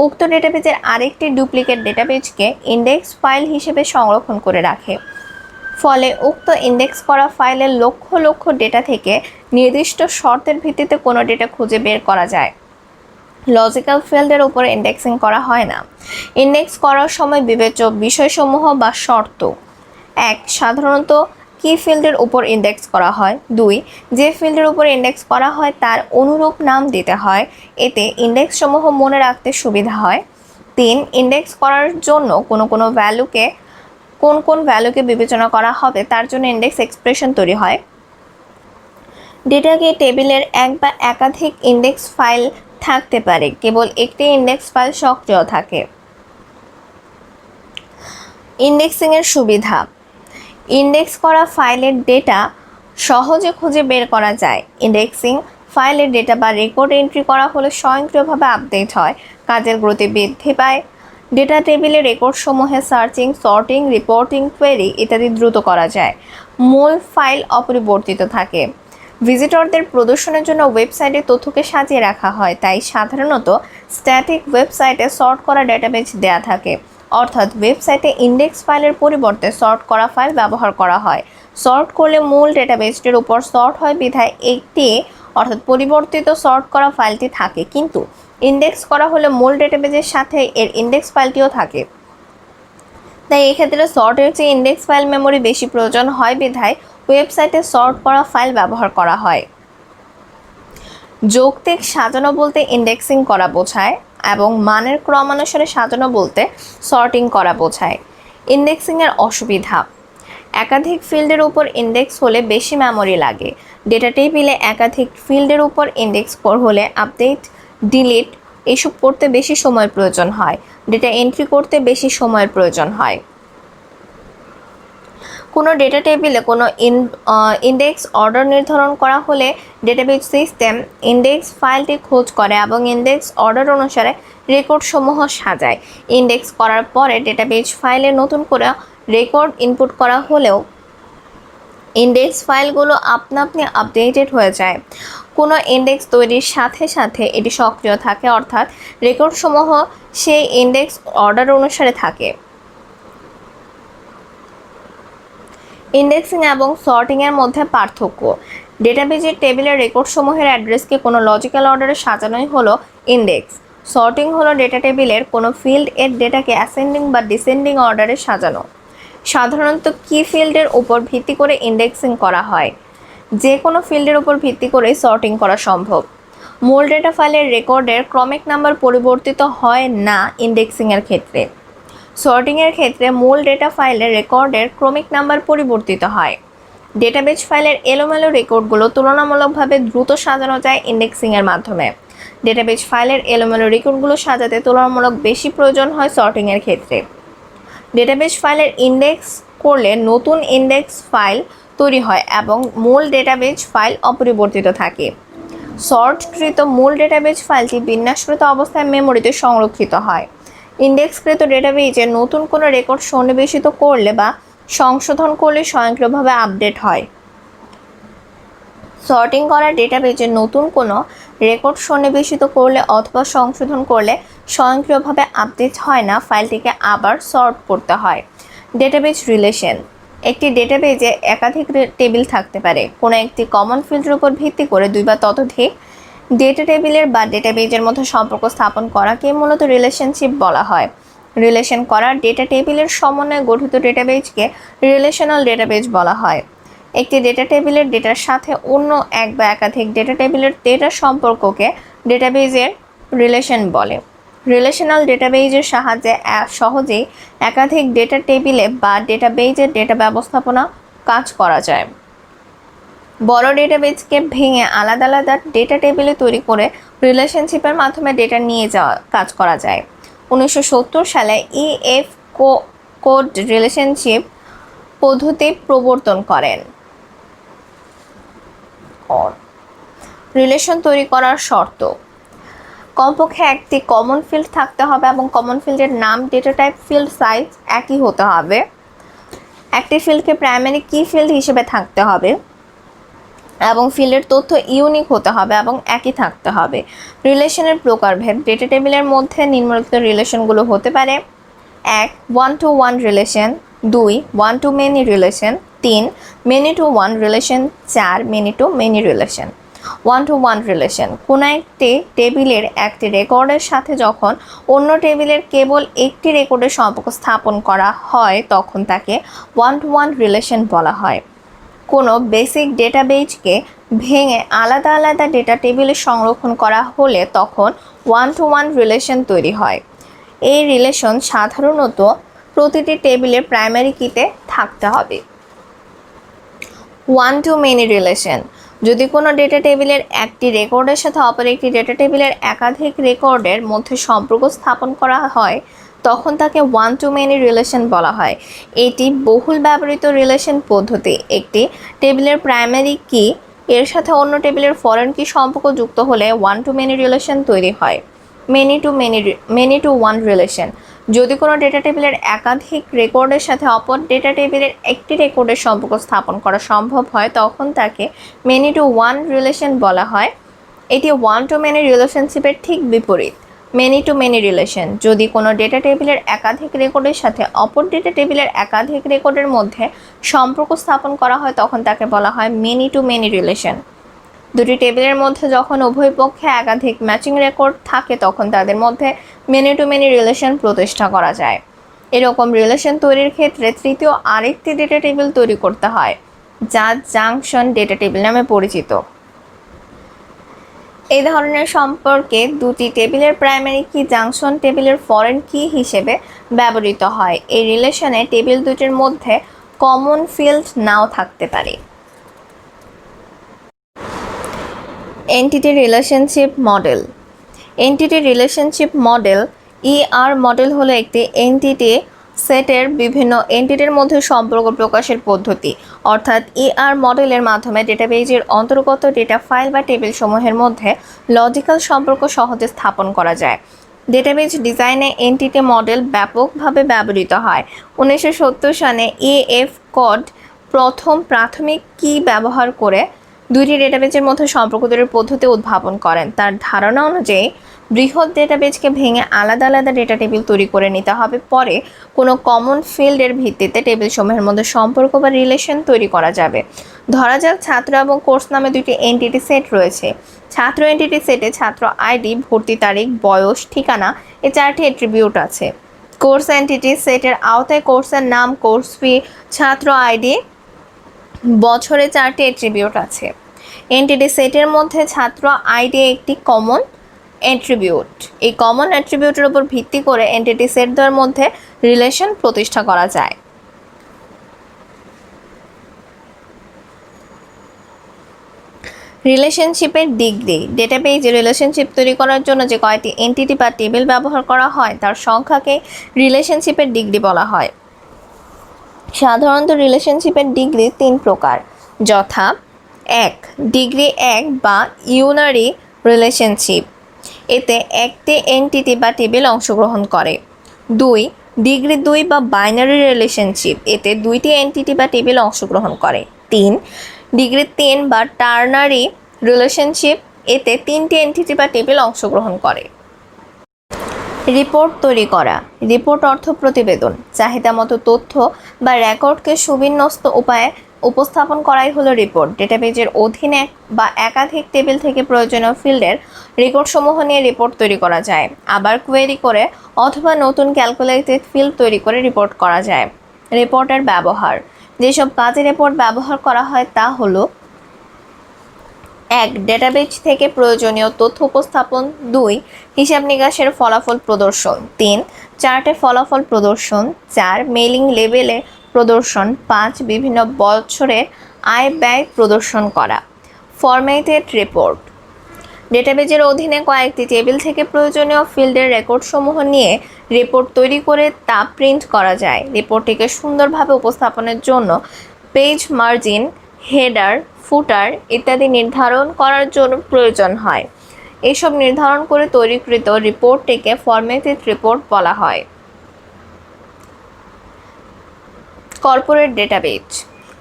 উক্ত ডেটাবেজের আরেকটি ডুপ্লিকেট ডেটাবেজকে ইন্ডেক্স ফাইল হিসেবে সংরক্ষণ করে রাখে। ফলে উক্ত ইন্ডেক্স করা ফাইলের লক্ষ লক্ষ ডেটা থেকে নির্দিষ্ট শর্তের ভিত্তিতে কোনো ডেটা খুঁজে বের করা যায়। লজিক্যাল ফিল্ডের উপর ইন্ডেক্সিং করা হয় না। ইন্ডেক্স করার সময় বিবেচ্য বিষয়সমূহ বা শর্ত: 1. সাধারণত কি ফিল্ডের উপর ইন্ডেক্স করা হয়। 2. যে ফিল্ডের উপর ইন্ডেক্স করা হয় তার অনুরূপ নাম দিতে হয়, এতে ইন্ডেক্সসমূহ মনে রাখতে সুবিধা হয়। 3. ইন্ডেক্স করার জন্য কোন ভ্যালুকে বিবেচনা করা হবে তার জন্য ইন্ডেক্স এক্সপ্রেশন তৈরি হয়। ডেটাকে টেবিলের এক বা একাধিক ইন্ডেক্স ফাইল থাকতে পারে, কেবল একটি ইন্ডেক্স ফাইল সক্রিয় থাকে। ইন্ডেক্সিংয়ের সুবিধা: ইন্ডেক্স করা ফাইলের ডেটা সহজে খুঁজে বের করা যায়। ইন্ডেক্সিং ফাইলের ডেটা বা রেকর্ড এন্ট্রি করা হলে স্বয়ংক্রিয়ভাবে আপডেট হয়, কাজের গতি বৃদ্ধি পায়। ডেটা টেবিলে রেকর্ডসমূহে সার্চিং, সর্টিং, রিপোর্টিং, কোয়েরি ইত্যাদি দ্রুত করা যায়। মূল ফাইল অপরিবর্তিত থাকে। ভিজিটরদের প্রদর্শনের জন্য ওয়েবসাইটে তথ্যকে সাজিয়ে রাখা হয়, তাই সাধারণত স্ট্যাটিক ওয়েবসাইটে সর্ট করা ডেটাবেজ দেয়া থাকে। অর্থাৎ ওয়েবসাইটে ইন্ডেক্স ফাইলের পরিবর্তে সর্ট করা ফাইল ব্যবহার করা হয়। সর্ট করলে মূল ডেটাবেসটির উপর সর্ট হয় বিধায় একটি অর্থাৎ পরিবর্তিত সর্ট করা ফাইলটি থাকে, কিন্তু ইন্ডেক্স করা হলে মূল ডেটাবেসের সাথে এর ইন্ডেক্স ফাইলটিও থাকে। তাই এক্ষেত্রে সর্টের চেয়ে ইন্ডেক্স ফাইল মেমোরি বেশি প্রয়োজন হয় বিধায় ওয়েবসাইটে সর্ট করা ফাইল ব্যবহার করা হয়। যৌক্তিক সাজানো বলতে ইন্ডেক্সিং করা বোঝায় এবং মানের ক্রমানুসারে সাজানো বলতে সর্টিং করা বোঝায়। ইন্ডেক্সিংয়ের অসুবিধা: একাধিক ফিল্ডের উপর ইন্ডেক্স হলে বেশি মেমোরি লাগে। ডেটা টেবিলে একাধিক ফিল্ডের উপর ইন্ডেক্স হলে আপডেট, ডিলিট এসব করতে বেশি সময় প্রয়োজন হয়। ডেটা এন্ট্রি করতে বেশি সময়ের প্রয়োজন হয়। কোনো ডেটা টেবিলে কোনো ইন্ডেক্স অর্ডার নির্ধারণ করা হলে ডেটাবেস সিস্টেম ইন্ডেক্স ফাইলটি খোঁজ করে এবং ইন্ডেক্স অর্ডার অনুসারে রেকর্ডসমূহ সাজায়। ইন্ডেক্স করার পরে ডেটাবেস ফাইলে নতুন করে রেকর্ড ইনপুট করা হলেও ইন্ডেক্স ফাইলগুলো আপনা আপনি আপডেটেড হয়ে যায়। কোনো ইন্ডেক্স তৈরির সাথে সাথে এটি সক্রিয় থাকে, অর্থাৎ রেকর্ডসমূহ সেই ইন্ডেক্স অর্ডার অনুসারে থাকে। ইন্ডেক্সিং এবং সর্টিংয়ের মধ্যে পার্থক্য: ডেটাবেজের টেবিলের রেকর্ডসমূহের অ্যাড্রেসকে কোনো লজিক্যাল অর্ডারে সাজানোই হলো ইন্ডেক্স। সর্টিং হলো ডেটা টেবিলের কোনো ফিল্ড এর ডেটাকে অ্যাসেন্ডিং বা ডিসেন্ডিং অর্ডারে সাজানো। সাধারণত কি ফিল্ডের উপর ভিত্তি করে ইন্ডেক্সিং করা হয়? যে কোনো ফিল্ডের উপর ভিত্তি করেই সর্টিং করা সম্ভব। মূল ডেটা ফাইলের রেকর্ডের ক্রমিক নাম্বার পরিবর্তিত হয় না ইন্ডেক্সিংয়ের ক্ষেত্রে। সর্টিংয়ের ক্ষেত্রে মূল ডেটা ফাইলের রেকর্ডের ক্রমিক নাম্বার পরিবর্তিত হয়। ডেটাবেস ফাইলের এলোমেলো রেকর্ডগুলো তুলনামূলকভাবে দ্রুত সাজানো যায় ইন্ডেক্সিংয়ের মাধ্যমে। ডেটাবেস ফাইলের এলোমেলো রেকর্ডগুলো সাজাতে তুলনামূলক বেশি প্রয়োজন হয় সর্টিংয়ের ক্ষেত্রে। ডেটাবেস ফাইলের ইন্ডেক্স করলে নতুন ইন্ডেক্স ফাইল তৈরি হয় এবং মূল ডেটাবেস ফাইল অপরিবর্তিত থাকে। সর্টকৃত মূল ডেটাবেস ফাইলটি বিন্যাসকৃত অবস্থায় মেমোরিতে সংরক্ষিত হয়। ইন্ডেক্সকৃত ডেটাবেজে নতুন কোনো রেকর্ড সন্নিবেশিত করলে বা সংশোধন করলে স্বয়ংক্রিয়ভাবে আপডেট হয়। সর্টিং করা ডেটাবেজে নতুন কোনো রেকর্ড সন্নিবেশিত করলে অথবা সংশোধন করলে স্বয়ংক্রিয়ভাবে আপডেট হয় না, ফাইলটিকে আবার সর্ট করতে হয়। ডেটাবেজ রিলেশন: একটি ডেটাবেজে একাধিক টেবিল থাকতে পারে। কোনো একটি কমন ফিল্ডের উপর ভিত্তি করে দুই বা ততোধিক ডেটা টেবিলের বা ডেটাবেজের মধ্যে সম্পর্ক স্থাপন করাকে মূলত রিলেশনশিপ বলা হয়। রিলেশন করা ডেটা টেবিলের সমন্বয়ে গঠিত ডেটাবেজকে রিলেশনাল ডেটাবেজ বলা হয়। একটি ডেটা টেবিলের ডেটার সাথে অন্য এক বা একাধিক ডেটা টেবিলের ডেটার সম্পর্ককে ডেটাবেজের রিলেশন বলে। রিলেশনাল ডেটাবেজের সাহায্যে সহজেই একাধিক ডেটা টেবিলে বা ডেটাবেজের ডেটা ব্যবস্থাপনা কাজ করা যায়। বড় ডেটাবেজকে ভেঙে আলাদা আলাদা ডেটা টেবিলে তৈরি করে রিলেশনশিপের মাধ্যমে ডেটা নিয়ে যাওয়া কাজ করা যায়। 1970 সালে EF কোড রিলেশনশিপ পদ্ধতি প্রবর্তন করেন। রিলেশন তৈরি করার শর্ত: কমপক্ষে একটি কমন ফিল্ড থাকতে হবে এবং কমন ফিল্ডের নাম, ডেটা টাইপ, ফিল্ড সাইজ একই হতে হবে। একটি ফিল্ডকে প্রাইমারি কি ফিল্ড হিসেবে থাকতে হবে এবং ফিল্ডের তথ্য ইউনিক হতে হবে এবং একই থাকতে হবে। রিলেশনের প্রকারভেদ: ডেটা টেবিলের মধ্যে নিম্নলিখিত রিলেশনগুলো হতে পারে: 1. One to one relation, 2. One to many relation, 3. Many to one relation, 4. Many to many relation. One to one relation: কোনো একটি টেবিলের একটি রেকর্ডের সাথে যখন অন্য টেবিলের কেবল একটি রেকর্ডের সম্পর্ক স্থাপন করা হয় তখন তাকে ওয়ান টু ওয়ান রিলেশন বলা হয়। কোনো বেসিক ডেটাবেজকে ভেঙে আলাদা আলাদা ডেটা টেবিলে সংরক্ষণ করা হলে তখন ওয়ান টু ওয়ান রিলেশন তৈরি হয়। এই রিলেশন সাধারণত প্রতিটি টেবিলের প্রাইমারি কিতে থাকতে হবে। ওয়ান টু মেনি রিলেশন: যদি কোনো ডেটা টেবিলের একটি রেকর্ডের সাথে অপর একটি ডেটা টেবিলের একাধিক রেকর্ডের মধ্যে সম্পর্ক স্থাপন করা হয় তখন তাকে ওয়ান টু মেনি রিলেশন বলা হয়। এটি বহুল ব্যবহৃত রিলেশন পদ্ধতি। একটি টেবিলের প্রাইমারি কি এর সাথে অন্য টেবিলের ফরেন কি সম্পর্ক যুক্ত হলে ওয়ান টু মেনি রিলেশন তৈরি হয়। মেনি টু ওয়ান রিলেশন: যদি কোনো ডেটা টেবিলের একাধিক রেকর্ডের সাথে অপর ডেটা টেবিলের একটি রেকর্ডের সম্পর্ক স্থাপন করা সম্ভব হয় তখন তাকে মেনি টু ওয়ান রিলেশন বলা হয়। এটি ওয়ান টু মেনি রিলেশনশিপের ঠিক বিপরীত। মেনি টু মেনি রিলেশন, যদি কোনো ডেটা টেবিলের একাধিক রেকর্ডের সাথে অপর ডেটা টেবিলের একাধিক রেকর্ডের মধ্যে সম্পর্ক স্থাপন করা হয় তখন তাকে বলা হয় মেনি টু মেনি রিলেশন। দুটি টেবিলের মধ্যে যখন উভয় পক্ষে একাধিক ম্যাচিং রেকর্ড থাকে তখন তাদের মধ্যে মেনি টু মেনি রিলেশন প্রতিষ্ঠা করা যায়। এরকম রিলেশন তৈরির ক্ষেত্রে তৃতীয় আরেকটি ডেটা টেবিল তৈরি করতে হয়, যা জাংশন ডেটা টেবিল নামে পরিচিত। এই ধরনের সম্পর্কে দুটি টেবিলের প্রাইমারি কি জাংশন টেবিলের ফরেন কি হিসেবে ব্যবহৃত হয়। এই রিলেশনে টেবিল দুটির মধ্যে কমন ফিল্ড নাও থাকতে পারে। Entity relationship model. Entity relationship model ER model হলো একটি এন্টিটি সেটের বিভিন্ন এন্টিটির মধ্যে সম্পর্ক প্রকাশের পদ্ধতি। অর্থাৎ ER মডেলের মাধ্যমে ডেটাবেজের অন্তর্গত ডেটা ফাইল বা টেবিল সমূহের মধ্যে লজিক্যাল সম্পর্ক সহজে স্থাপন করা যায়। ডেটাবেজ ডিজাইনে এন্টিটি মডেল ব্যাপকভাবে ব্যবহৃত হয়। 1970 সালে AF কড প্রথম প্রাথমিক কি ব্যবহার করে দুইটি ডেটাবেজের মধ্যে সম্পর্ক তৈরির পদ্ধতি উদ্ভাবন করেন। তার ধারণা অনুযায়ী বৃহৎ ডেটাবেজকে ভেঙে আলাদা আলাদা ডেটা টেবিল তৈরি করে নিতে হবে, পরে কোনো কমন ফিল্ডের ভিত্তিতে টেবিল সমূহের মধ্যে সম্পর্ক বা রিলেশন তৈরি করা যাবে। ধরা যাক ছাত্র এবং কোর্স নামে দুটি এন্টিটি সেট রয়েছে। ছাত্র এন্টিটি সেটে ছাত্র আইডি, ভর্তি তারিখ, বয়স, ঠিকানা এই চারটি অ্যাট্রিবিউট আছে। কোর্স এন্টিটি সেটের আওতায় কোর্সের নাম, কোর্স ফি, ছাত্র আইডি, বছরে চারটি অ্যাট্রিবিউট আছে। এন্টিটি সেটের মধ্যে ছাত্র আইডি একটি কমন অ্যাট্রিবিউট। এই কমন অ্যাট্রিবিউটের উপর ভিত্তি করে এন্টিটি সেটদের মধ্যে রিলেশন প্রতিষ্ঠা করা যায়। রিলেশনশিপের ডিগ্রি। ডেটাবেজে রিলেশনশিপ তৈরি করার জন্য যে কয়টি এন্টিটি বা টেবিল ব্যবহার করা হয় তার সংখ্যাকে রিলেশনশিপের ডিগ্রি বলা হয়। সাধারণত রিলেশনশিপের ডিগ্রি 3 প্রকার, যথা 1. ডিগ্রি 1 বা ইউনারি রিলেশনশিপ, এতে একটি এন্টিটি বা টেবিল অংশগ্রহণ করে। 2. ডিগ্রি 2 বা বাইনারি রিলেশনশিপ, এতে দুইটি এন্টিটি বা টেবিল অংশগ্রহণ করে। 3. ডিগ্রি 3 বা টার্নারি রিলেশনশিপ, এতে তিনটি এন্টিটি বা টেবিল অংশগ্রহণ করে। রিপোর্ট তৈরি করা। রিপোর্ট অর্থ প্রতিবেদন। চাহিদা মতো তথ্য বা রেকর্ডকে সুবিন্যস্ত উপায়ে উপস্থাপন করাই হলো রিপোর্ট। ডেটাবেজের অধীনে বা একাধিক টেবিল থেকে প্রয়োজনীয় ফিল্ডের রেকর্ডসমূহ নিয়ে রিপোর্ট তৈরি করা যায়। আবার কোয়েরি করে অথবা নতুন ক্যালকুলেটেড ফিল্ড তৈরি করে রিপোর্ট করা যায়। রিপোর্টের ব্যবহার। যেসব কাজে রিপোর্ট ব্যবহার করা হয় তা হলো: 1. ডেটাবেজ থেকে প্রয়োজনীয় তথ্য উপস্থাপন। 2. হিসাব নিকাশের ফলাফল প্রদর্শন। 3. চার্টে ফলাফল প্রদর্শন। 4. মেইলিং লেবেলে প্রদর্শন। 5. বিভিন্ন বছরের আয় ব্যয় প্রদর্শন করা। Formatted report. ডেটাবেজের অধীনে কয়েকটি টেবিল থেকে প্রয়োজনীয় ফিল্ডের রেকর্ডসমূহ নিয়ে রিপোর্ট তৈরি করে তা প্রিন্ট করা যায়। রিপোর্টটিকে সুন্দরভাবে উপস্থাপনের জন্য পেজ মার্জিন, হেডার, ফুটার ইত্যাদি নির্ধারণ করার জন্য প্রয়োজন হয়। এসব নির্ধারণ করে তৈরিকৃত রিপোর্টটিকে ফরম্যাটেড রিপোর্ট বলা হয়। Corporate database.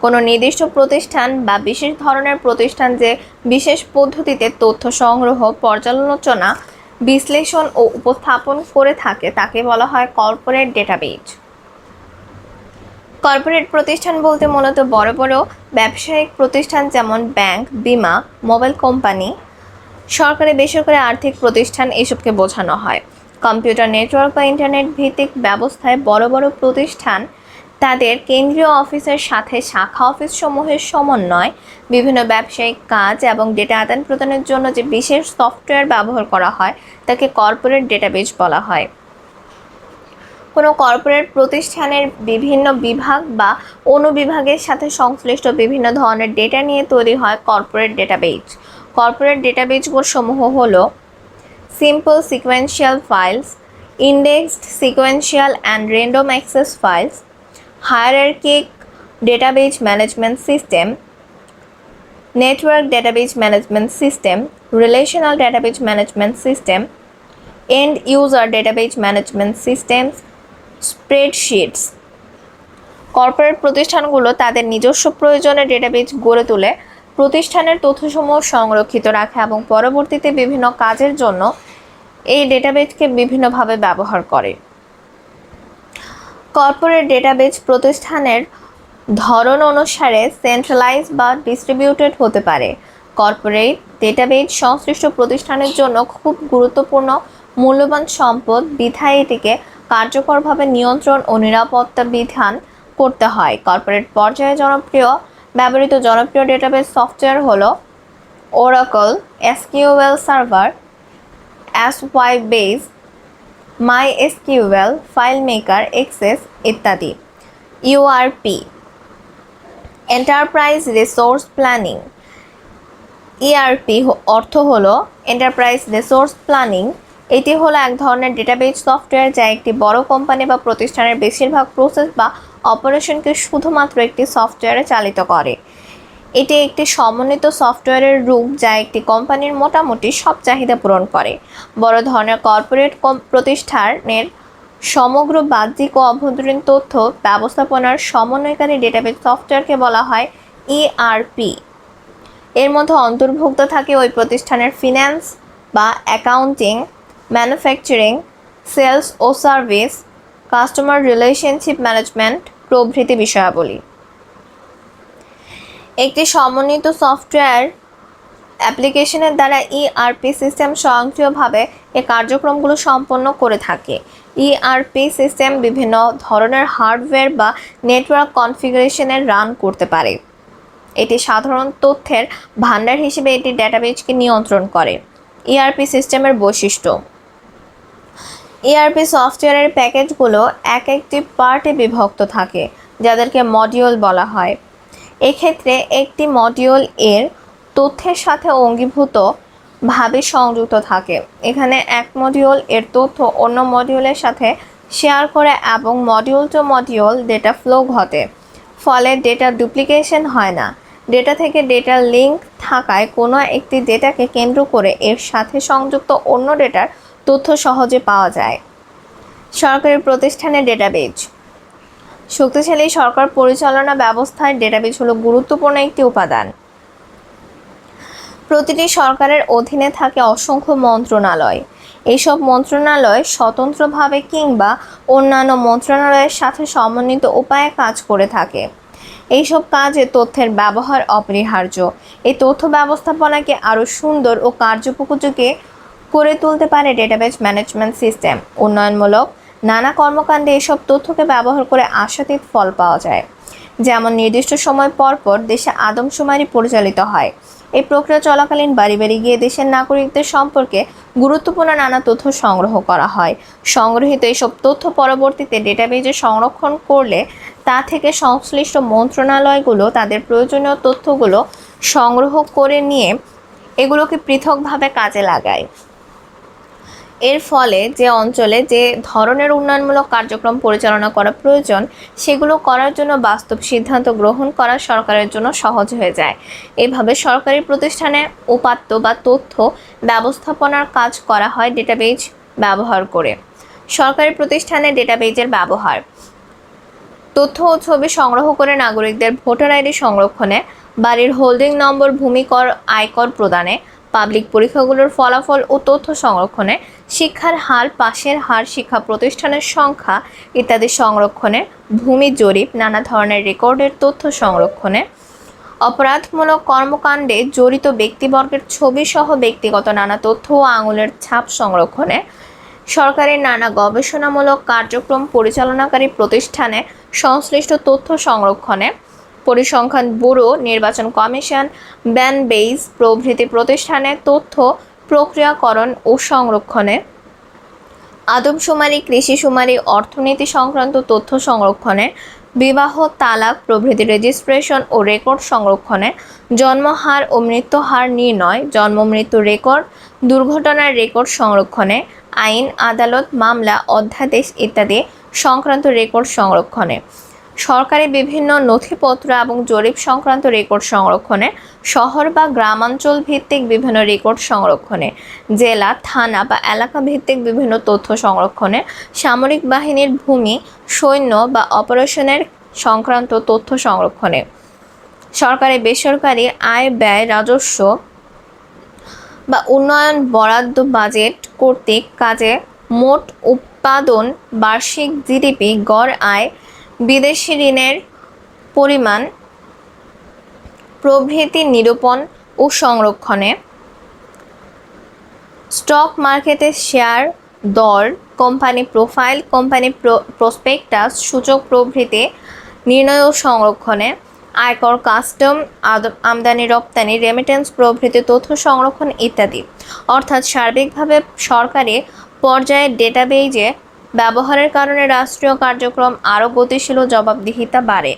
কোনো নির্দিষ্ট প্রতিষ্ঠান বা বিশেষ ধরনের প্রতিষ্ঠান যে বিশেষ পদ্ধতিতে তথ্য সংগ্রহ, পর্যালোচনা, বিশ্লেষণ ও উপস্থাপন করে থাকে তাকে বলা হয় কর্পোরেট ডেটাবেজ। কর্পোরেট প্রতিষ্ঠান বলতে মূলত বড় বড় ব্যবসায়িক প্রতিষ্ঠান যেমন ব্যাংক, বিমা, মোবাইল কোম্পানি, সরকারি বেসরকারি আর্থিক প্রতিষ্ঠান এসবকে বোঝানো হয়। কম্পিউটার নেটওয়ার্ক বা ইন্টারনেট ভিত্তিক ব্যবস্থায় বড় বড় প্রতিষ্ঠান তাদের কেন্দ্রীয় অফিসের সাথে শাখা অফিসসমূহের সমন্বয়, বিভিন্ন ব্যবসায়িক কাজ এবং ডেটা আদান প্রদানের জন্য যে বিশেষ সফটওয়্যার ব্যবহার করা হয় তাকে কর্পোরেট ডেটাবেজ বলা হয়। কোনো কর্পোরেট প্রতিষ্ঠানের বিভিন্ন বিভাগ বা অনুবিভাগের সাথে সংশ্লিষ্ট বিভিন্ন ধরনের ডেটা নিয়ে তৈরি হয় কর্পোরেট ডেটাবেজ। কর্পোরেট ডেটাবেজগুলো সমূহ হলো: simple sequential files, indexed sequential and random access files, hierarchic database management system, network database management system, relational database management system, end user database management systems, spreadsheets. Corporate প্রতিষ্ঠানগুলো তাদের নিজস্ব প্রয়োজনে database গড়ে তোলে, প্রতিষ্ঠানের তথ্যসমূহ সংরক্ষিত রাখে এবং পরবর্তীতে বিভিন্ন কাজের জন্য এই ডেটাবেজকে বিভিন্নভাবে ব্যবহার করে। কর্পোরেট ডেটাবেজ প্রতিষ্ঠানের ধরন অনুসারে সেন্ট্রালাইজ বা ডিস্ট্রিবিউটেড হতে পারে। কর্পোরেট ডেটাবেজ সংশ্লিষ্ট প্রতিষ্ঠানের জন্য খুব গুরুত্বপূর্ণ মূল্যবান সম্পদ, বিধায় এটিকে কার্যকরভাবে নিয়ন্ত্রণ ও নিরাপত্তা বিধান করতে হয়। কর্পোরেট পর্যায়ে ব্যবহৃত জনপ্রিয় ডেটাবেজ সফটওয়্যার হলো Oracle, SQL server, SYBase, MySQL, FileMaker, Access ইত্যাদি। URP, enterprise resource planning. ERP অর্থ হলো এন্টারপ্রাইজ রিসোর্স প্ল্যানিং। এটি হলো এক ধরনের ডেটাবেজ সফটওয়্যার যা একটি বড় কোম্পানি বা প্রতিষ্ঠানের বেশিরভাগ প্রসেস বা অপারেশনকে শুধুমাত্র একটি সফটওয়্যারে চালিত করে। এটি একটি সমন্বিত সফটওয়্যারের রূপ যা একটি কোম্পানির মোটামুটি সব চাহিদা পূরণ করে। বড় ধরনের কর্পোরেট প্রতিষ্ঠানের সমগ্র বাহ্যিক ও অভ্যন্তরীণ তথ্য ব্যবস্থাপনার সমন্বয়কারী ডেটাবেজ সফটওয়্যারকে বলা হয় ইআরপি। এর মধ্যে অন্তর্ভুক্ত থাকে ওই প্রতিষ্ঠানের ফিন্যান্স বা অ্যাকাউন্টিং, ম্যানুফ্যাকচারিং, সেলস ও সার্ভিস, কাস্টমার রিলেশনশিপ ম্যানেজমেন্ট প্রভৃতি বিষয়াবলী। একটি সমন্বিত সফটওয়্যার অ্যাপ্লিকেশনের দ্বারা ইআরপি সিস্টেম স্বয়ংক্রিয়ভাবে এই কার্যক্রমগুলো সম্পন্ন করে থাকে। ইআরপি সিস্টেম বিভিন্ন ধরনের হার্ডওয়্যার বা নেটওয়ার্ক কনফিগারেশনে রান করতে পারে। এটি সাধারণ তথ্যের ভান্ডার হিসেবে এটি ডেটাবেজকে নিয়ন্ত্রণ করে। ইআরপি সিস্টেমের বৈশিষ্ট্য। ইআরপি সফটওয়্যারের প্যাকেজগুলো একটি পার্টে বিভক্ত থাকে, যাদেরকে মডিউল বলা হয়। এক্ষেত্রে একটি মডিউল এর তথ্যের সাথে অঙ্গীভূতভাবে সংযুক্ত থাকে। এখানে এক মডিউল এর তথ্য অন্য মডিউলের সাথে শেয়ার করে এবং module to module data flow ঘটে, ফলে ডেটা ডুপ্লিকেশন হয় না। ডেটা থেকে ডেটার লিঙ্ক থাকায় কোনো একটি ডেটাকে কেন্দ্র করে এর সাথে সংযুক্ত অন্য ডেটার তথ্য সহজে পাওয়া যায়। সরকারি প্রতিষ্ঠানের ডেটাবেজ। শক্তিশালী সরকার পরিচালনা ব্যবস্থায় ডেটাবেজ হলো গুরুত্বপূর্ণ একটি উপাদান। প্রতিটি সরকারের অধীনে থাকে অসংখ্য মন্ত্রণালয়। এইসব মন্ত্রণালয় স্বতন্ত্রভাবে কিংবা অন্যান্য মন্ত্রণালয়ের সাথে সমন্বিত উপায়ে কাজ করে থাকে। এইসব কাজে তথ্যের ব্যবহার অপরিহার্য। এই তথ্য ব্যবস্থাপনাকে আরও সুন্দর ও কার্যোপযোগী করে তুলতে পারে ডেটাবেজ ম্যানেজমেন্ট সিস্টেম। উন্নয়নমূলক নানা কর্মকাণ্ডে এসব তথ্যকে ব্যবহার করে আশাতীত ফল পাওয়া যায়। যেমন নির্দিষ্ট সময় পর পর দেশে আদমশুমারি পরিচালিত হয়। এই প্রক্রিয়া চলাকালীন বাড়ি বাড়ি গিয়ে দেশের নাগরিকদের সম্পর্কে গুরুত্বপূর্ণ নানা তথ্য সংগ্রহ করা হয়। সংগৃহীত এসব তথ্য পরবর্তীতে ডেটাবেজে সংরক্ষণ করলে তা থেকে সংশ্লিষ্ট মন্ত্রণালয়গুলো তাদের প্রয়োজনীয় তথ্যগুলো সংগ্রহ করে নিয়ে এগুলোকে পৃথকভাবে কাজে লাগায়। এর ফলে যে অঞ্চলে যে ধরনের উন্নয়নমূলক কার্যক্রম পরিচালনা করা প্রয়োজন সেগুলো করার জন্য বাস্তব সিদ্ধান্ত গ্রহণ করা সরকারের জন্য সহজ হয়ে যায়। এভাবে সরকারি প্রতিষ্ঠানে উপাত্ত বা তথ্য ব্যবস্থাপনার কাজ করা হয় ডেটাবেজ ব্যবহার করে। সরকারি প্রতিষ্ঠানে ডেটাবেজের ব্যবহার। তথ্য ও ছবি সংগ্রহ করে নাগরিকদের ভোটার আইডি সংরক্ষণে, বাড়ির হোল্ডিং নম্বর, ভূমিকর, আয়কর প্রদানে, পাবলিক পরীক্ষাগুলোর ফলাফল ও তথ্য সংরক্ষণে, শিক্ষার হার, পাশের হার, শিক্ষা প্রতিষ্ঠানের সংখ্যা ইত্যাদি সংরক্ষণে, ভূমি জরিপ, নানা ধরনের রেকর্ডের তথ্য সংরক্ষণে, অপরাধমূলক কর্মকাণ্ডে জড়িত ব্যক্তিবর্গের ছবি সহ ব্যক্তিগত নানা তথ্য ও আঙুলের ছাপ সংরক্ষণে, সরকারের নানা গবেষণামূলক কার্যক্রম পরিচালনাকারী প্রতিষ্ঠানে সংশ্লিষ্ট তথ্য সংরক্ষণে, পরিসংখ্যান ব্যুরো, নির্বাচন কমিশন, ব্যানবেইজ প্রভৃতি প্রতিষ্ঠানে তথ্য প্রক্রিয়াকরণ ও সংরক্ষণে, আদমশুমারি, কৃষিশুমারি, অর্থনীতি সংক্রান্ত তথ্য সংরক্ষণে, বিবাহ, তালাক প্রভৃতি রেজিস্ট্রেশন ও রেকর্ড সংরক্ষণে, জন্মহার ও মৃত্যুহার নির্ণয়, জন্ম মৃত্যু রেকর্ড, দুর্ঘটনার রেকর্ড সংরক্ষণে, আইন, আদালত, মামলা, অধ্যাদেশ ইত্যাদি সংক্রান্ত রেকর্ড সংরক্ষণে, সরকারি বিভিন্ন নথিপত্র এবং জরিপ সংক্রান্ত রেকর্ড সংরক্ষণে, শহর বা গ্রামাঞ্চল ভিত্তিক বিভিন্ন রেকর্ড সংরক্ষণে, জেলা, থানা বা এলাকা ভিত্তিক বিভিন্ন তথ্য সংরক্ষণে, সামরিক বাহিনীর ভূমি, সৈন্য বা অপারেশনের সংক্রান্ত তথ্য সংরক্ষণে, সরকারি বেসরকারি আয় ব্যয়, রাজস্ব বা উন্নয়ন বরাদ্দ বাজেট কর্তৃক কাজে মোট উৎপাদন, বার্ষিক জিডিপি, গড় আয়, বিদেশি ঋণের পরিমাণ প্রভৃতি নিরূপণ ও সংরক্ষণে, স্টক মার্কেটের শেয়ার দর, কোম্পানি প্রোফাইল, কোম্পানি প্রসপেক্টাস, সূচক প্রভৃতি নির্ণয় ও সংরক্ষণে, আয়কর, কাস্টম, আমদানি রপ্তানি, রেমিটেন্স প্রভৃতি তথ্য সংরক্ষণ ইত্যাদি। অর্থাৎ সার্বিকভাবে সরকারি পর্যায়ে ডেটাবেজে ব্যবহারের কারণে রাষ্ট্রীয় কার্যক্রম আরও গতিশীল ও জবাবদিহিতা বাড়ে।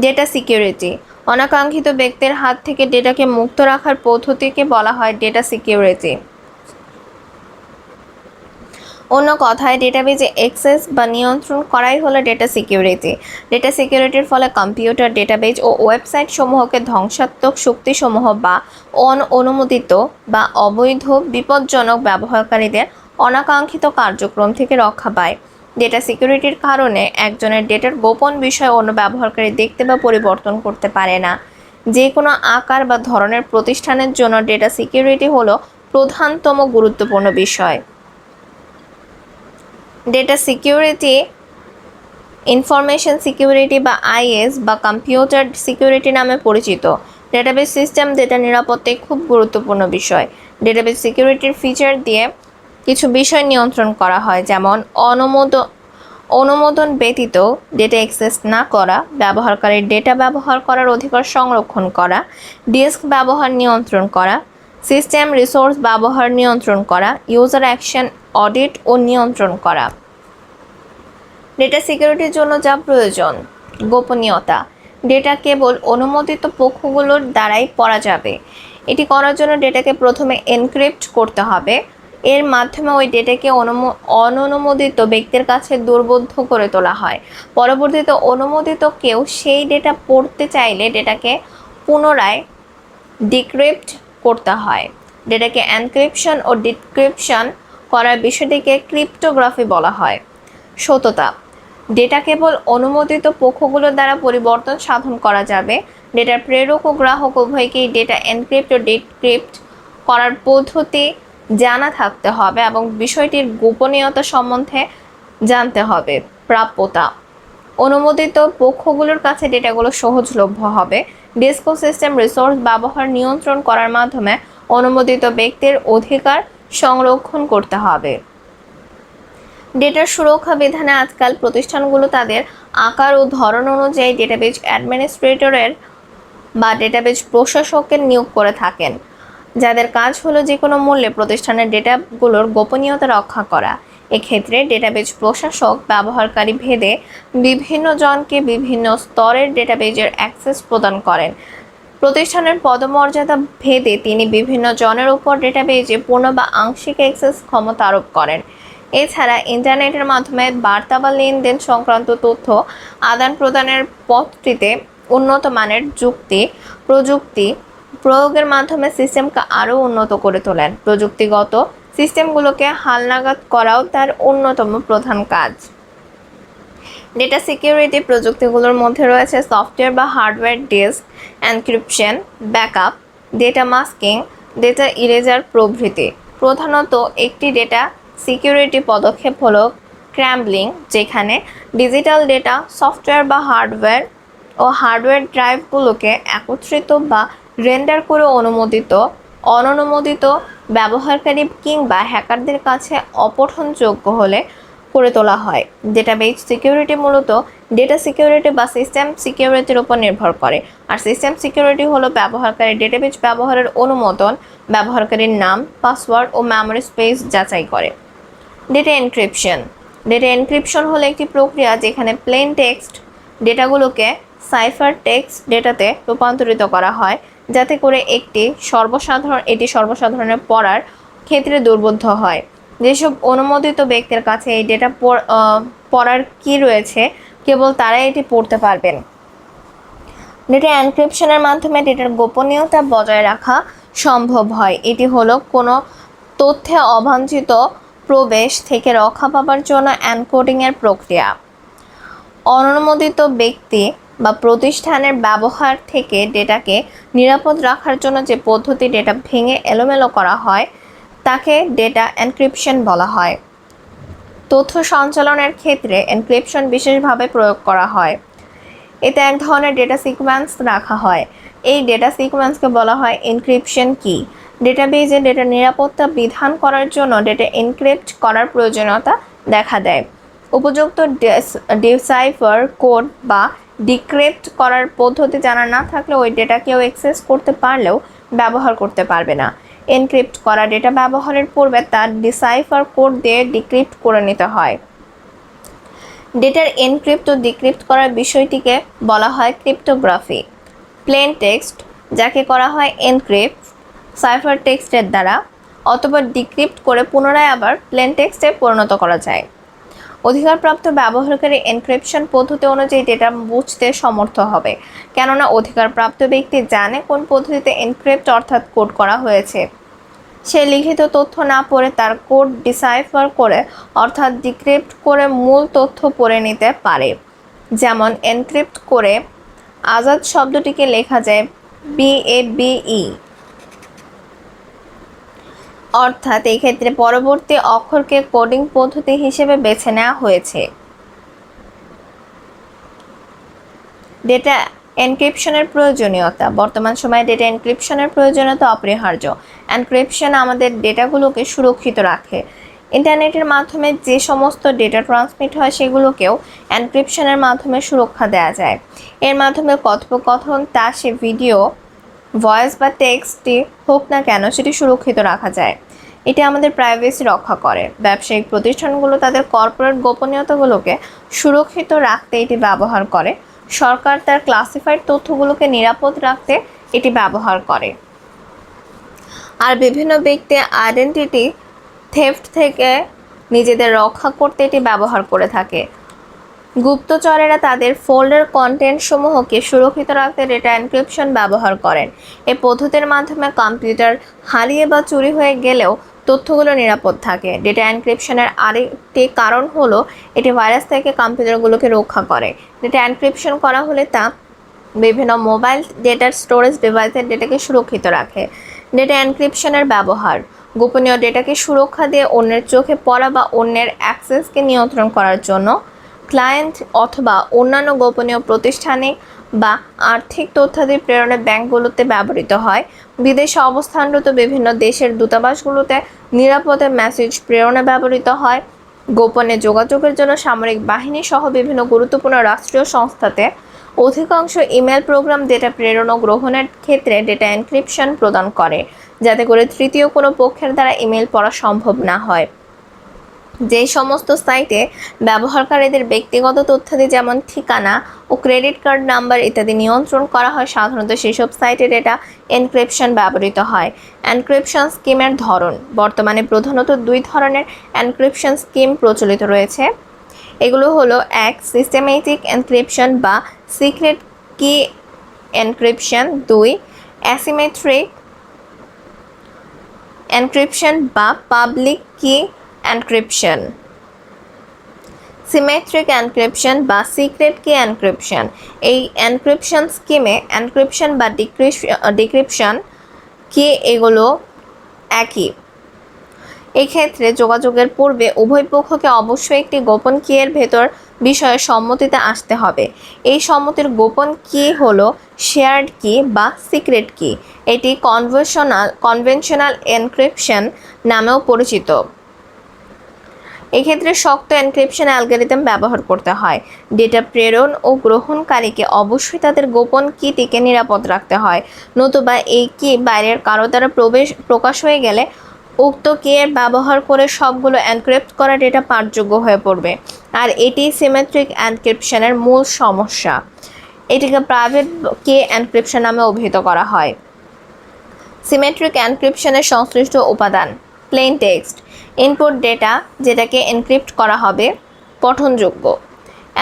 ডেটা সিকিউরিটি, অনাকাঙ্ক্ষিত ব্যক্তির হাত থেকে ডেটাকে মুক্ত রাখার পদ্ধতিকে বলা হয় ডেটা সিকিউরিটি। অন্য কথায় ডেটাবেজে অ্যাক্সেস বা নিয়ন্ত্রণ করাই হলো ডেটা সিকিউরিটি। ডেটা সিকিউরিটির ফলে কম্পিউটার, ডেটাবেজ ও ওয়েবসাইট সমূহকে ধ্বংসাত্মক শক্তিসমূহ বা অনুমোদিত বা অবৈধ বিপজ্জনক ব্যবহারকারীদের অনাকাঙ্ক্ষিত কার্যক্রম থেকে রক্ষা পায়। ডেটা সিকিউরিটির কারণে একজনের ডেটার গোপন বিষয় অন্য ব্যবহারকারী দেখতে বা পরিবর্তন করতে পারে না। যে কোনো আকার বা ধরনের প্রতিষ্ঠানের জন্য ডেটা সিকিউরিটি হলো প্রধানতম গুরুত্বপূর্ণ বিষয়। ডেটা সিকিউরিটি, ইনফরমেশন সিকিউরিটি বা আইএস বা কম্পিউটার সিকিউরিটি নামে পরিচিত। ডেটাবেজ সিস্টেম ডেটা নিরাপত্তায় খুব গুরুত্বপূর্ণ বিষয়। ডেটাবেজ সিকিউরিটির ফিচার দিয়ে কিছু বিষয় নিয়ন্ত্রণ করা হয়, যেমন অনুমোদন ব্যতীত ডেটা অ্যাক্সেস না করা, ব্যবহারকারীর ডেটা ব্যবহার করার অধিকার সংরক্ষণ করা, ডিস্ক ব্যবহার নিয়ন্ত্রণ করা, সিস্টেম রিসোর্স ব্যবহার নিয়ন্ত্রণ করা, ইউজার অ্যাকশন অডিট ও নিয়ন্ত্রণ করা। ডেটা সিকিউরিটির জন্য যা প্রয়োজন: গোপনীয়তা। ডেটা কেবল অনুমোদিত পক্ষগুলোর দ্বারাই পড়া যাবে। এটি করার জন্য ডেটাকে প্রথমে এনক্রিপ্ট করতে হবে। এর মাধ্যমে ওই ডেটাকে অননুমোদিত ব্যক্তির কাছে দুর্বোধ্য করে তোলা হয়। পরবর্তীতে অনুমোদিত কেউ সেই ডেটা পড়তে চাইলে ডেটাকে পুনরায় ডিক্রিপ্ট করতে হয়। ডেটাকে এনক্রিপশন ও ডিক্রিপশন করার বিষয়টিকে ক্রিপ্টোগ্রাফি বলা হয়। সততা। ডেটা কেবল অনুমোদিত পক্ষগুলোর দ্বারা পরিবর্তন সাধন করা যাবে। ডেটার প্রেরক ও গ্রাহক উভয়কেই ডেটা এনক্রিপ্ট ও ডিক্রিপ্ট করার পদ্ধতি জানা থাকতে হবে এবং বিষয়টির গোপনীয়তা সম্বন্ধে জানতে হবে। প্রাপ্যতা। অনুমোদিত পক্ষগুলোর কাছে ডেটাগুলো সহজলভ্য হবে। ডিস্ক ও সিস্টেম রিসোর্স ব্যবহার নিয়ন্ত্রণ করার মাধ্যমে অনুমোদিত ব্যক্তির অধিকার সংরক্ষণ করতে হবে। ডেটার সুরক্ষা বিধানে আজকাল প্রতিষ্ঠানগুলো তাদের আকার ও ধরন অনুযায়ী ডেটাবেজ অ্যাডমিনিস্ট্রেটরের বা ডেটাবেজ প্রশাসকের নিয়োগ করে থাকেন, যাদের কাজ হলো যে কোনো মূল্যে প্রতিষ্ঠানের ডেটাগুলোর গোপনীয়তা রক্ষা করা। এক্ষেত্রে ডেটাবেজ প্রশাসক ব্যবহারকারী ভেদে বিভিন্ন জনকে বিভিন্ন স্তরের ডেটাবেজের অ্যাক্সেস প্রদান করেন। প্রতিষ্ঠানের পদমর্যাদা ভেদে তিনি বিভিন্ন জনের উপর ডেটাবেজে পূর্ণ বা আংশিক অ্যাক্সেস ক্ষমতা আরোপ করেন। এছাড়া ইন্টারনেটের মাধ্যমে বার্তা বা লেনদেন সংক্রান্ত তথ্য আদান প্রদানের পথটিতে উন্নত মানের প্রযুক্তি প্রয়োগের মাধ্যমে সিস্টেমকে আরও উন্নত করে তোলেন। প্রযুক্তিগত সিস্টেমগুলোকে হালনাগাদ করাও তার অন্যতম প্রধান কাজ। ডেটা সিকিউরিটি প্রযুক্তিগুলোর মধ্যে রয়েছে সফটওয়্যার বা hardware, disk encryption, backup, data masking, data erasure প্রভৃতি। প্রধানত একটি ডেটা সিকিউরিটি পদক্ষেপ হলো স্ক্র্যাম্বলিং, যেখানে ডিজিটাল ডেটা সফটওয়্যার বা হার্ডওয়্যার ড্রাইভগুলোকে একত্রিত বা রেন্ডার করে অননুমোদিত ব্যবহারকারী কিংবা হ্যাকারদের কাছে অপঠনযোগ্য হলে করে তোলা হয়। ডেটাবেজ সিকিউরিটি মূলত ডেটা সিকিউরিটি বা সিস্টেম সিকিউরিটির উপর নির্ভর করে। আর সিস্টেম সিকিউরিটি হলো ব্যবহারকারীর ডেটাবেজ ব্যবহারের অনুমোদন, ব্যবহারকারীর নাম, পাসওয়ার্ড ও মেমরি স্পেস যাচাই করে। Data encryption. ডেটা এনক্রিপশন হলো একটি প্রক্রিয়া যেখানে প্লেন টেক্সট ডেটাগুলোকে সাইফার টেক্সট ডেটাতে রূপান্তরিত করা হয়, যাতে করে এটি সর্বসাধারণের পড়ার ক্ষেত্রে দুর্বোধ্য হয়। যেসব অনুমোদিত ব্যক্তির কাছে এই ডেটা পড়ার কি রয়েছে, কেবল তারাই এটি পড়তে পারবেন। ডেটা এনক্রিপশনের মাধ্যমে ডেটার গোপনীয়তা বজায় রাখা সম্ভব হয়। এটি হলো কোনো তথ্যে অবাঞ্ছিত প্রবেশ থেকে রক্ষা পাবার জন্য এনকোডিংয়ের প্রক্রিয়া। অননুমোদিত ব্যক্তি বা প্রতিষ্ঠানের ব্যবহার থেকে ডেটাকে নিরাপদ রাখার জন্য যে পদ্ধতি ডেটা ভেঙে এলোমেলো করা হয় তাকে ডেটা এনক্রিপশন বলা হয়। তথ্য সঞ্চালনের ক্ষেত্রে এনক্রিপশন বিশেষভাবে প্রয়োগ করা হয়। এতে এক ধরনের ডেটা সিকোয়েন্স রাখা হয়। এই ডেটা সিকোয়েন্সকে বলা হয় এনক্রিপশন কি। ডেটাবেজে ডেটা নিরাপত্তা বিধান করার জন্য ডেটা এনক্রিপ্ট করার প্রয়োজনীয়তা দেখা দেয়। উপযুক্ত ডিসাইফার কোড বা ডিক্রিপ্ট করার পদ্ধতি জানা না থাকলে ওই ডেটা কেউ অ্যাক্সেস করতে পারলেও ব্যবহার করতে পারবে না। এনক্রিপ্ট করা ডেটা ব্যবহারের পূর্বে তার ডিসাইফার কোড দিয়ে ডিক্রিপ্ট করে নিতে হয়। ডেটার এনক্রিপ্ট ও ডিক্রিপ্ট করার বিষয়টিকে বলা হয় ক্রিপ্টোগ্রাফি। প্লেন টেক্সট যাকে করা হয় এনক্রিপ্ট সাইফার টেক্সটের দ্বারা অথবা ডিক্রিপ্ট করে পুনরায় আবার প্লেন টেক্সটে পরিণত করা যায়। অধিকারপ্রাপ্ত ব্যবহারকারী এনক্রিপশন পদ্ধতি অনুযায়ী ডেটা বুঝতে সমর্থ হবে, কেননা অধিকারপ্রাপ্ত ব্যক্তি জানে কোন পদ্ধতিতে এনক্রিপ্ট অর্থাৎ কোড করা হয়েছে। সে লিখিত তথ্য না পড়ে তার কোড ডিসাইফার করে অর্থাৎ ডিক্রিপ্ট করে মূল তথ্য পড়ে নিতে পারে। যেমন এনক্রিপ্ট করে আজাদ শব্দটিকে লেখা যায় BABE, অর্থাৎ এই ক্ষেত্রে পরবর্তী অক্ষরকে কোডিং পদ্ধতি হিসেবে বেছে নেওয়া হয়েছে। ডেটা এনক্রিপশনের প্রয়োজনীয়তা। বর্তমান সময়ে ডেটা এনক্রিপশনের প্রয়োজনীয়তা অপরিহার্য। এনক্রিপশন আমাদের ডেটাগুলোকে সুরক্ষিত রাখে। ইন্টারনেটের মাধ্যমে যে সমস্ত ডেটা ট্রান্সমিট হয় সেগুলোকেও এনক্রিপশনের মাধ্যমে সুরক্ষা দেওয়া যায়। এর মাধ্যমে কথোপকথন তা সে ভিডিও, ভয়েস বা টেক্সটই হোক না কেন সেটি সুরক্ষিত রাখা যায়। এটি আমাদের প্রাইভেসি রক্ষা করে। ব্যবসায়িক প্রতিষ্ঠানগুলো তাদের কর্পোরেট গোপনীয়তাগুলোকে সুরক্ষিত রাখতে এটি ব্যবহার করে। সরকার তার ক্লাসিফাইড তথ্যগুলোকে নিরাপদ রাখতে এটি ব্যবহার করে। আর বিভিন্ন ব্যক্তি আইডেন্টিটি থেফট থেকে নিজেদের রক্ষা করতে এটি ব্যবহার করে থাকে। গুপ্তচরেরা তাদের ফোল্ডার কন্টেন্ট সমূহকে সুরক্ষিত রাখতে ডেটা এনক্রিপশন ব্যবহার করেন। এই পদ্ধতির মাধ্যমে কম্পিউটার হারিয়ে বা চুরি হয়ে গেলেও তথ্যগুলো নিরাপদ থাকে। ডেটা এনক্রিপশনের আরেকটি কারণ হলো এটি ভাইরাস থেকে কম্পিউটারগুলোকে রক্ষা করে। ডেটা এনক্রিপশন করা হলে তা বিভিন্ন মোবাইল ডেটার স্টোরেজ ডিভাইসের ডেটাকে সুরক্ষিত রাখে। ডেটা এনক্রিপশনের ব্যবহার গোপনীয় ডেটাকে সুরক্ষা দিয়ে অন্যের চোখে পড়া বা অন্যের অ্যাক্সেসকে নিয়ন্ত্রণ করার জন্য ক্লায়েন্ট অথবা অন্যান্য গোপনীয় প্রতিষ্ঠানে বা আর্থিক তথ্যাদি প্রেরণে ব্যাংকগুলোতে ব্যবহৃত হয়। বিদেশে অবস্থানরত বিভিন্ন দেশের দূতাবাসগুলোতে নিরাপদে মেসেজ প্রেরণে ব্যবহৃত হয়। গোপনে যোগাযোগের জন্য সামরিক বাহিনী সহ বিভিন্ন গুরুত্বপূর্ণ রাষ্ট্রীয় সংস্থাতে অধিকাংশ ইমেল প্রোগ্রাম ডেটা প্রেরণ ও গ্রহণের ক্ষেত্রে ডেটা এনক্রিপশন প্রদান করে, যাতে করে তৃতীয় কোনো পক্ষের দ্বারা ইমেল পড়া সম্ভব না হয়। যে সমস্ত সাইটে ব্যবহারকারীদের ব্যক্তিগত তথ্যাদি যেমন ঠিকানা ও ক্রেডিট কার্ড নাম্বার ইত্যাদি নিয়ন্ত্রণ করা হয়, সাধারণত সেসব সাইটে ডেটা এনক্রিপশন ব্যবহৃত হয়। এনক্রিপশন স্কিমের ধরন। বর্তমানে প্রধানত দুই ধরনের এনক্রিপশন স্কিম প্রচলিত রয়েছে। এগুলো হলো এক, সিস্টেমেটিক এনক্রিপশন বা সিক্রেট কি এনক্রিপশন। দুই, অ্যাসিমেট্রিক এনক্রিপশন বা পাবলিক কি এনক্রিপশন। সিমেট্রিক এনক্রিপশন বা সিক্রেট কি এনক্রিপশন। এই এনক্রিপশন স্কিমে এনক্রিপশন বা ডিক্রিপশন কি এগুলো একই। এক্ষেত্রে যোগাযোগের পূর্বে উভয় পক্ষকে অবশ্যই একটি গোপন কিয়ের ভেতর বিষয়ে সম্মতিতে আসতে হবে। এই সম্মতির গোপন কি হলো শেয়ার্ড কি বা সিক্রেট কি। এটি কনভেনশনাল এনক্রিপশন নামেও পরিচিত। এক্ষেত্রে শক্ত এনক্রিপশন অ্যালগরিদম ব্যবহার করতে হয়। ডেটা প্রেরণ ও গ্রহণকারীকে অবশ্যই তাদের গোপন কিটিকে নিরাপদ রাখতে হয়, নতুবা এই কি বাইরের কারো দ্বারা প্রকাশ হয়ে গেলে উক্ত কিয়ের ব্যবহার করে সবগুলো এনক্রিপ্ট করা ডেটা পাঠযোগ্য হয়ে পড়বে। আর এটি সিমেট্রিক এনক্রিপশনের মূল সমস্যা। এটিকে প্রাইভেট কি এনক্রিপশন নামে অভিহিত করা হয়। সিমেট্রিক এনক্রিপশনের সংশ্লিষ্ট উপাদান। প্লেন টেক্সট, ইনপুট ডেটা যেটাকে এনক্রিপ্ট করা হবে, পঠনযোগ্য।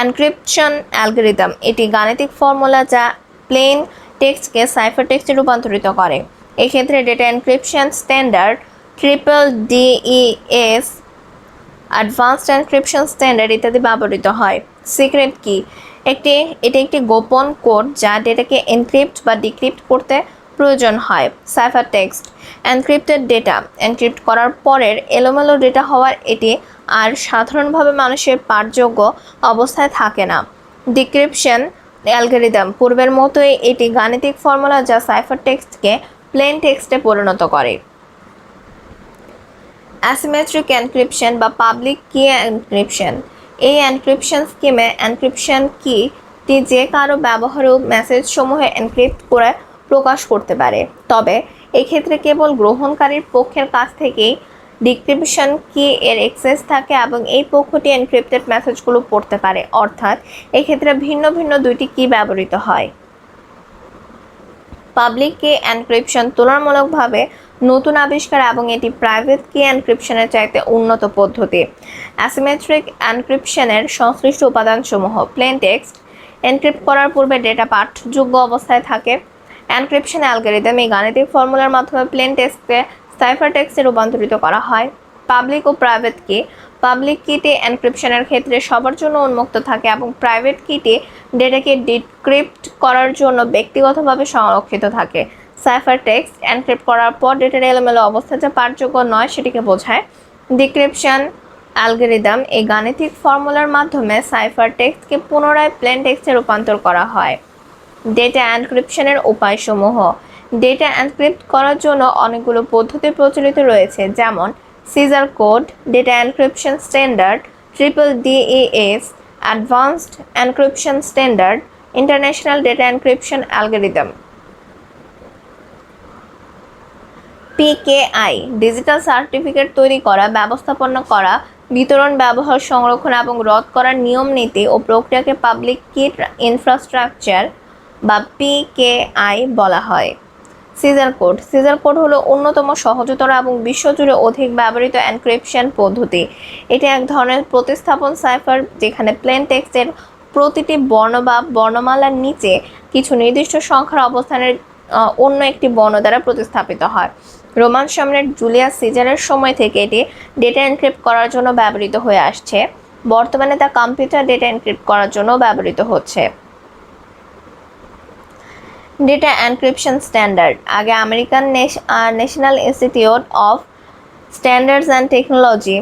এনক্রিপশন অ্যালগরিদম, এটি গাণিতিক ফর্মুলা যা প্লেন টেক্সটকে সাইফার টেক্সটে রূপান্তরিত করে। এক্ষেত্রে data encryption standard DES, advanced encryption standard ইত্যাদি ব্যবহৃত হয়। সিক্রেট কি, এটি একটি গোপন কোড যা ডেটাকে এনক্রিপ্ট বা ডিক্রিপ্ট করতে প্রয়োজন হয়। Cipher text encrypted data encrypt করার পরের এলোমেলো ডেটা হওয়ার এটি আর সাধারণভাবে মানুষের পাঠযোগ্য অবস্থায় থাকে না। ডিক্রিপশন অ্যালগরিদম পূর্বের মতোই এটি গাণিতিক ফর্মুলা যা সাইফার টেক্সটকে প্লেন টেক্সটে পরিণত করে। অ্যাসিমেট্রিক এনক্রিপশন বা পাবলিক কি এনক্রিপশন, এই এনক্রিপশন স্কিমে এনক্রিপশন কিটি যে কারো ব্যবহারক মেসেজসমূহে এনক্রিপ্ট করে প্রকাশ করতে পারে, তবে এক্ষেত্রে কেবল গ্রহণকারীর পক্ষের কাছ থেকেই ডিক্রিপশন কি এর অ্যাক্সেস থাকে এবং এই পক্ষটি এনক্রিপ্টেড মেসেজগুলো পড়তে পারে, অর্থাৎ এক্ষেত্রে ভিন্ন ভিন্ন দুইটি কি ব্যবহৃত হয়। পাবলিক কি এনক্রিপশন তুলনামূলকভাবে নতুন আবিষ্কার এবং এটি প্রাইভেট কি এনক্রিপশনের চাইতে উন্নত পদ্ধতি। অ্যাসিমেট্রিক এনক্রিপশনের সংশ্লিষ্ট উপাদানসমূহ প্লেন টেক্সট এনক্রিপ্ট করার পূর্বে ডেটা পাঠযোগ্য অবস্থায় থাকে। এনক্রিপশন অ্যালগরিদম এই গাণিতিক ফর্মুলার মাধ্যমে প্লেন টেক্সটকে সাইফার টেক্সটে রূপান্তরিত করা হয়। পাবলিক ও প্রাইভেট কি, পাবলিক কিটি এনক্রিপশনের ক্ষেত্রে সবার জন্য উন্মুক্ত থাকে এবং প্রাইভেট কিটি ডেটাকে ডিক্রিপ্ট করার জন্য ব্যক্তিগতভাবে সংরক্ষিত থাকে। সাইফার টেক্সট এনক্রিপ্ট করার পর ডেটার এলোমেলো অবস্থা যা পাঠযোগ্য নয় সেটিকে বোঝায়। ডিক্রিপশন অ্যালগরিদম এই গাণিতিক ফর্মুলার মাধ্যমে সাইফার টেক্সটকে পুনরায় প্লেন টেক্সটে রূপান্তর করা হয়। ডেটা এনক্রিপশনের উপায়সমূহ, ডেটা এনক্রিপ্ট করার জন্য অনেকগুলো পদ্ধতি প্রচলিত রয়েছে, যেমন Caesar code, data encryption standard, DES, advanced encryption standard, international data encryption algorithm. PKI digital certificate তৈরি করা, ব্যবস্থাপনা করা, বিতরণ, ব্যবহার, সংরক্ষণ এবং রদ করার নিয়ম নীতি ও প্রক্রিয়াকে পাবলিক কি ইনফ্রাস্ট্রাকচার বা PKI বলা হয়। সিজার কোড, সিজার কোড হলো অন্যতম সহজতর এবং বিশ্বজুড়ে অধিক ব্যবহৃত এনক্রিপশন পদ্ধতি। এটি এক ধরনের প্রতিস্থাপন সাইফার যেখানে প্লেন টেক্সটের প্রতিটি বর্ণ বা বর্ণমালার নিচে কিছু নির্দিষ্ট সংখ্যার অবস্থানের অন্য একটি বর্ণ দ্বারা প্রতিস্থাপিত হয়। রোমান সম্রাট জুলিয়াস সিজারের সময় থেকে এটি ডেটা এনক্রিপ্ট করার জন্য ব্যবহৃত হয়ে আসছে। বর্তমানে তা কম্পিউটার ডেটা এনক্রিপ্ট করার জন্য ব্যবহৃত হচ্ছে। ডেটা এনক্রিপশন স্ট্যান্ডার্ড আগে American national institute of standards and technology,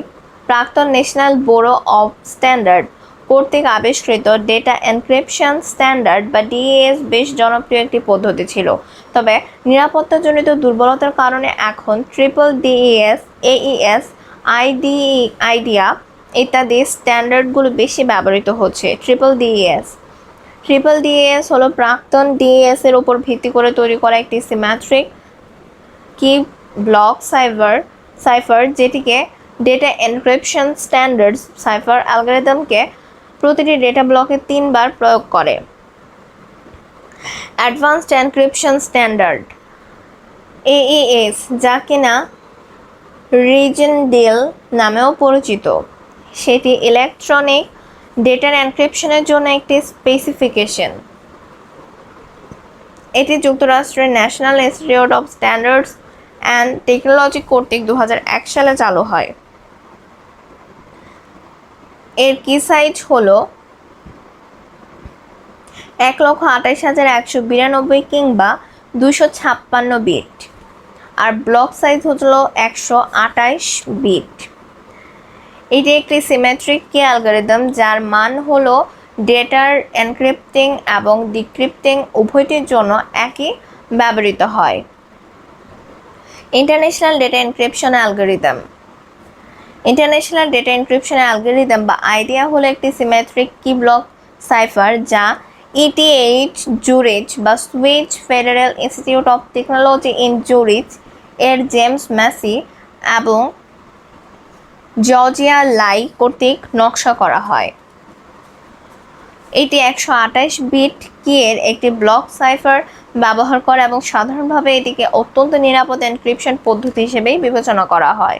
প্রাক্তন ন্যাশনাল ব্যুরো অফ স্ট্যান্ডার্ড কর্তৃক আবিষ্কৃত ডেটা এনক্রিপশন স্ট্যান্ডার্ড বা DES বেশ জনপ্রিয় একটি পদ্ধতি ছিল, তবে নিরাপত্তাজনিত দুর্বলতার কারণে এখন DES, AES, আইডিয়া ইত্যাদি স্ট্যান্ডার্ডগুলো বেশি ব্যবহৃত হচ্ছে। DES হলো প্রাক্তন DES এর উপর ভিত্তি করে তৈরি করা একটি সিমেট্রিক কি ব্লক সাইফার যেটিকে ডেটা এনক্রিপশন স্ট্যান্ডার্ড সাইফার অ্যালগরিদমকে প্রতিটি ডেটা ব্লকে 3 বার প্রয়োগ করে। অ্যাডভান্সড এনক্রিপশন স্ট্যান্ডার্ড AES, যা কিনা রিজেনডেল নামেও পরিচিত, সেটি ইলেকট্রনিক ডেটার এনক্রিপশনের জন্য একটি স্পেসিফিকেশন। এটি যুক্তরাষ্ট্রের national institute of standards and technology কর্তৃক 2001 সালে চালু হয়। এর কি সাইজ হলো 1,28,192 কিংবা 256 বিট, আর ব্লক সাইজ হলো 128 বিট। এটি একটি সিমেট্রিক কি অ্যালগরিদম যার মান হলো ডেটার এনক্রিপ্টিং এবং ডিক্রিপ্টিং উভয়টির জন্য একই ব্যবহৃত হয়। ইন্টারন্যাশনাল ডেটা এনক্রিপশন অ্যালগরিদম বা আইডিয়া হলো একটি সিমেট্রিক কি ব্লক সাইফার যা ETH জুরিচ বা Swiss Federal Institute of Technology in Zurich এর জেমস ম্যাসি এবং জর্জিয়া লাই কর্তৃক নকশা করা হয়। এটি 128 বিট কিয়ের একটি ব্লক সাইফার ব্যবহার করে এবং সাধারণভাবে এটিকে অত্যন্ত নিরাপদ এনক্রিপশন পদ্ধতি হিসেবেই বিবেচনা করা হয়।